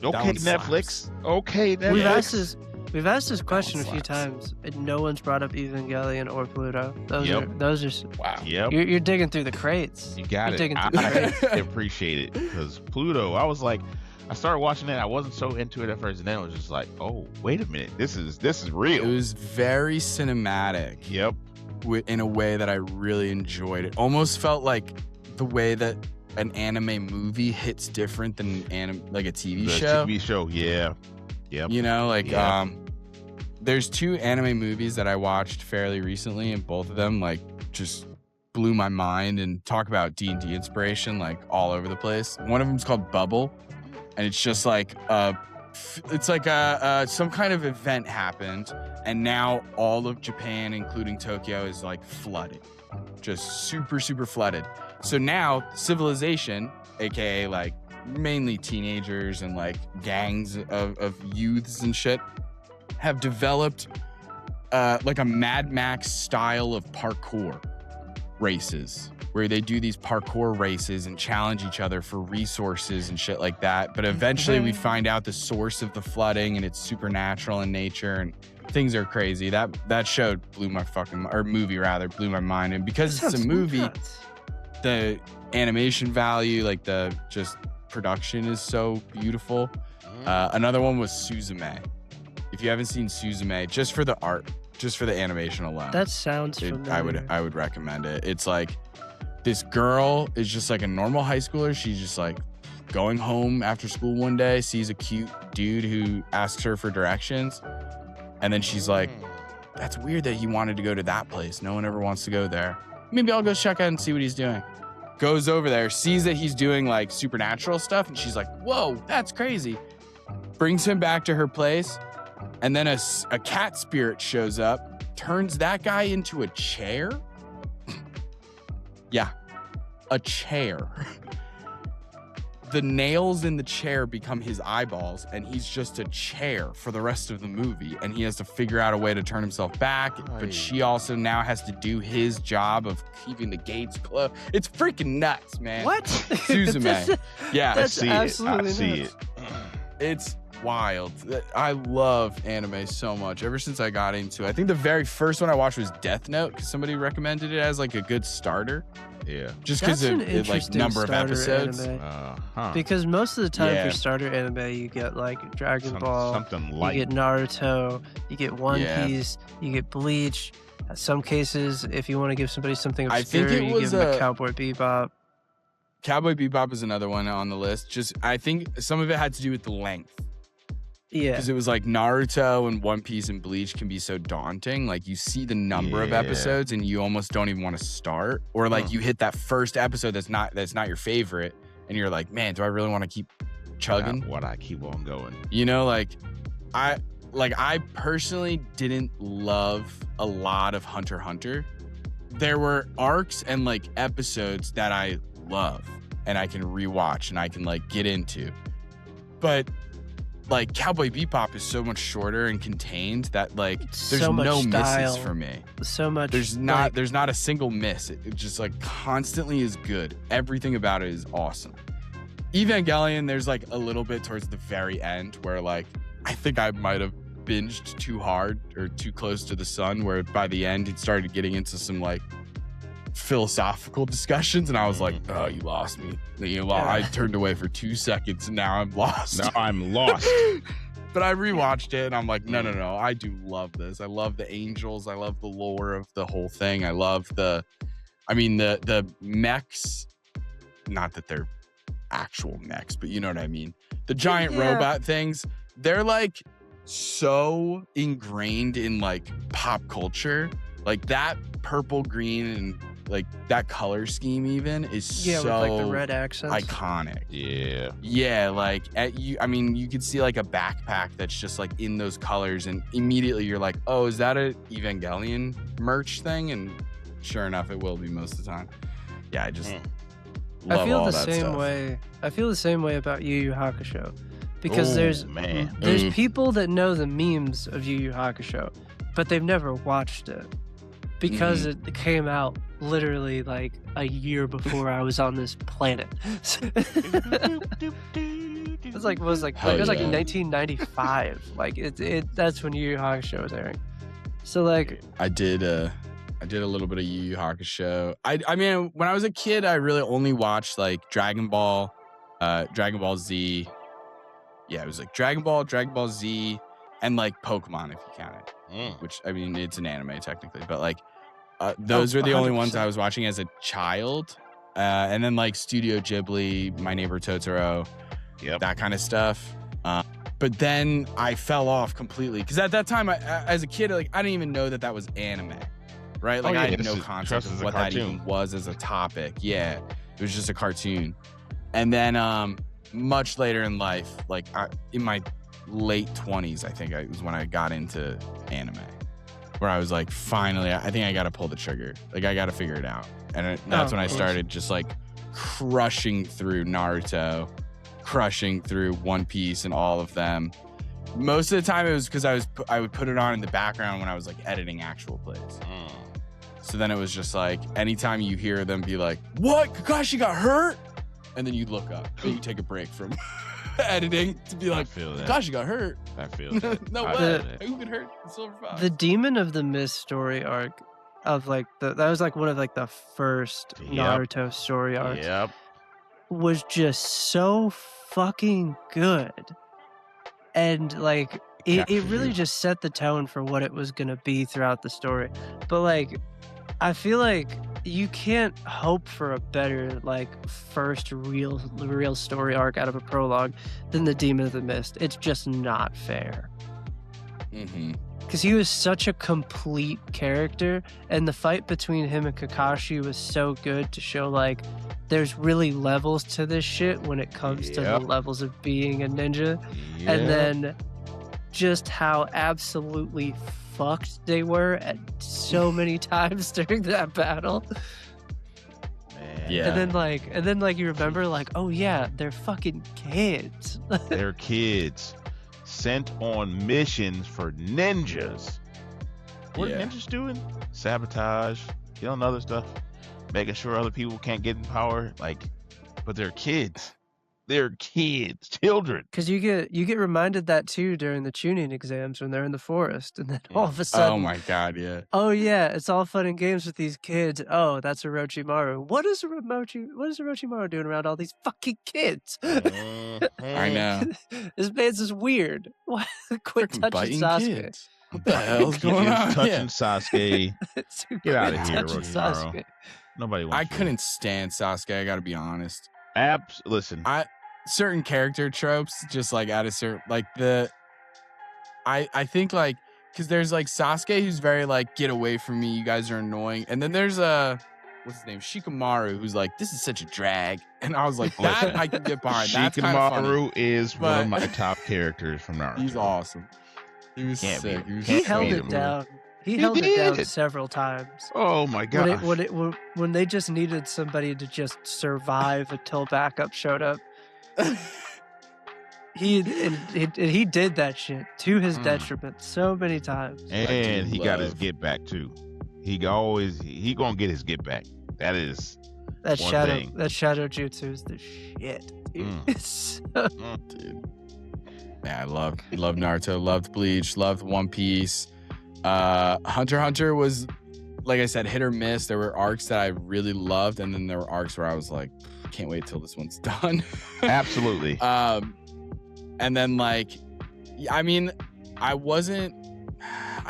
Okay, one Netflix. slaps. Okay, Netflix. We've asked this question a few slaps. times, and no one's brought up Evangelion or Pluto. Yep. Those are. Wow. Yep. You're digging through the crates. You got You're it. digging through the crates. I appreciate it because Pluto. I was like, I started watching it. I wasn't so into it at first, and then I was just like, oh, wait a minute, this is It real. was very cinematic. Yep. In a way that I really enjoyed. It almost felt like the way that an anime movie hits different than like a TV The show. TV show. Yeah. Yep. You know, like Yeah. there's 2 anime movies that I watched fairly recently, and both of them like just blew my mind. And talk about D&D inspiration, like all over the place. One of them's called Bubble, and it's just like it's like some kind of event happened, and now all of Japan, including Tokyo, is like flooded, just super flooded. So now civilization, aka like mainly teenagers and like gangs of youths and shit, have developed like a Mad Max style of parkour races, where they do these parkour races and challenge each other for resources and shit like that. But eventually we find out the source of the flooding, and it's supernatural in nature, and things are crazy. That show blew my movie rather blew my mind. And because it's a movie, the animation value, like the just production is so beautiful. Another one was Suzume. If you haven't seen Suzume, just for the art, just for the animation alone, That sounds familiar. I would recommend it. It's like this girl is just like a normal high schooler. She's just like going home after school one day, sees a cute dude who asks her for directions, and then she's like, that's weird that he wanted to go to that place. No one ever wants to go there. Maybe I'll go check out and see what he's doing. Goes over there, sees that he's doing like supernatural stuff, and she's like, whoa, that's crazy. Brings him back to her place, and then a cat spirit shows up, turns that guy into a chair. Yeah, a chair. The nails in the chair become his eyeballs, and he's just a chair for the rest of the movie, and he has to figure out a way to turn himself back. But she also now has to do his job of keeping the gates closed. It's freaking nuts, man. What? Suzume. Yeah. That's I absolutely see nuts. it. It's wild. I love anime so much. Ever since I got into it, I think the very first one I watched was Death Note, because somebody recommended it as like a good starter, Yeah. just because That's of an like interesting number of starter episodes. anime. Because most of the time Yeah. for starter anime, you get like Dragon Ball, Something you light. get Naruto, you get One Yeah. Piece, you get Bleach. In some cases, if you want to give somebody something I think obscure, it you was give them a- a Cowboy Bebop. Cowboy Bebop is another one on the list. Just I think some of it had to do with the length. Yeah. Because it was like Naruto and One Piece and Bleach can be so daunting. Like you see the number of Yeah. episodes and you almost don't even want to start. Or like you hit that first episode that's not your favorite, and you're like, man, do I really want to keep chugging? Not what I keep on going. You know, I personally didn't love a lot of Hunter x Hunter. There were arcs and like episodes that I love and I can rewatch and I can like get into. But like Cowboy Bebop is so much shorter and contained that like there's So much no style. misses for me. So much. There's not a single miss. It just like constantly is good. Everything about it is awesome. Evangelion, there's like a little bit towards the very end where like I think I might have binged too hard or too close to the sun, where by the end it started getting into some like philosophical discussions, and I was like, oh, you lost me. I turned away for 2 seconds, and now I'm lost. Now I'm lost. But I rewatched it, and I'm like, no, I do love this. I love the angels. I love the lore of the whole thing. I love the mechs. Not that they're actual mechs, but you know what I mean. The giant robot things, they're like so ingrained in like pop culture. Like that purple, green, and like that color scheme even is so with like the red accents. Iconic. Yeah. Like you could see like a backpack that's just like in those colors, and immediately you're like, oh, is that a Evangelion merch thing? And sure enough, it will be most of the time. Yeah, I just love I feel all the that same stuff. way. I feel the same way about Yu Yu Hakusho, because there's man. people that know the memes of Yu Yu Hakusho, but they've never watched it because it came out literally like a year before I was on this planet. It was like 1995. Like that's when Yu Yu Hakusho was airing. So like I did a little bit of Yu Yu Hakusho. I mean, when I was a kid, I really only watched like Dragon Ball Z. Yeah, it was like Dragon Ball Z, and like Pokemon if you count it. Which I mean, it's an anime technically, but like those are the only ones I was watching as a child. And then like Studio Ghibli, My Neighbor Totoro, that kind of stuff. But then I fell off completely because at that time, as a kid, like I didn't even know that was anime, right? Like I had no concept of what that even was as a topic. Yeah, it was just a cartoon. And then much later in life, like in my late 20s, I think was when I got into anime, where I was like, finally, I think I got to pull the trigger. Like I got to figure it out. And that's when I started just like crushing through Naruto, crushing through One Piece and all of them. Most of the time it was because I would put it on in the background when I was like editing actual plays. So then it was just like anytime you hear them be like, what? Kakashi got hurt? And then you look up and you take a break from editing to be like, Kakashi got hurt. I feel that. No way. Who could hurt the Silver Fox? the Demon of the Mist story arc of like that was like one of like the first Naruto story arcs. Was just so fucking good. And like it really just set the tone for what it was gonna be throughout the story. But like I feel like you can't hope for a better like first real story arc out of a prologue than the Demon of the Mist. It's just not fair. Because he was such a complete character, and the fight between him and Kakashi was so good to show like there's really levels to this shit when it comes to the levels of being a ninja. And then just how absolutely fucked they were at so many times during that battle. And then like you remember like, oh yeah, they're fucking kids. They're kids sent on missions for ninjas. What are ninjas doing? Sabotage, killing other stuff, making sure other people can't get in power. Like, but they're kids. They're kids, children. Because you get reminded that too during the tuning exams when they're in the forest, and then all of a sudden, oh my god, oh yeah, it's all fun and games with these kids. Oh, that's Orochimaru. What is Orochimaru doing around all these fucking kids? I know. This man's just weird. Why quit touching Sasuke? Kids. What the hell's going on? Touching Sasuke. Get out of here, Orochimaru. Nobody wants I couldn't stand Sasuke. I gotta be honest. Listen. Certain character tropes, just like at a certain like I think like because there's like Sasuke who's very like get away from me, you guys are annoying, and then there's what's his name, Shikamaru, who's like this is such a drag, and I was like that I can get behind. That's kind of funny. Shikamaru is one of my top characters from Naruto. He's awesome. He was sick. He held it down. He held it down several times. Oh my god! When they just needed somebody to just survive until backup showed up. He did that shit to his detriment so many times. And he got his get back too. He gonna get his get back. That is that shadow thing. That shadow jutsu is the shit, dude. Dude. Yeah, I loved Naruto, loved Bleach, loved One Piece. Hunter x Hunter was like I said, hit or miss. There were arcs that I really loved, and then there were arcs where I was like, can't wait till this one's done. Absolutely. And then like, I mean, I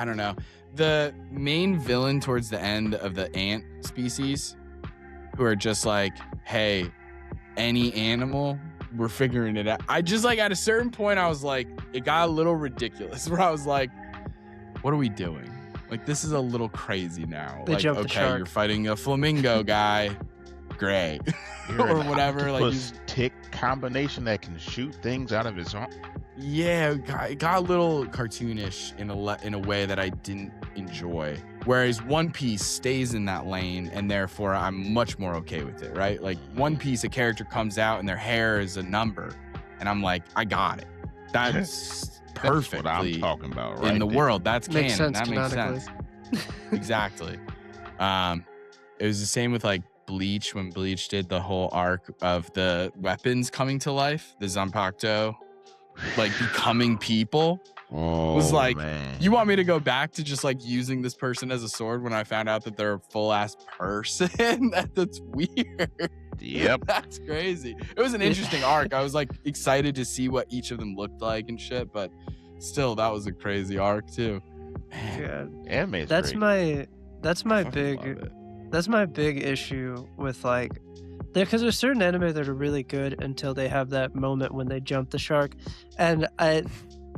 don't know. The main villain towards the end of the ant species, who are just like, hey, any animal, we're figuring it out. I just like, at a certain point, I was like, it got a little ridiculous where I was like, what are we doing? Like, this is a little crazy now. They like, jumped the okay, shark. you're fighting a flamingo guy. Great. Or whatever. Like, tick combination that can shoot things out of his arm. yeah, it got a little cartoonish in a way that I didn't enjoy. Whereas One Piece stays in that lane, and therefore I'm much more okay with it, right? Like, One Piece, a character comes out and their hair is a number, and I'm like, I got it. That's perfectly what I'm talking about, right? in the world. That's Makes canon. sense That makes canonically. sense. Exactly. It was the same with like Bleach, when Bleach did the whole arc of the weapons coming to life, the Zanpakuto, like becoming people. Oh, Was like, man. you want me to go back to just like using this person as a sword when I found out that they're a full ass person? That's weird. Yep. That's crazy. It was an interesting arc. I was like excited to see what each of them looked like and shit, but still, that was a crazy arc too. Man, Yeah. Anime's That's great. my I fucking love it. that's my big issue with like because there's certain anime that are really good until they have that moment when they jump the shark, and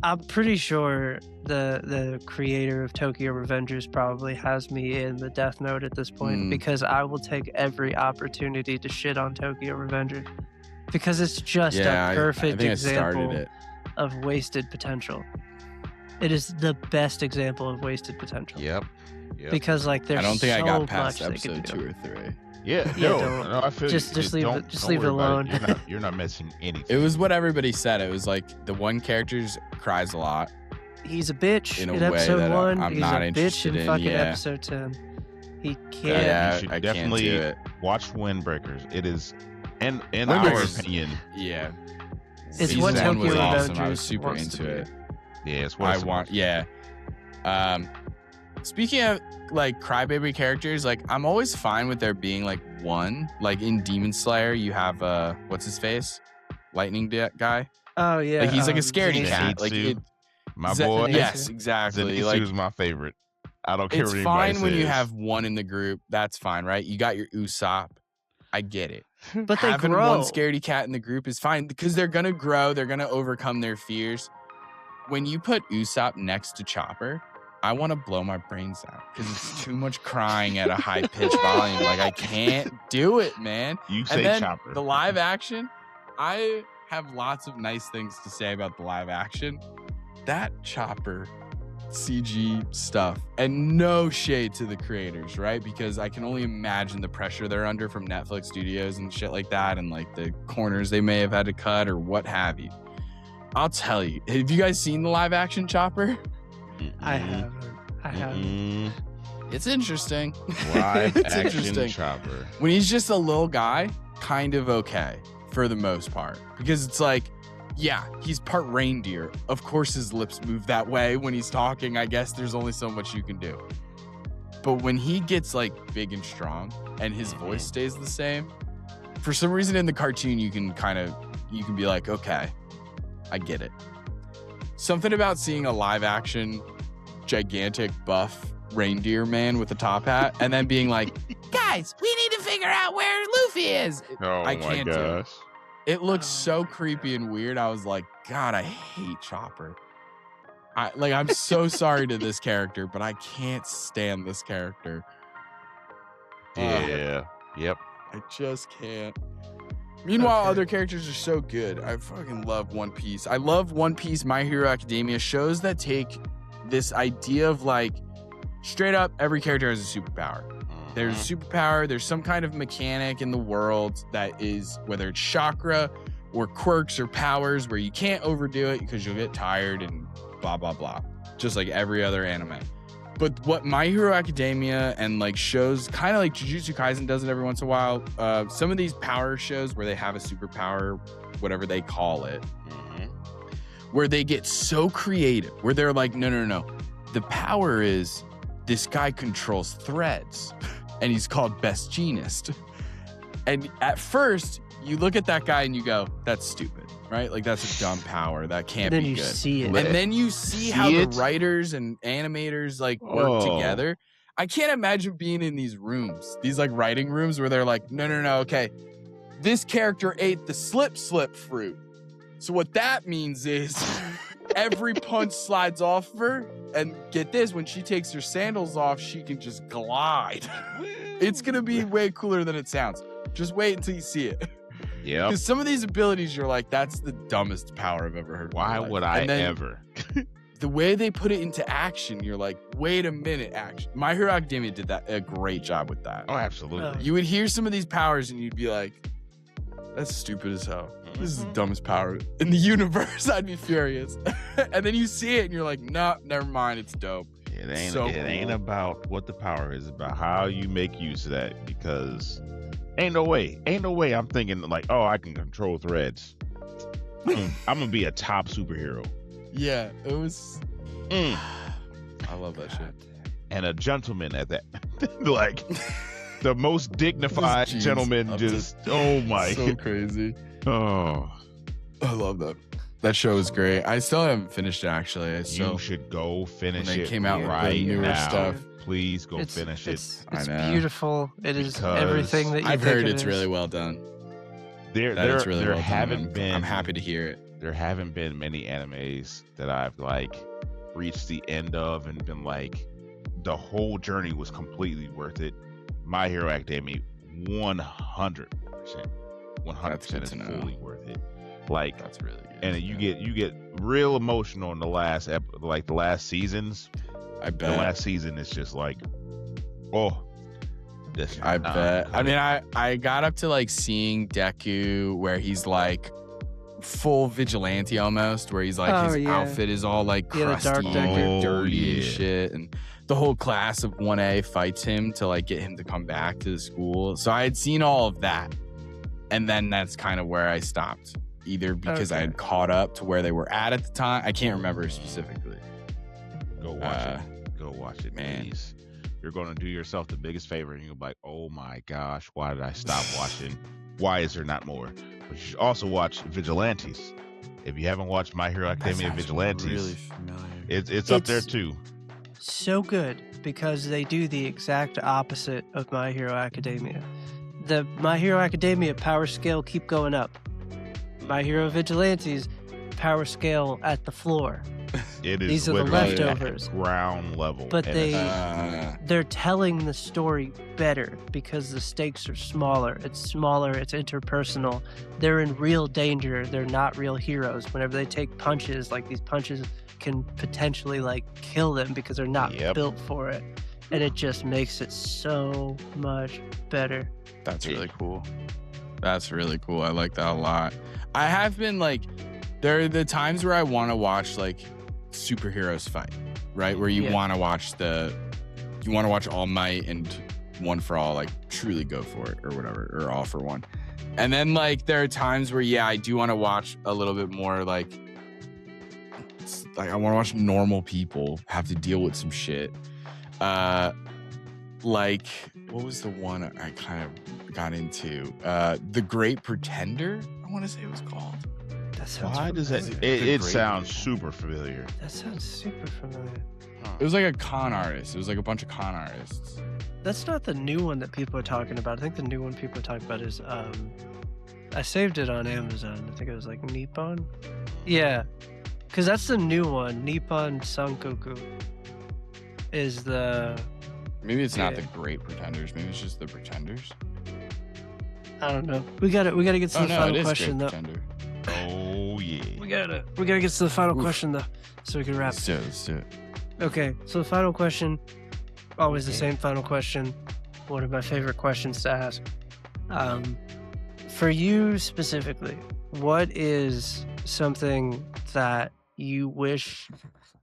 I'm pretty sure the creator of Tokyo Revengers probably has me in the death note at this point, because I will take every opportunity to shit on Tokyo Revengers because it's just Yeah, a perfect I think I started example it. of wasted potential. It is the best example of wasted potential. Yep. Because like there's I don't think I so got past much they episode could do. 2 or 3. Yeah. Yeah, No, I feel just you. leave Don't- it- just don't leave it worry about alone. You're not missing anything. It was what everybody said. It was like the one character cries a lot. He's a bitch In in, a way episode that 1. I'm He's not a bitch interested in in, fucking yeah. episode 10. He can't. Yeah, you should I definitely can't do it. watch Windbreakers. It is, in our Windbreakers- opinion, Yeah. It's Season what 1 was Tokyo awesome. I Revengers was super wants to into be. it. yeah, it's what it's about. Yeah. Speaking of like crybaby characters, like I'm always fine with there being like one. Like in Demon Slayer, you have what's his face, Lightning guy. Oh yeah. Like he's like a scaredy Zenitsu. cat. Like Zenitsu. it, My Zen- boy. Yes, exactly. Zenitsu Like is my favorite. I don't care it's what anybody fine when you says. have one in the group. That's fine, right? You got your Usopp. I get it. But they Having grow. one scaredy cat in the group is fine because they're gonna grow. They're gonna overcome their fears. When you put Usopp next to Chopper, I want to blow my brains out because it's too much crying at a high pitched volume. Like I can't do it, man. You say And then Chopper. the live action, I have lots of nice things to say about the live action. That Chopper CG stuff, and no shade to the creators, right? Because I can only imagine the pressure they're under from Netflix studios and shit like that, and like the corners they may have had to cut or what have you. I'll tell you, have you guys seen the live action Chopper? I haven't. I haven't. Mm-mm. It's interesting. Live It's action interesting. Chopper. When he's just a little guy, kind of okay for the most part. Because it's like, yeah, he's part reindeer. Of course his lips move that way when he's talking. I guess there's only so much you can do. But when he gets like big and strong and his voice stays the same, for some reason in the cartoon you can be like, okay, I get it. Something about seeing a live action gigantic buff reindeer man with a top hat and then being like, guys, we need to figure out where Luffy is. Oh I my can't do it. gosh. It looks so creepy and weird. I was like, God, I hate Chopper. I'm so sorry to this character, but I can't stand this character. Yeah. Yep. I just can't. Meanwhile, other characters are so good. I fucking love One Piece. I love One Piece, My Hero Academia, shows that take this idea of like, straight up, every character has a superpower. There's a superpower, there's some kind of mechanic in the world that is, whether it's chakra or quirks or powers, where you can't overdo it because you'll get tired and blah, blah, blah. Just like every other anime. But what My Hero Academia and like shows, kind of like Jujutsu Kaisen does it every once in a while, some of these power shows where they have a superpower, whatever they call it, where they get so creative, where they're like, no. The power is this guy controls threads, and he's called Best Genist. And at first, you look at that guy and you go, that's stupid, right? Like, that's a dumb power. That can't And then be you good. see it. And then you see how the writers and animators like work together. I can't imagine being in these rooms, these like writing rooms where they're like, no, okay, this character ate the slip fruit. So what that means is every punch slides off of her, and get this, when she takes her sandals off, she can just glide. It's gonna be way cooler than it sounds. Just wait until you see it. Yeah. Because some of these abilities, you're like, that's the dumbest power I've ever heard. Why would I ever? The way they put it into action, you're like, wait a minute, action. My Hero Academia did a great job with that. Oh, absolutely. You would hear some of these powers and you'd be like, that's stupid as hell. This is the dumbest power in the universe. I'd be furious. And then you see it and you're like, no, never mind. It's dope. It ain't, so it ain't about what the power is, about how you make use of that, because ain't no way I'm thinking like, oh, I can control threads. I'm gonna be a top superhero. Yeah, it was. I love that shit. And a gentleman at that. Like, the most dignified gentleman, just, oh my. So crazy. Oh. I love that. That show is great. I still haven't finished it, actually. You should go finish when it they came out right with the newer now. stuff. Please go finish it. It's I know. beautiful. It is Because everything that you I've think heard it it's is. really well done. There haven't been. I'm happy to hear it. There haven't been many animes that I've like reached the end of and been like, the whole journey was completely worth it. My Hero Academia, 100%, 100% is fully worth it. Like, that's really good. And you get real emotional in the last like the last seasons. I bet the last season is just like, oh. I bet. I mean, I got up to like seeing Deku where he's like full vigilante almost, where he's like his outfit is all like crusty and dirty and shit, and the whole class of 1A fights him to like get him to come back to the school. So I had seen all of that, and then that's kind of where I stopped, either because I had caught up to where they were at the time. I can't remember specifically. Go watch it. Go watch it, man. Please. You're going to do yourself the biggest favor, and you'll be like, oh my gosh, why did I stop watching? Why is there not more? But you should also watch Vigilantes. If you haven't watched My Hero Academia Vigilantes, really familiar. It's up there too. So good, because they do the exact opposite of My Hero Academia. The My Hero Academia power scale keep going up. My Hero Vigilantes power scale at the floor. It is. These are the leftovers. Ground level. But they're telling the story better because the stakes are smaller. It's smaller. It's interpersonal. They're in real danger. They're not real heroes. Whenever they take punches, like these punches can potentially like kill them because they're not built for it. And it just makes it so much better. That's really cool. That's really cool. I like that a lot. I have been like, there are the times where I want to watch like superheroes fight, right? Where you want to watch All Might and One for All, like truly go for it or whatever, or All for One. And then like there are times where I do want to watch a little bit more like I want to watch normal people have to deal with some shit. Like what was the one I kind of got into? The Great Pretender, I want to say it was called. Why does that? It sounds super familiar. That sounds super familiar. It was like a con artist. It was like a bunch of con artists. That's not the new one that people are talking about. I think the new one people are talking about is I saved it on Amazon. I think it was like Nippon. Yeah, because that's the new one. Nippon Sankoku is the. Maybe it's not the Great Pretenders. Maybe it's just the Pretenders. I don't know. We gotta get to the final question though. Pretender. Oh yeah. We gotta get to the final question though, so we can wrap. Let's do it. Okay, so the final question, always the same final question. One of my favorite questions to ask. For you specifically, what is something that you wish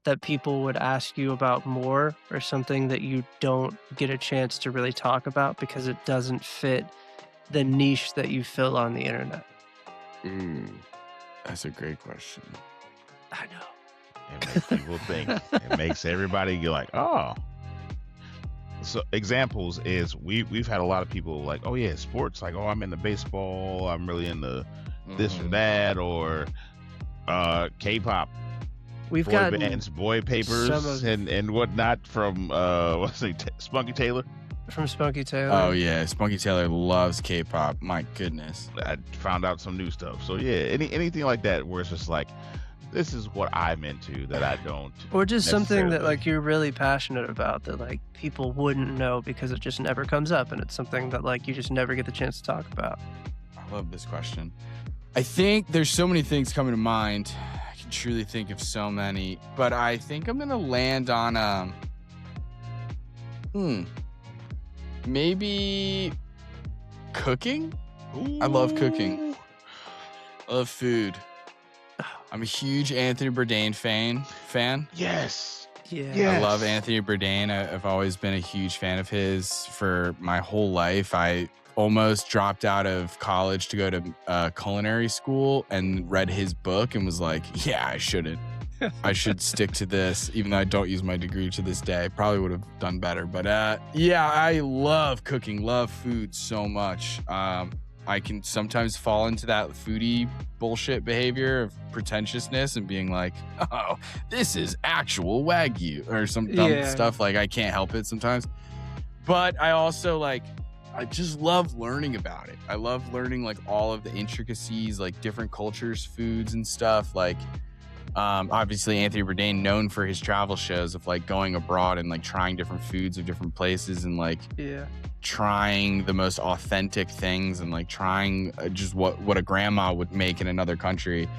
that people would ask you about more, or something that you don't get a chance to really talk about because it doesn't fit the niche that you fill on the internet? That's a great question. I know. It makes people think. It makes everybody be like, oh. so examples is we've had a lot of people like, oh yeah, sports, like, oh, I'm into baseball, I'm really into this or that, or K-pop, We've boy got bands, boy papers, and whatnot from what's it, Spunky Taylor. from Spunky Taylor. Oh yeah, Spunky Taylor loves K-pop. My goodness. I found out some new stuff. So yeah, anything like that where it's just like, this is what I'm into that I don't. Or just something that necessarily- like you're really passionate about that like people wouldn't know because it just never comes up, and it's something that like you just never get the chance to talk about. I love this question. I think there's so many things coming to mind. I can truly think of so many, but I think I'm gonna land on maybe cooking. I love cooking. I love food. I'm a huge Anthony Bourdain fan. Yes. Yeah. Yeah. I Yes. love Anthony Bourdain. I've always been a huge fan of his for my whole life. I almost dropped out of college to go to culinary school and read his book and was like, yeah, I shouldn't. I should stick to this, even though I don't use my degree to this day. Probably would have done better. But yeah, I love cooking, love food so much. I can sometimes fall into that foodie bullshit behavior of pretentiousness and being like, oh, this is actual Wagyu or some dumb stuff. Like, I can't help it sometimes. But I also like, I just love learning about it. I love learning like all of the intricacies, like different cultures, foods and stuff. Like, obviously Anthony Bourdain known for his travel shows of like going abroad and like trying different foods of different places and like trying the most authentic things and like trying just what a grandma would make in another country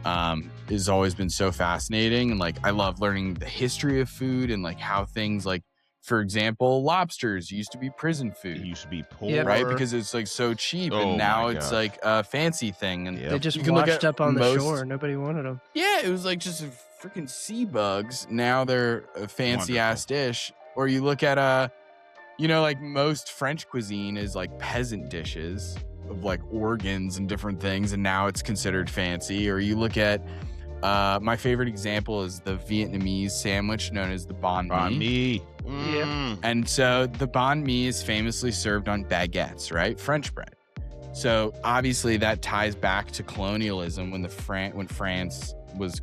has always been so fascinating. And like I love learning the history of food and like how things like, for example, lobsters used to be prison food. It used to be poor, right? Because it's like so cheap, and now it's like a fancy thing. And they just washed up on the shore. Nobody wanted them. Yeah, it was like just freaking sea bugs. Now they're a fancy ass dish. Or you look at you know, like most French cuisine is like peasant dishes of like organs and different things, and now it's considered fancy. Or you look at my favorite example is the Vietnamese sandwich known as the banh mi. And so the banh mi is famously served on baguettes, right? French bread. So obviously that ties back to colonialism when when France was,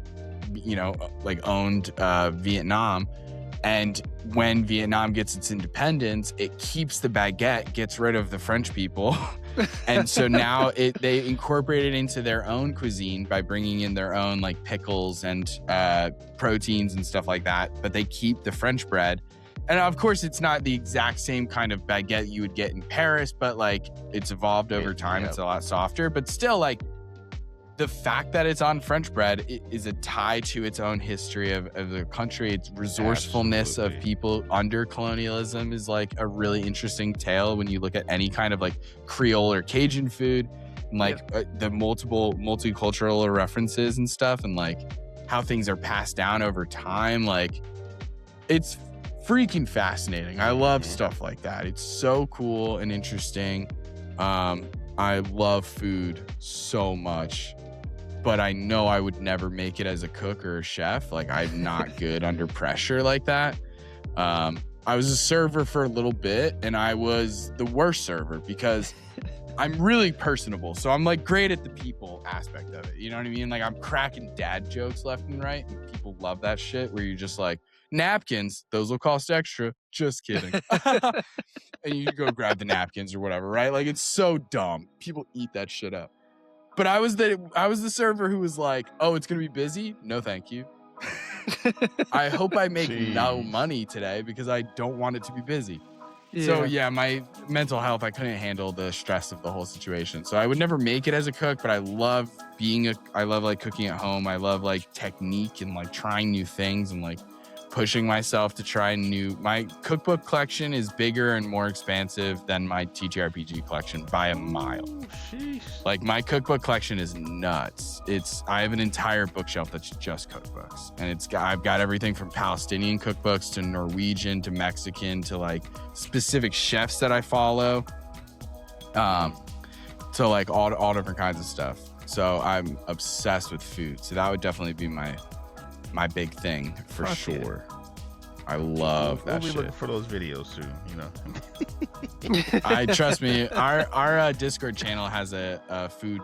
you know, like owned Vietnam. And when Vietnam gets its independence, it keeps the baguette, gets rid of the French people. And so now they incorporate it into their own cuisine by bringing in their own like pickles and proteins and stuff like that. But they keep the French bread. And of course, it's not the exact same kind of baguette you would get in Paris, but like it's evolved over time. It's a lot softer, but still like the fact that it's on French bread is a tie to its own history of the country. Its resourcefulness of people under colonialism is like a really interesting tale when you look at any kind of like Creole or Cajun food and like the multicultural references and stuff and like how things are passed down over time. Like it's freaking fascinating. I love stuff like that. It's so cool and interesting. I love food so much, but I know I would never make it as a cook or a chef. Like I'm not good under pressure like that. I was a server for a little bit and I was the worst server because I'm really personable. So I'm like great at the people aspect of it. You know what I mean? Like I'm cracking dad jokes left and right and people love that shit where you're just like, napkins, those will cost extra. Just kidding. And you go grab the napkins or whatever, right? Like it's so dumb. People eat that shit up. But I was the server who was like, oh, it's gonna be busy? No, thank you. I hope I make no money today because I don't want it to be busy. So yeah, my mental health, I couldn't handle the stress of the whole situation. So I would never make it as a cook, but I love like cooking at home. I love like technique and like trying new things and like pushing myself to try my cookbook collection is bigger and more expansive than my TTRPG collection by a mile. Like my cookbook collection is nuts. I have an entire bookshelf that's just cookbooks, and I've got everything from Palestinian cookbooks to Norwegian to Mexican to like specific chefs that I follow, to like all different kinds of stuff. So I'm obsessed with food. So that would definitely be my big thing for sure. I love We'll that be shit. looking for those videos soon. I trust me. Our Discord channel has a food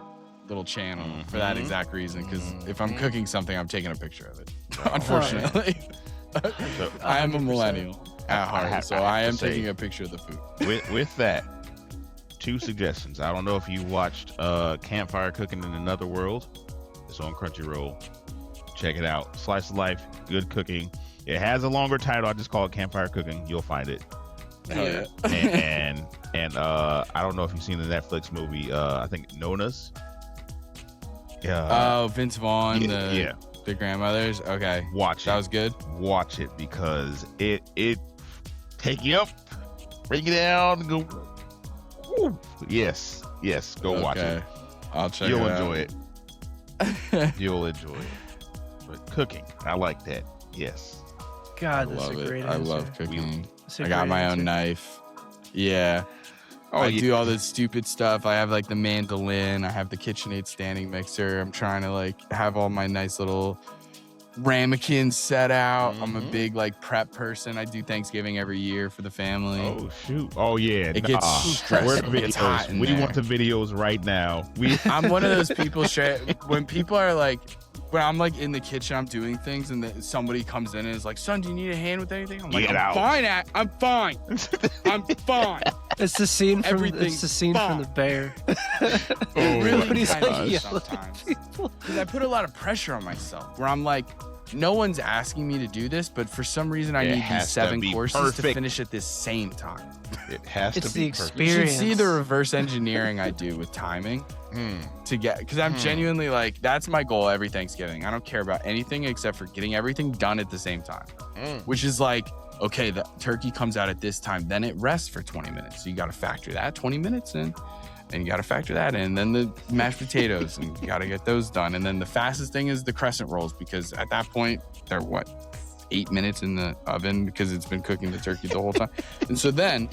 little channel for that exact reason. Because if I'm cooking something, I'm taking a picture of it. Unfortunately, So, I am a millennial at heart, so I am say, taking a picture of the food. with that, 2 suggestions. I don't know if you watched Campfire Cooking in Another World. It's on Crunchyroll. Check it out. Slice of life, good cooking. It has a longer title. I just call it Campfire Cooking. You'll find it. Hell yeah. and I don't know if you've seen the Netflix movie. I think Nona's. Yeah. Oh, Vince Vaughn, the grandmothers. Okay, Watch it. that was good. Watch it because it take you up, break it down, and go. Woo. Yes. Go watch it. I'll check. You'll it out. enjoy it. You'll enjoy it. But cooking, I like that. Yes. God, I that's a love great it. answer. I love cooking. That's a I got great my answer. own knife. Yeah. Oh, I do all this stupid stuff. I have like the mandolin. I have the KitchenAid standing mixer. I'm trying to like have all my nice little ramekins set out. I'm a big like prep person. I do Thanksgiving every year for the family. Oh shoot. Oh yeah. It gets stressful. Where the It gets hot videos? in We there. want the videos right now. I'm one of those people when people are like, when I'm like in the kitchen, I'm doing things, and then somebody comes in and is like, "Son, do you need a hand with anything?" I'm like, Get "I'm out." fine. I'm fine. I'm fine." It's the scene from Everything's from the bear. It Oh, really When he's kinda like is yelling sometimes. at people. Because I put a lot of pressure on myself, where I'm like, no one's asking me to do this, but for some reason I It need has these to 7 be courses to perfect. finish at the same time. It has It's to the be perfect. You should experience. see the reverse engineering I do with timing to get, because I'm genuinely like, that's my goal every Thanksgiving. I don't care about anything except for getting everything done at the same time, which is like, okay, the turkey comes out at this time, then it rests for 20 minutes. So you got to factor that 20 minutes in, and you got to factor that in. Then the mashed potatoes, and you got to get those done. And then the fastest thing is the crescent rolls, because at that point, they're 8 minutes in the oven, because it's been cooking the turkey the whole time. And so then,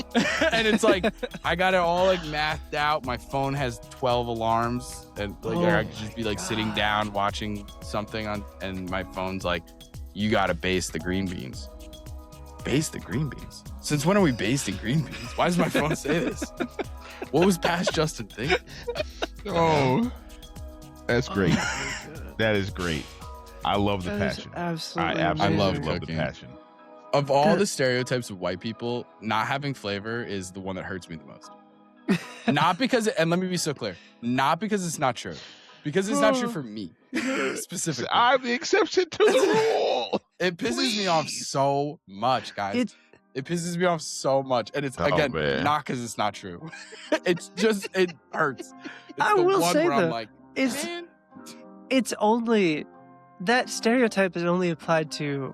and it's like, I got it all like mathed out. My phone has 12 alarms, and like I could just be like sitting down watching something on, and my phone's like, you got to baste the green beans. Baste the green beans? Since when are we basting green beans? Why does my phone say this? What was past Justin thinking? Oh, that's great. Oh my God. That is great. I love the That is passion. absolutely I absolutely love love the cooking. passion. Of all the stereotypes of white people, not having flavor is the one that hurts me the most. Not because, and let me be so clear, not because it's not true, because it's not true for me specifically. I'm the exception to the rule. It pisses me off so much, guys. It pisses me off so much, and it's again man. not because it's not true. It's just it hurts. It's I the will one say where I'm though, like, it's- man, It's only that stereotype is only applied to,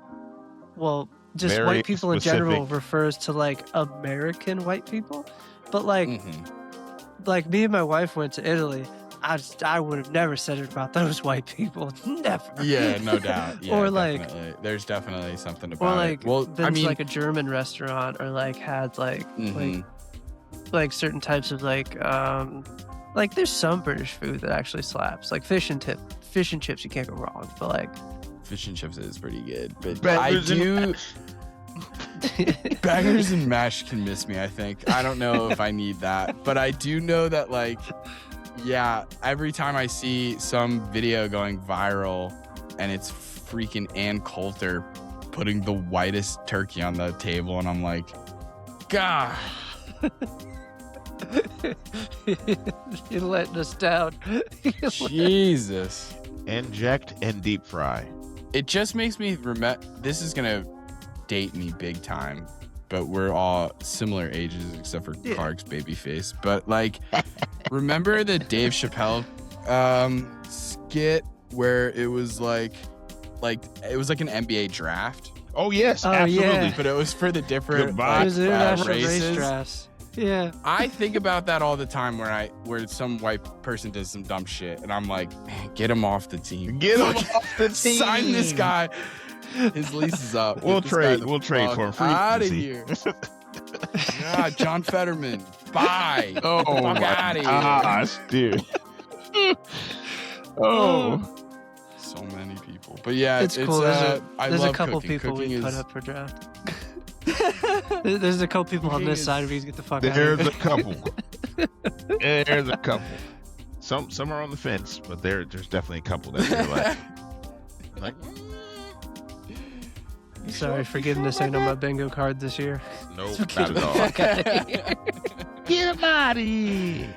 well, just Very white people in general specific. refers to like American white people, but like mhm. like me and my wife went to Italy. I would have never said it about those white people. Never. Yeah, no doubt. Yeah, Or, like- definitely. There's definitely something Or about like it. Well, been I to mean, like a German restaurant, or like had like mhm. like certain types of like there's some British food that actually slaps, like fish and chips. You can't go wrong. But like fish and chips is pretty good, but Bangers I and do. mash. Bangers and mash can miss me, I think. I don't know if I need that, but I do know that, like, yeah, every time I see some video going viral and it's freaking Ann Coulter putting the whitest turkey on the table, and I'm like, God, you're letting us down. Jesus. Inject and deep fry. It just makes me remember, this is going to date me big time, but we're all similar ages except for Yeah. Clark's baby face. But like, remember the Dave Chappelle skit where it was like it was like an NBA draft, Oh yes, Oh, absolutely. yeah. but it was for the different Goodbye. It was international race races. drafts. Yeah. I think about that all the time where some white person does some dumb shit, and I'm like, man, get him off the team. Get him off the team. Sign this guy. His lease is up. We'll Get this guy trade. We'll trade for him. Free out of agency. here. God, John Fetterman. Bye. Oh Fuck my outta here. gosh, dude. Oh, So many people. beautiful. But yeah, It's cool. There's I a love couple cooking. people Cooking we put is- up for draft. There's a couple people on this side. We get the fuck out There's of a here. couple. There's a couple. Some are on the fence, but there's definitely a couple that are like. Sorry for getting this ain't on my bingo card this year. Nope, Get not at the all. fuck outta here. Get him out of here.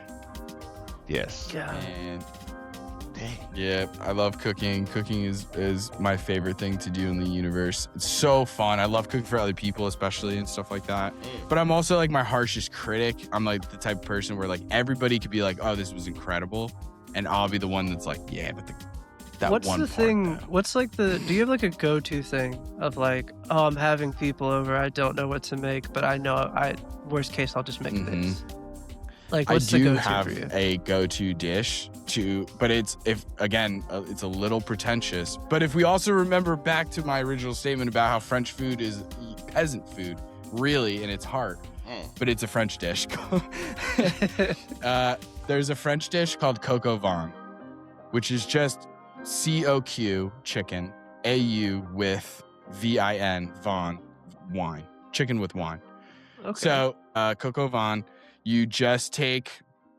Yes. God. And Dang. yeah, I love cooking. Cooking is my favorite thing to do in the universe. It's so fun. I love cooking for other people, especially and stuff like that. But I'm also like my harshest critic. I'm like the type of person where like everybody could be like, oh, this was incredible. And I'll be the one that's like, yeah, but that What's one the part, thing? though. What's like the? Do you have like a go-to thing of like, oh, I'm having people over. I don't know what to make, but I know worst case I'll just make this. Like, I what's the do go-to have for you? a go-to dish but it's it's a little pretentious. But if we also remember back to my original statement about how French food is peasant food, really in its heart, but it's a French dish. There's a French dish called coq au vin, which is just COQ chicken, AU with VIN, vin, wine, chicken with wine. Okay. So coq au vin, you just take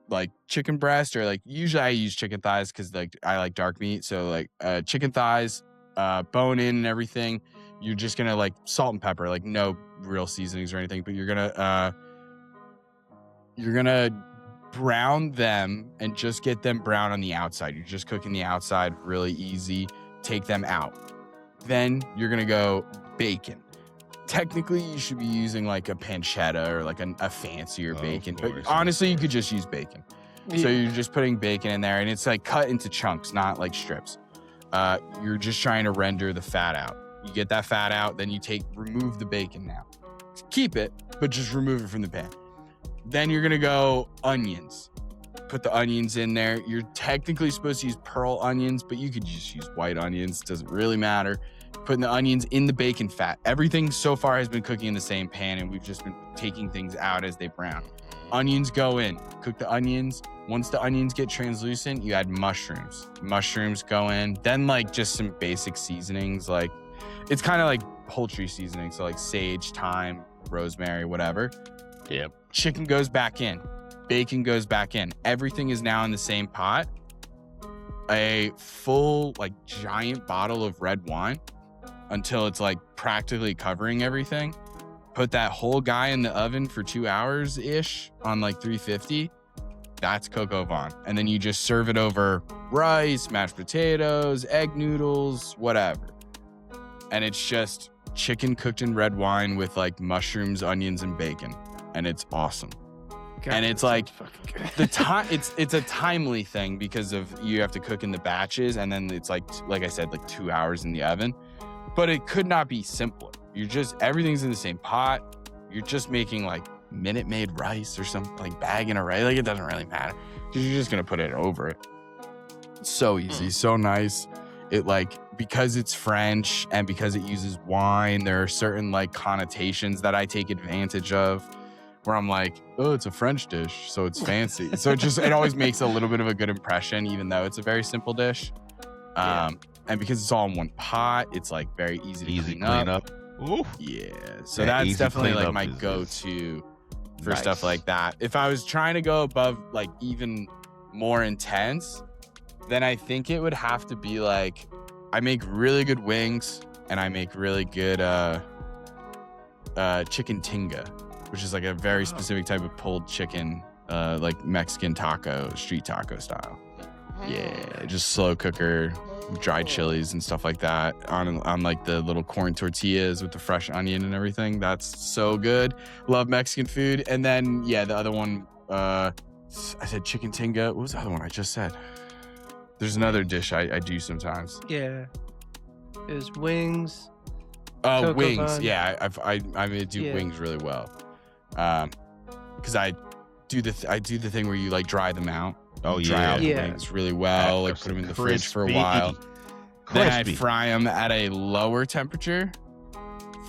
like chicken breast, or like usually I use chicken thighs because like I like dark meat. So like chicken thighs, bone in and everything. You're just gonna like salt and pepper, like no real seasonings or anything, but you're gonna brown them and just get them brown on the outside. You're just cooking the outside, really easy. Take them out. Then you're gonna go bacon. Technically, you should be using like a pancetta or like a fancier bacon, but course, honestly, you of could just use bacon. So Yeah. you're just putting bacon in there, and it's like cut into chunks, not like strips. You're just trying to render the fat out. You get that fat out, then you remove the bacon now. Keep it, but just remove it from the pan. Then you're gonna go onions. Put the onions in there. You're technically supposed to use pearl onions, but you could just use white onions. Doesn't really matter. Putting the onions in the bacon fat. Everything so far has been cooking in the same pan, and we've just been taking things out as they brown. Onions go in. Cook the onions. Once the onions get translucent, you add mushrooms. Mushrooms go in. Then like just some basic seasonings. Like it's kind of like poultry seasoning. So like sage, thyme, rosemary, whatever. Yep. Chicken goes back in. Bacon goes back in. Everything is now in the same pot. A full like giant bottle of red wine until it's like practically covering everything. Put that whole guy in the oven for 2 hours ish on like 350. That's coq au vin. And then you just serve it over rice, mashed potatoes, egg noodles, whatever. And it's just chicken cooked in red wine with like mushrooms, onions, and bacon. And it's awesome. God, and it's that like sounds fucking good. the time it's a timely thing because of you have to cook in the batches, and then it's like I said, like 2 hours in the oven. But it could not be simpler. You're just everything's in the same pot. You're just making like Minute Maid rice or something, like bagging a rice. Like it doesn't really matter because you're just gonna put it over it. It's so easy, so nice. It like because it's French and because it uses wine, there are certain like connotations that I take advantage of. Where I'm like, oh, it's a French dish, so it's fancy. So it always makes a little bit of a good impression, even though it's a very simple dish. And because it's all in one pot, it's like very easy to clean up. Ooh. Yeah, so Yeah, that's easy definitely like cleanup my is go-to for nice. stuff like that. If I was trying to go above like even more intense, then I think it would have to be like I make really good wings and I make really good chicken tinga, which is like a very specific type of pulled chicken, like Mexican taco, street taco style. Yeah, just slow cooker, dried chilies and stuff like that on like the little corn tortillas with the fresh onion and everything. That's so good. Love Mexican food. And then yeah, the other one, I said chicken tinga. What was the other one I just said? There's another dish I do sometimes. Yeah. It was wings. Oh, Coq au wings. vin. Yeah, I do Yeah. wings really well. Because I do the thing where you like dry them out. Oh, Dry out the Yeah. wings really well. Like put them in the fridge for a while. Then I Crispy. fry them at a lower temperature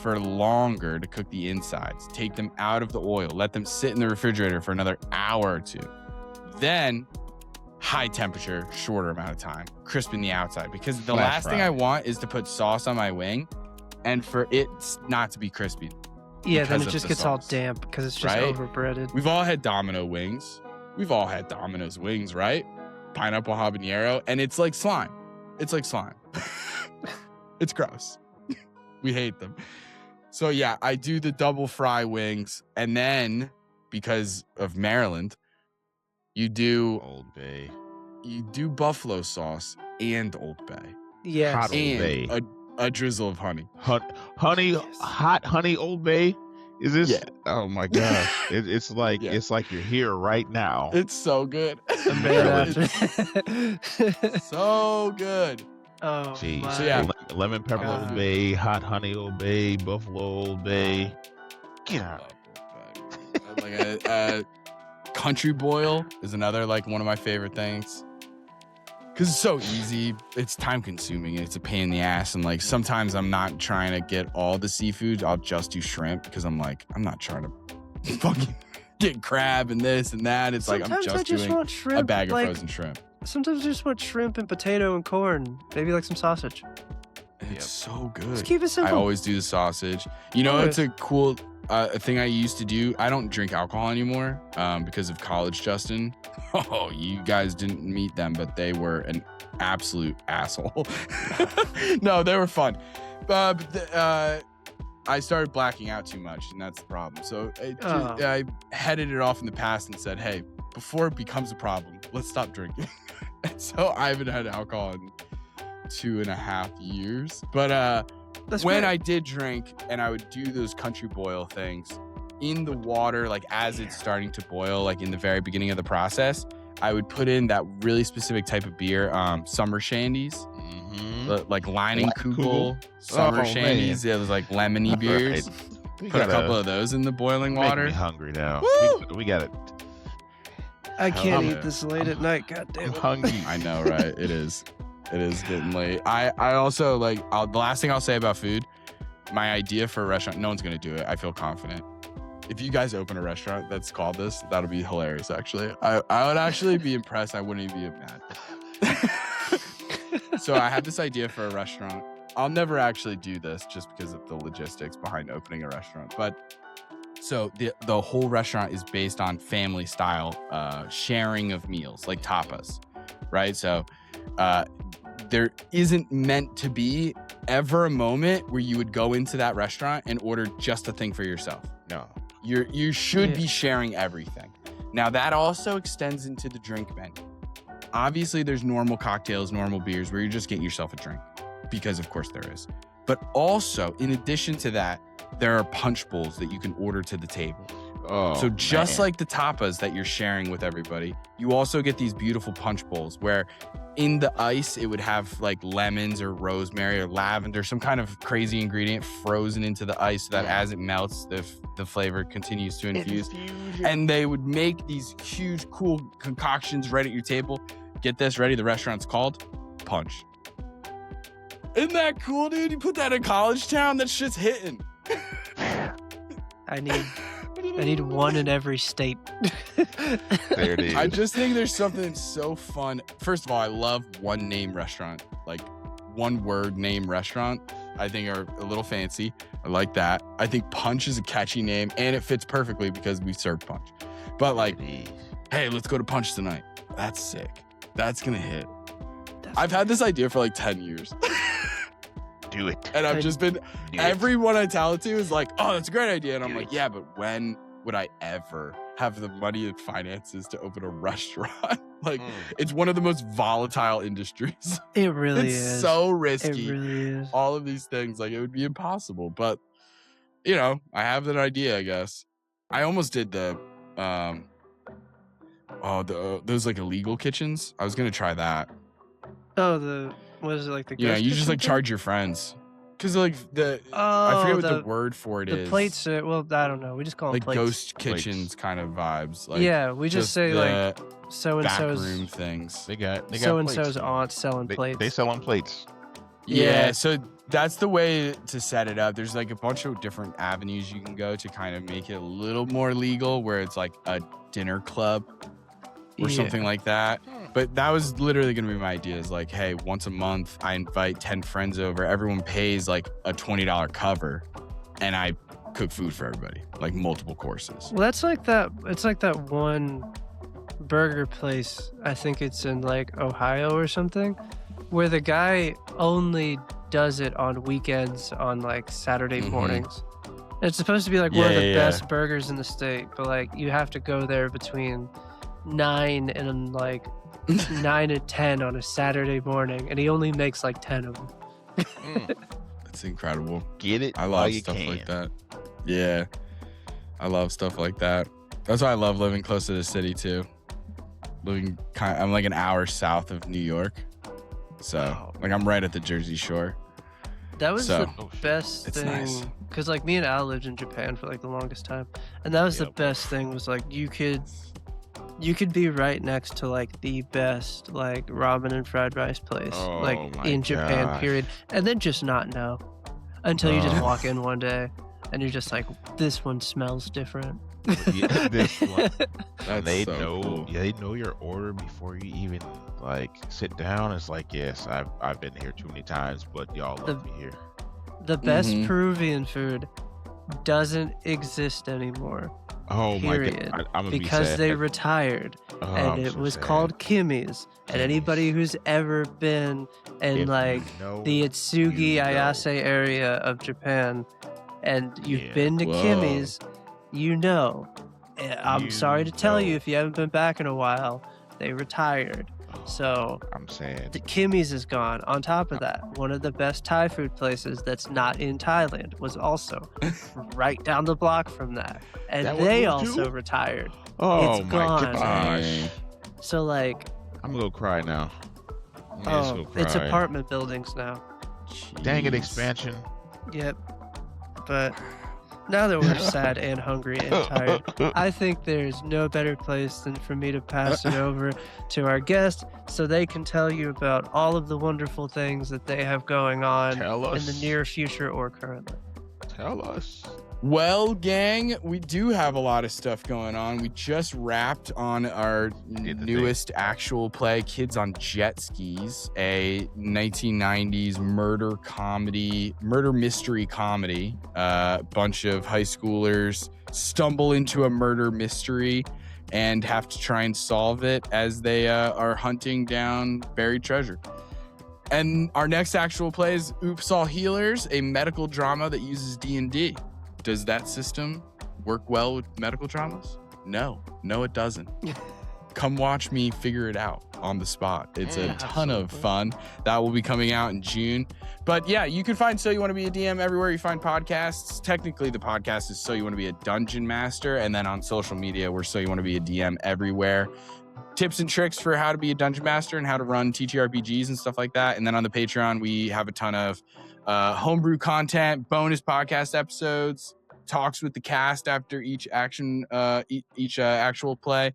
for longer to cook the insides. Take them out of the oil. Let them sit in the refrigerator for another hour or two. Then high temperature, shorter amount of time, crisping the outside. Because the Flash last thing fry. I want is to put sauce on my wing and for it not to be crispy. Yeah, then because it of just the gets all sauce. damp because it's just Right? overbreaded. We've all had Domino wings. We've all had Domino's wings, right? Pineapple habanero, and it's like slime. It's like slime. It's gross. We hate them. So yeah, I do the double fry wings, and then because of Maryland, you do buffalo sauce and Old Bay Yes. Hot Old Bay. and a drizzle of honey. Honey, Yes. hot honey Old Bay. Is this? Yeah. Oh my gosh! It's like Yeah. it's like you're here right now. It's so good. A minute It's after. so good. Oh, Jeez. my. So, yeah. Lemon pepper God. Old Bay, hot honey Old Bay, buffalo Old Bay. Get out. Like a country boil is another like one of my favorite things. Cause it's so easy. It's time consuming. It's a pain in the ass. And like sometimes I'm not trying to get all the seafood. I'll just do shrimp because I'm like, I'm not trying to fucking get crab and this and that. It's like I'm Sometimes I just just doing want shrimp. a bag of like, frozen shrimp. Sometimes I just want shrimp and potato and corn. Maybe like some sausage. And it's so good. Just keep it I simple. always do the sausage. You know, Always. it's a cool thing I used to do. I don't drink alcohol anymore because of college, Justin. Oh, you guys didn't meet them, but they were an absolute asshole. No, they were fun. I started blacking out too much, and that's the problem. So I headed it off in the past and said, hey, before it becomes a problem, let's stop drinking. And so I haven't had alcohol in 2.5 years. But That's when great. I did drink and I would do those country boil things in the water, like as it's starting to boil, like in the very beginning of the process, I would put in that really specific type of beer, summer shandies, like Lining Kugel, summer Oh, shandies. Yeah, those like lemony beers. We Put a gotta couple of those in the boiling make water. me hungry now. Woo! We got it. I can't I'm- eat this late at night. God damn I'm it. hungry. I know, right? It is. It is getting late. I also like the last thing I'll say about food, my idea for a restaurant, no one's going to do it. I feel confident. If you guys open a restaurant that's called this, that'll be hilarious, actually. I would actually be impressed. I wouldn't even be mad. So I have this idea for a restaurant. I'll never actually do this just because of the logistics behind opening a restaurant. But so the whole restaurant is based on family style sharing of meals, like tapas, right? So there isn't meant to be ever a moment where you would go into that restaurant and order just a thing for yourself. No. You should Yeah. be sharing everything. Now that also extends into the drink menu. Obviously, there's normal cocktails, normal beers where you're just getting yourself a drink, because of course there is. But also, in addition to that, there are punch bowls that you can order to the table. Oh, So just man. like the tapas that you're sharing with everybody, you also get these beautiful punch bowls where in the ice, it would have like lemons or rosemary or lavender, some kind of crazy ingredient frozen into the ice so that as it melts, the flavor continues to infuse. And they would make these huge, cool concoctions right at your table. Get this ready. The restaurant's called Punch. Isn't that cool, dude? You put that in college town, that shit's hitting. I need one in every state. There it is. I just think there's something so fun. First of all, I love one name restaurant, like one word name restaurant. I think are a little fancy. I like that. I think Punch is a catchy name and it fits perfectly because we serve punch. But like, hey, let's go to Punch tonight. That's sick. That's gonna hit. I've had this idea for like 10 years. Do it. And I've just been, Do it. everyone I tell it to is like, oh, that's a great idea. And I'm like, yeah, but when would I ever have the money and finances to open a restaurant? Like, it's one of the most volatile industries. It really It's is. so It risky. really is. All of these things, like, it would be impossible. But, you know, I have an idea, I guess. I almost did the, those like illegal kitchens. I was going to try that. Oh, what is it, like the Yeah, ghost you just kitchen like thing? charge your friends. Because like Oh, I forget what the word for it the is. plates. Well, I don't know. We just call them Like plates. ghost Plates. kitchens kind of vibes. Like yeah, we just say like the so and backroom so's things. They got so and plates. so's aunt selling plates. They sell on plates. Yeah, Yeah. so that's the way to set it up. There's like a bunch of different avenues you can go to kind of make it a little more legal, where it's like a dinner club or Yeah. something like that. But that was literally going to be my idea is like, hey, once a month, I invite 10 friends over. Everyone pays like a $20 cover and I cook food for everybody, like multiple courses. Well, that's like that. It's like that one burger place. I think it's in like Ohio or something, where the guy only does it on weekends on like Saturday mornings. It's supposed to be like one of the best burgers in the state, but like you have to go there between 9 and like 9 and 10 on a Saturday morning, and he only makes like 10 of them. That's incredible. Get it? I love stuff like that. Yeah, I love stuff like that. That's why I love living close to the city too. I'm like an hour south of New York, so like I'm right at the Jersey Shore. That was the best it's thing, nice. because like me and Al lived in Japan for like the longest time, and that was the best thing. Was like you could be right next to like the best like ramen and fried rice place like in Japan, period, and then just not know until you just walk in one day and you're just like, this one smells different. This one. They know your order before you even like sit down. It's like, yes, I've been here too many times, but y'all love me here. The best Peruvian food doesn't exist anymore. Oh period, my God. I'm gonna because be sad. they retired, and it was called Kimmy's. And anybody who's ever been in like the Itsugi Ayase area of Japan, and you've been to Kimmy's, you know. I'm sorry to tell you, if you haven't been back in a while, they retired. So I'm saying the Kimmy's is gone. On top of that, one of the best Thai food places that's not in Thailand was also right down the block from that, and they also retired. Oh it's my gone. gosh! So like, I'm gonna go cry now. It's apartment buildings now. Jeez. Dang it, expansion. Yep. But now that we're sad and hungry and tired, I think there's no better place than for me to pass it over to our guest so they can tell you about all of the wonderful things that they have going on in the near future or currently. Tell us. Well, gang, we do have a lot of stuff going on. We just wrapped on our newest actual play, Kids on Jet Skis, a 1990s murder mystery comedy. Bunch of high schoolers stumble into a murder mystery and have to try and solve it as they are hunting down buried treasure. And our next actual play is Oops All Healers, a medical drama that uses D&D. Does that system work well with medical dramas? No, it doesn't. Come watch me figure it out on the spot. It's a ton of fun. That will be coming out in June. But yeah, you can find So You Want to Be a DM everywhere you find podcasts. Technically, the podcast is So You Want to Be a Dungeon Master. And then on social media, we're So You Want to Be a DM everywhere. Tips and tricks for how to be a Dungeon Master and how to run TTRPGs and stuff like that. And then on the Patreon, we have a ton of homebrew content, bonus podcast episodes, talks with the cast after each actual play,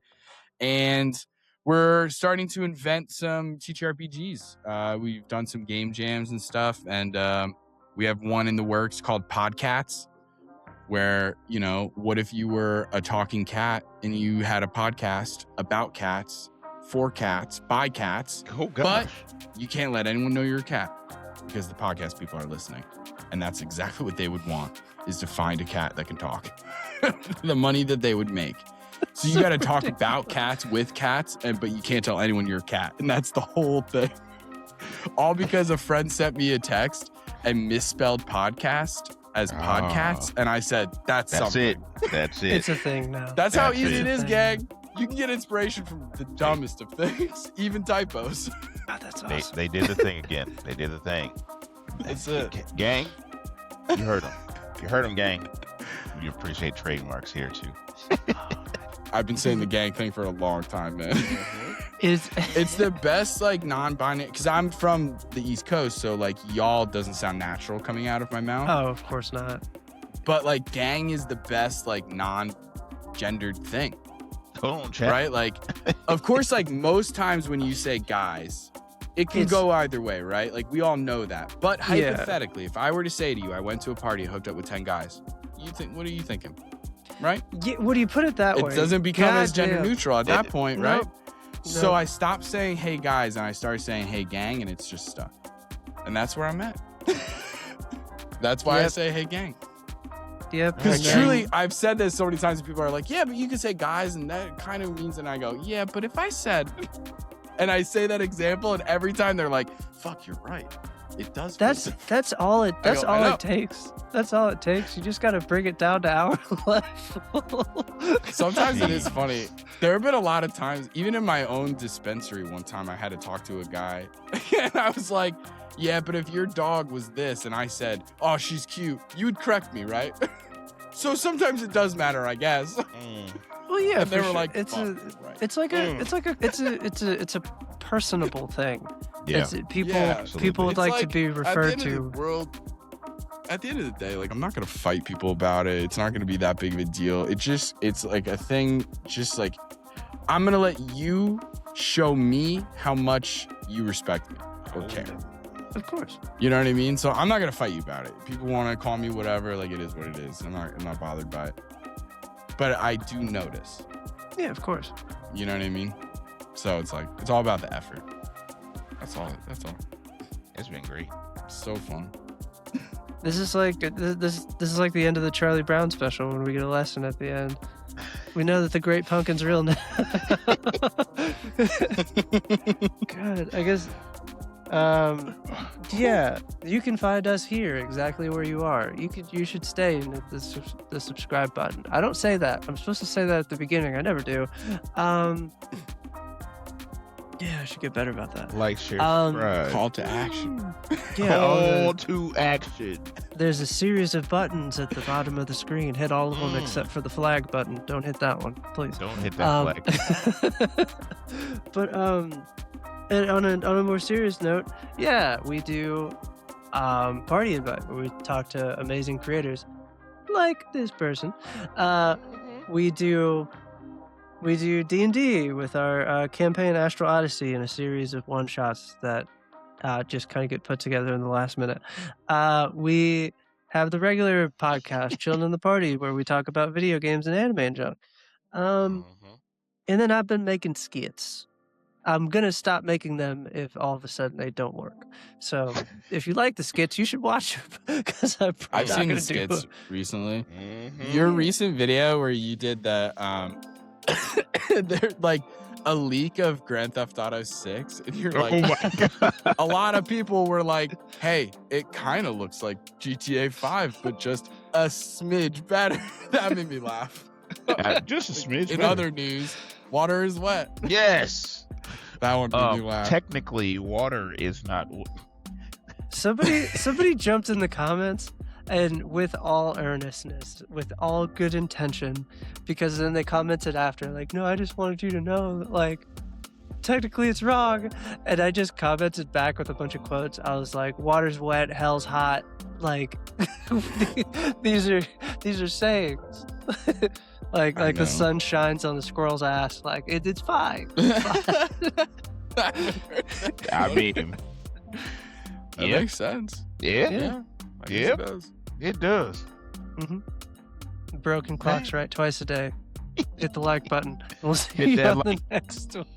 and we're starting to invent some TTRPGs. We've done some game jams and stuff, and we have one in the works called Podcats, where, you know, what if you were a talking cat and you had a podcast about cats, for cats, by cats, but you can't let anyone know you're a cat, because the podcast people are listening, and that's exactly what they would want, is to find a cat that can talk. The money that they would make. So you got to talk about cats with cats, but you can't tell anyone you're a cat, and that's the whole thing. All because a friend sent me a text and misspelled podcast as podcasts, and I said, that's something. That's it. It's a thing now. That's how easy it is, gang. You can get inspiration from the dumbest of things, even typos. Oh, that's awesome. They did the thing again. They did the thing. That's it. Gang, you heard them. You heard them, gang. We appreciate trademarks here, too. I've been saying the gang thing for a long time, man. It's the best, like, non-binary, because I'm from the East Coast, so, like, y'all doesn't sound natural coming out of my mouth. Oh, of course not. But, like, gang is the best, like, non-gendered thing. Hold on, chat. Right? Like, of course, like, most times when you say guys, it can go either way, right? Like, we all know that. But hypothetically, if I were to say to you, I went to a party, hooked up with 10 guys, what are you thinking? Right? Yeah, what do you put it that way? It doesn't become as gender neutral at that point, right? So I stopped saying hey guys and I started saying hey gang, and it's just stuff. And that's where I'm at. That's why I say hey gang. Yep. Because truly, I've said this so many times and people are like, yeah, but you can say guys and that kind of means, and I go, yeah, but if I said, and I say that example and every time they're like, fuck, you're right. It does. That's all it takes. That's all it takes. You just got to bring it down to our level. Sometimes it is funny. There have been a lot of times, even in my own dispensary, one time I had to talk to a guy and I was like, yeah, but if your dog was this and I said, oh, she's cute, you would correct me, right? So sometimes it does matter, I guess. Well, yeah, and they were like, it's a personable thing. Yeah. People would like to be referred to. At the end of the day, like, I'm not gonna fight people about it. It's not gonna be that big of a deal. It's like a thing. Just like, I'm gonna let you show me how much you respect me or care. Of course. You know what I mean? So I'm not gonna fight you about it. People want to call me whatever. Like, it is what it is. I'm not bothered by it. But I do notice. Yeah, of course. You know what I mean? So it's like, it's all about the effort. That's all. It's been great. So fun. This is like the end of the Charlie Brown special when we get a lesson at the end. We know that the Great Pumpkin's real now. Good. I guess. Yeah, you can find us here exactly where you are. You should stay and hit the subscribe button. I don't say that. I'm supposed to say that at the beginning. I never do. Yeah, I should get better about that. Like, share, subscribe. Call to action. Yeah, call to action. There's a series of buttons at the bottom of the screen. Hit all of them except for the flag button. Don't hit that one, please. Don't hit that flag. But and on a more serious note, yeah, we do Party Invite, where we talk to amazing creators like this person. We do D&D with our campaign Astral Odyssey and a series of one-shots that just kind of get put together in the last minute. We have the regular podcast, Chilling in the Party, where we talk about video games and anime and junk. And then I've been making skits. I'm going to stop making them if all of a sudden they don't work. So if you like the skits, you should watch them. Because I've seen the skits recently. Your recent video where you did the... they're like a leak of Grand Theft Auto 6, and you're like, oh my God. A lot of people were like, hey, it kind of looks like GTA 5 but just a smidge better. That made me laugh. Just a smidge in better. Other news, water is wet. Yes, that one made me laugh. Technically water is not. Somebody jumped in the comments, and with all earnestness, with all good intention, because then they commented after, like, no, I just wanted you to know that, like, technically it's wrong. And I just commented back with a bunch of quotes. I was like, water's wet, hell's hot. Like, these are sayings. like the sun shines on the squirrel's ass. Like, it's fine. It's fine. I mean, that makes sense. Yeah. It does. It does. Broken clocks right twice a day. Hit the like button. We'll see you on the next one.